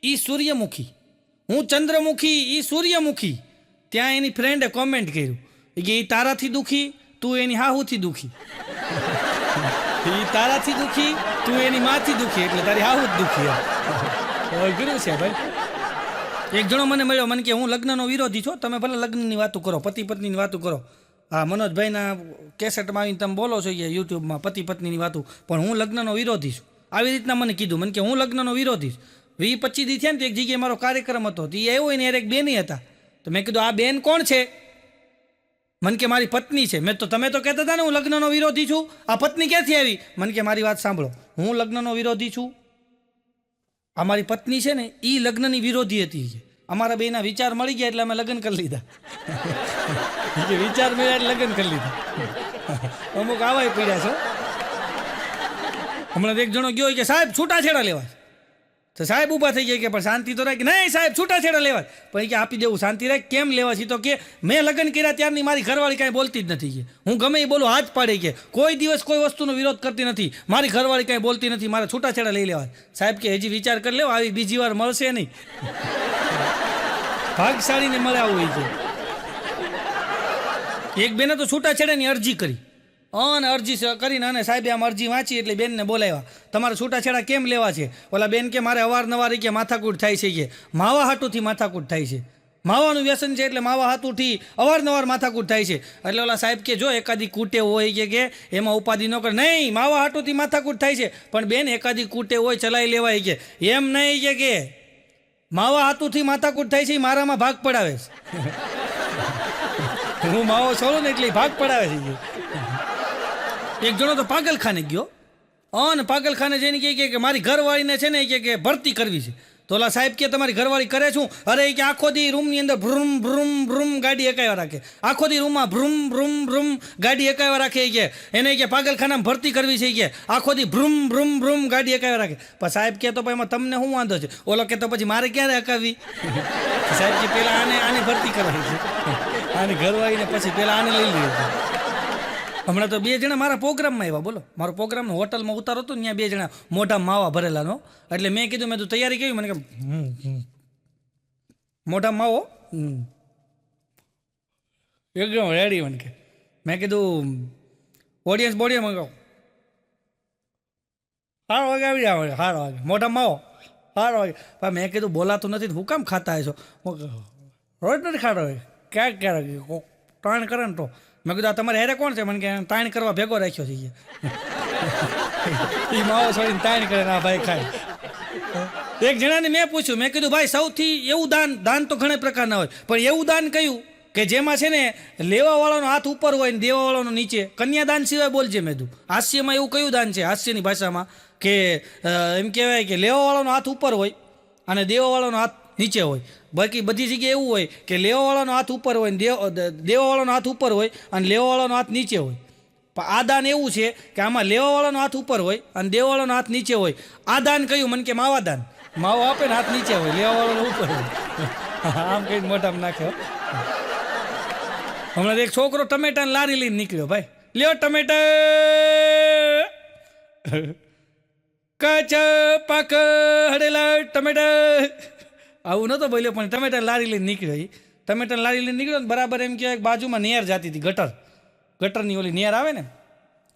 ઈ સૂર્યમુખી, હું ચંદ્રમુખી ઈ સૂર્યમુખી. ત્યાં એની ફ્રેન્ડે કોમેન્ટ કર્યું કે એ તારાથી દુખી, તું એની હાહુથી દુખી. એ તારાથી દુખી, તું એની માથી દુખી, એટલે તારી હાહુ જ દુખી. અઘરું છે ભાઈ. એક જણો મને મળ્યો, મને કે હું લગ્નનો વિરોધી છું, તમે ભલે લગ્નની વાતો કરો, પતિ પત્નીની વાતો કરો. હા, મનોજભાઈના કેસેટમાં આવીને તમે બોલો છો કે યુટ્યુબમાં પતિ પત્નીની વાતો, પણ હું લગ્નનો વિરોધી છું. આવી રીતના મને કીધું, મને કે હું લગ્નનો વિરોધી છું. 20-25 દી થયા ને તો એક જગ્યાએ મારો કાર્યક્રમ હતો, તો એ આવ્યો ને એક બેન હતા. તો મેં કીધું આ બેન કોણ છે? મને કે મારી પત્ની છે. મેં તો તમે તો કહેતા હતા ને હું લગ્નનો વિરોધી છું, આ પત્ની ક્યાંથી આવી? મને કે મારી વાત સાંભળો, હું લગ્નનો વિરોધી છું, અમારી પત્ની છે ને એ લગ્નની વિરોધી હતી. અમારા બેના વિચાર મળી ગયા એટલે અમે લગ્ન કરી લીધા. વિચાર મળ્યા એટલે લગ્ન કરી લીધા. અમુક આવાય પીડ્યા છો. હમણાં એક જણો ગયો કે સાહેબ છૂટાછેડા લેવા, તો સાહેબ ઊભા થઈ ગયા કે પણ શાંતિ તો રાખી, નહીં સાહેબ છૂટાછેડા લેવા. પણ કે આપી દેવું, શાંતિ રાખ. કેમ લેવા છે? તો કે મેં લગ્ન કર્યા ત્યારની મારી ઘરવાળી કાંઈ બોલતી જ નથી. હું ગમે એ બોલું હાથ પાડે, કે કોઈ દિવસ કોઈ વસ્તુનો વિરોધ કરતી નથી, મારી ઘરવાળી કાંઈ બોલતી નથી, મારે છૂટાછેડા લઈ લેવા. સાહેબ કે હજી વિચાર કરી લેવો, આવી બીજી વાર મળશે નહીં. ભાગશાળીને મળે આવું હોય છે. એક બેને તો છૂટાછેડાની અરજી કરી, અને અરજી કરીને અને સાહેબે આમ અરજી વાંચી એટલે બેનને બોલાવ્યા, તમારે છૂટાછેડા કેમ લેવા છે? ઓલા બેન કે મારે અવારનવાર કે માથાકૂટ થાય છે, કે માવા હાટુથી માથાકૂટ થાય છે, માવાનું વ્યસન છે એટલે માવા હાટુથી અવારનવાર માથાકૂટ થાય છે. એટલે ઓલા સાહેબ કે જો એકાદી કૂટે હોય કે એમાં ઉપાધિ ન કરે, નહીં માવા હાટુથી માથાકૂટ થાય છે, પણ બેન એકાદી કૂટે હોય ચલાવી લેવાય, કે એમ નહીં કે માવા હાથુથી માથાકૂટ થાય છે, મારામાં ભાગ પડાવે છે. હું માવો છોડું ને એટલે ભાગ પડાવે છે. એક જણો તો પાગલખાને ગયો, અને પાગલખાને જઈને કે મારી ઘરવાળીને છે ને કે ભરતી કરવી છે. તો ઓલા સાહેબ કે તમારી ઘરવાળી કરે છું? અરે કે આખો દી રૂમની અંદર ભ્રુમ ભ્રુમ ભ્રુમ ગાડી એકાવ્યા રાખે, આખો દી રૂમમાં ભ્રુમ ભ્રુમ ભ્રુમ ગાડી એકાવ્યા રાખે, કે એને કે પાગલખાનામાં ભરતી કરવી છે, કે આખો દી ભ્રુમ ભ્રુમ ભ્રુમ ગાડી એકાવ્યા રાખે. પણ સાહેબ કે તો ભાઈ એમાં તમને શું વાંધો છે? ઓલો કે તો પછી મારે ક્યારે હકાવી? સાહેબ કે પેલા આને ભરતી કરવાની છે, આની ઘરવાળીને પછી પેલા આને લઈ લીધી. હમણાં તો 2 જણા મારા પ્રોગ્રામમાં આવ્યા, બોલો, મારો પ્રોગ્રામનો હોટલમાં ઉતારો હતો ને, ત્યાં 2 જણા મોઢા માવા ભરેલાનો. એટલે મેં કીધું, મેં તો તૈયારી કરી, મને કે મોઢા માવો એકદમ રેડી. મને કે મેં કીધું ઓડિયન્સ બોડિયન્સ મંગાવો, 8 વાગે આવી જાવ, 8 વાગે મોઢા માવો, 8 વાગે. પણ મેં કીધું બોલાતું નથી, હું કામ ખાતા છો? રોજ નથી ખાતો હોય, ક્યાંક ક્યારેક ત્રણ કરે ને તો. મેં કીધું આ તમારે હેરે કોણ છે? મને કે તાણ કરવા ભેગો રાખ્યો છે. એ માવો છોડીને તાણ કરે ને આ ભાઈ ખાય. એક જણાને મેં પૂછ્યું, મેં કીધું ભાઈ સૌથી એવું દાન તો ઘણા પ્રકારના હોય, પણ એવું દાન કયું કે જેમાં છે ને લેવાવાળાનો હાથ ઉપર હોય ને દેવાવાળાનો નીચે? કન્યાદાન સિવાય બોલજે. મેં કીધું હાસ્યમાં એવું કયું દાન છે, હાસ્યની ભાષામાં, કે એમ કહેવાય કે લેવાવાળાનો હાથ ઉપર હોય અને દેવાવાળાનો હાથ નીચે હોય. બાકી બધી જગ્યાએ એવું હોય કે લેવાવાળાનો હાથ ઉપર હોય ને દેવાવાળાનો હાથ ઉપર હોય અને લેવાવાળાનો હાથ નીચે હોય. પણ આ દાન એવું છે કે આમાં લેવાવાળાનો હાથ ઉપર હોય અને દેવાવાળાનો હાથ નીચે હોય. આ દાન કયું? મને કે માવા દાન. માવો આપે ને હાથ નીચે હોય, લેવાવાળાનો ઉપર હોય. આમ કઈ મોઢામાં નાખ્યો. હમણાં એક છોકરો ટમેટાને લારી લઈને નીકળ્યો, ભાઈ લ્યો ટમેટા, કાચ પાક હડેલા ટમેટા. આવું નહોતો બોલ્યો, પણ ટમેટા લારી લઈને નીકળ્યો. એ ટમેટા લારી લઈને નીકળ્યો ને બરાબર એમ કહેવાય બાજુમાં નેર જતી હતી, ગટરની ઓલી નેર આવે ને,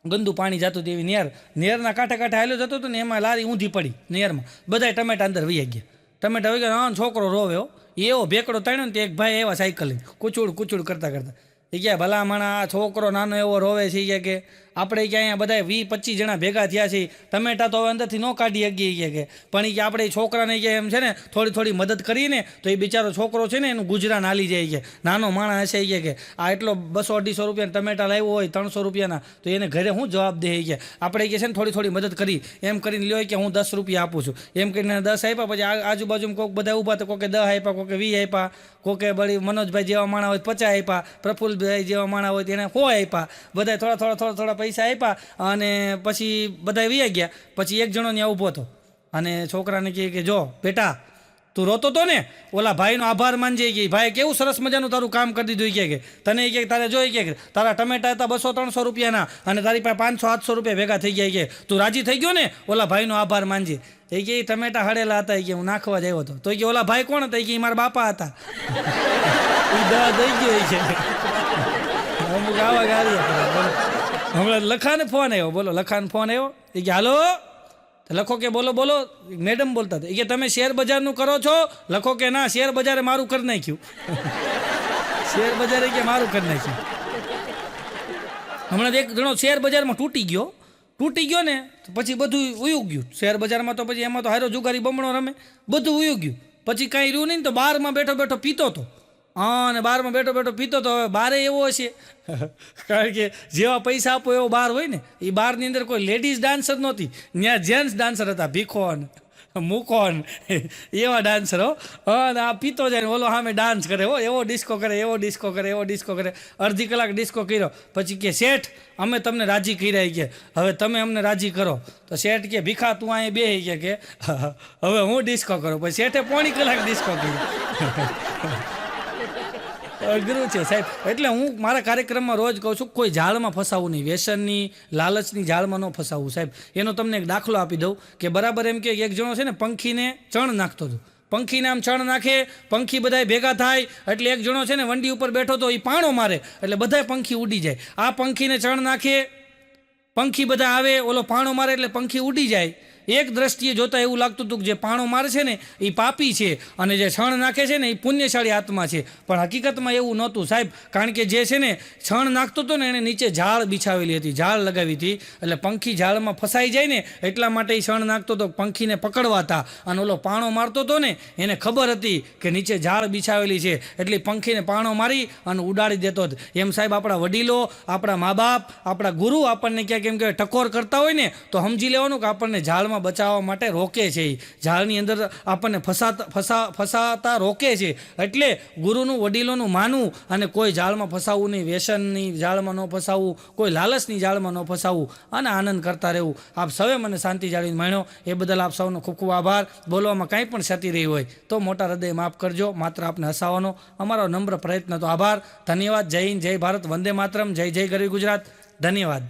ગંદુ પાણી જતું હતું એવી નેર. નેરના કાંઠે કાંઠે હાલ્યો જતો હતો ને, એમાં લારી ઊંધી પડી નેરમાં. બધાય ટમેટા અંદર વહી ગયા. ટમેટા વહી ગયા. છોકરો રોવે હો. એવો ભેકડો તાણ્યો ને તે એક ભાઈ એવા સાયકલ લઈને કુચુડ કરતા એ ક્યાં ભલામણા આ છોકરો નાનો એવો રોવે છે, કે આપણે ક્યાં અહીંયા બધા 20-25 જણા ભેગા થયા છે, ટમેટા તો હવે અંદરથી ન કાઢી શકીએ, કે પણ કે આપણે છોકરાને કે એમ છે ને થોડી મદદ કરીને તો એ બિચારો છોકરો છે ને એનું ગુજરાન હાલી જાય, કે નાનો માણસ હશે, કે આ એટલો 200-250 રૂપિયાના ટમેટા લાવ્યો હોય 300 રૂપિયાના, તો એને ઘરે હું જવાબ દે, કે આપણે કે છે ને થોડી મદદ કરી એમ કરીને લ્યો કે હું 10 રૂપિયા આપું છું એમ કરીને 10 આપ્યા. પછી આજુબાજુમાં કોઈક બધા ઊભા તો કોકે 10 આપ્યા, કોકે 20 આપ્યા, કોકે બળી મનોજભાઈ જેવા માણા હોય 50 આપ્યા, પ્રફુલ્લભાઈ જેવા માણા હોય તેને 100 આપ્યા. બધા થોડા પૈસા આપ્યા અને પછી બધા વયા ગયા. પછી એક જણો ત્યાં ઊભો હતો અને છોકરાને કહે કે જો બેટા તું રોતો તો ને, ઓલા ભાઈનો આભાર માનજે કે ભાઈ કેવું સરસ મજાનું તારું કામ કરી દીધું કે તને કે તારે જોઈ કે તારા ટમેટા હતા 200-300 રૂપિયાના અને તારી પાસે 500-700 રૂપિયા ભેગા થઈ ગયા કે તું રાજી થઈ ગયો ને, ઓલા ભાઈનો આભાર માનજે. એ કે ટમેટા હળેલા હતા કે હું નાખવા જ આવ્યો હતો. તો કે ઓલા ભાઈ કોણ હતા? કે મારા બાપા હતા. એ દવા દઈ ગયો છે. અમુક આવા ગાડી હમણાં લખાને ફોન આવ્યો. બોલો લખાને ફોન આવ્યો. એ કે હાલો લખો કે બોલો બોલો. મેડમ બોલતા હતા. એ કે તમે શેર બજારનું કરો છો? લખો કે ના, શેર બજારે મારું કરી નાખ્યું. શેર બજારે કે મારું કરી નાખ્યું. હમણાં એક જણો શેર બજારમાં તૂટી ગયો ને તો પછી બધું ઉયું ગયું. શેર બજારમાં તો પછી એમાં તો હારો જુગારી બમણો રમે, બધું ઉયું ગયું. પછી કાંઈ રહ્યું નહીં તો બારમાં બેઠો બેઠો પીતો હતો. હા, અને બારમાં બેઠો બેઠો પીતો તો હવે બારે એવો હશે. કારણ કે જેવા પૈસા આપો એવો બાર હોય ને. એ બારની અંદર કોઈ લેડીઝ ડાન્સર નહોતી, ત્યાં જેન્ટ્સ ડાન્સર હતા. ભીખોન મૂકોન એવા ડાન્સર હો. અને આ પીતો જાય ઓલો સામે ડાન્સ કરે હો, એવો ડિસ્કો કરે, એવો ડિસ્કો કરે, એવો ડિસ્કો કરે. અડધી કલાક ડિસ્કો કર્યો પછી કે શેઠ અમે તમને રાજી કર્યા કે હવે તમે અમને રાજી કરો. તો શેઠ કે ભીખા તું અહીં બેહી કે હવે હું ડિસ્કો કરું. પછી શેઠે પોણી કલાક ડિસ્કો કર્યો. અઘરું છે સાહેબ. એટલે હું મારા કાર્યક્રમમાં રોજ કહું છું કોઈ જાળમાં ફસાવું નહીં, વ્યસનની લાલચની જાળમાં ન ફસાવવું સાહેબ. એનો તમને એક દાખલો આપી દઉં કે બરાબર એમ કે એક જણો છે ને પંખીને ચણ નાખતો હતો. પંખીને આમ ચણ નાખે, પંખી બધાય ભેગા થાય એટલે એક જણો છે ને વંડી ઉપર બેઠો તો એ પાણો મારે એટલે બધાય પંખી ઉડી જાય. આ પંખીને ચણ નાખે, પંખી બધા આવે, ઓલો પાણો મારે એટલે પંખી ઉડી જાય. એક દ્રષ્ટિએ જોતા એવું લાગતું હતું કે જે પાણો મારે છે ને એ પાપી છે અને જે છણ નાખે છે ને એ પુણ્યશાળી આત્મા છે. પણ હકીકતમાં એવું નહોતું સાહેબ. કારણ કે જે છે ને છણ નાખતો હતો ને એણે નીચે ઝાડ બિછાવેલી હતી, ઝાડ લગાવી હતી. એટલે પંખી ઝાડમાં ફસાઈ જાય ને એટલા માટે એ છણ નાખતો હતો પંખીને પકડવાતા. અને ઓલો પાણો મારતો હતો ને એને ખબર હતી કે નીચે ઝાડ બિછાવેલી છે એટલે પંખીને પાણો મારી અને ઉડાડી દેતો હતો. એમ સાહેબ આપણા વડીલો, આપણા મા બાપ, આપણા ગુરુ આપણને ક્યાંક એમ કે ટકોર કરતા હોય ને તો સમજી લેવાનું કે આપણને ઝાડમાં બચાવવા માટે રોકે છે. ઝાડની અંદર આપણને ફસાતા રોકે છે. એટલે ગુરુનું વડીલોનું માનવું અને કોઈ ઝાડમાં ફસાવવું નહીં, વ્યસનની ઝાડમાં ન ફસાવવું, કોઈ લાલચની ઝાડમાં ન ફસાવવું અને આનંદ કરતા રહેવું. આપ સૌએ મને શાંતિ જાળવીને માણ્યો એ બદલ આપ સૌનો ખૂબ ખૂબ આભાર. બોલવામાં કાંઈ પણ ક્ષતિ રહી હોય તો મોટા હૃદય માફ કરજો. માત્ર આપને હસાવવાનો અમારો નમ્ર પ્રયત્ન તો આભાર. ધન્યવાદ. જય હિન્દ, જય ભારત, વંદે માતરમ, જય જય ગરવી ગુજરાત. ધન્યવાદ.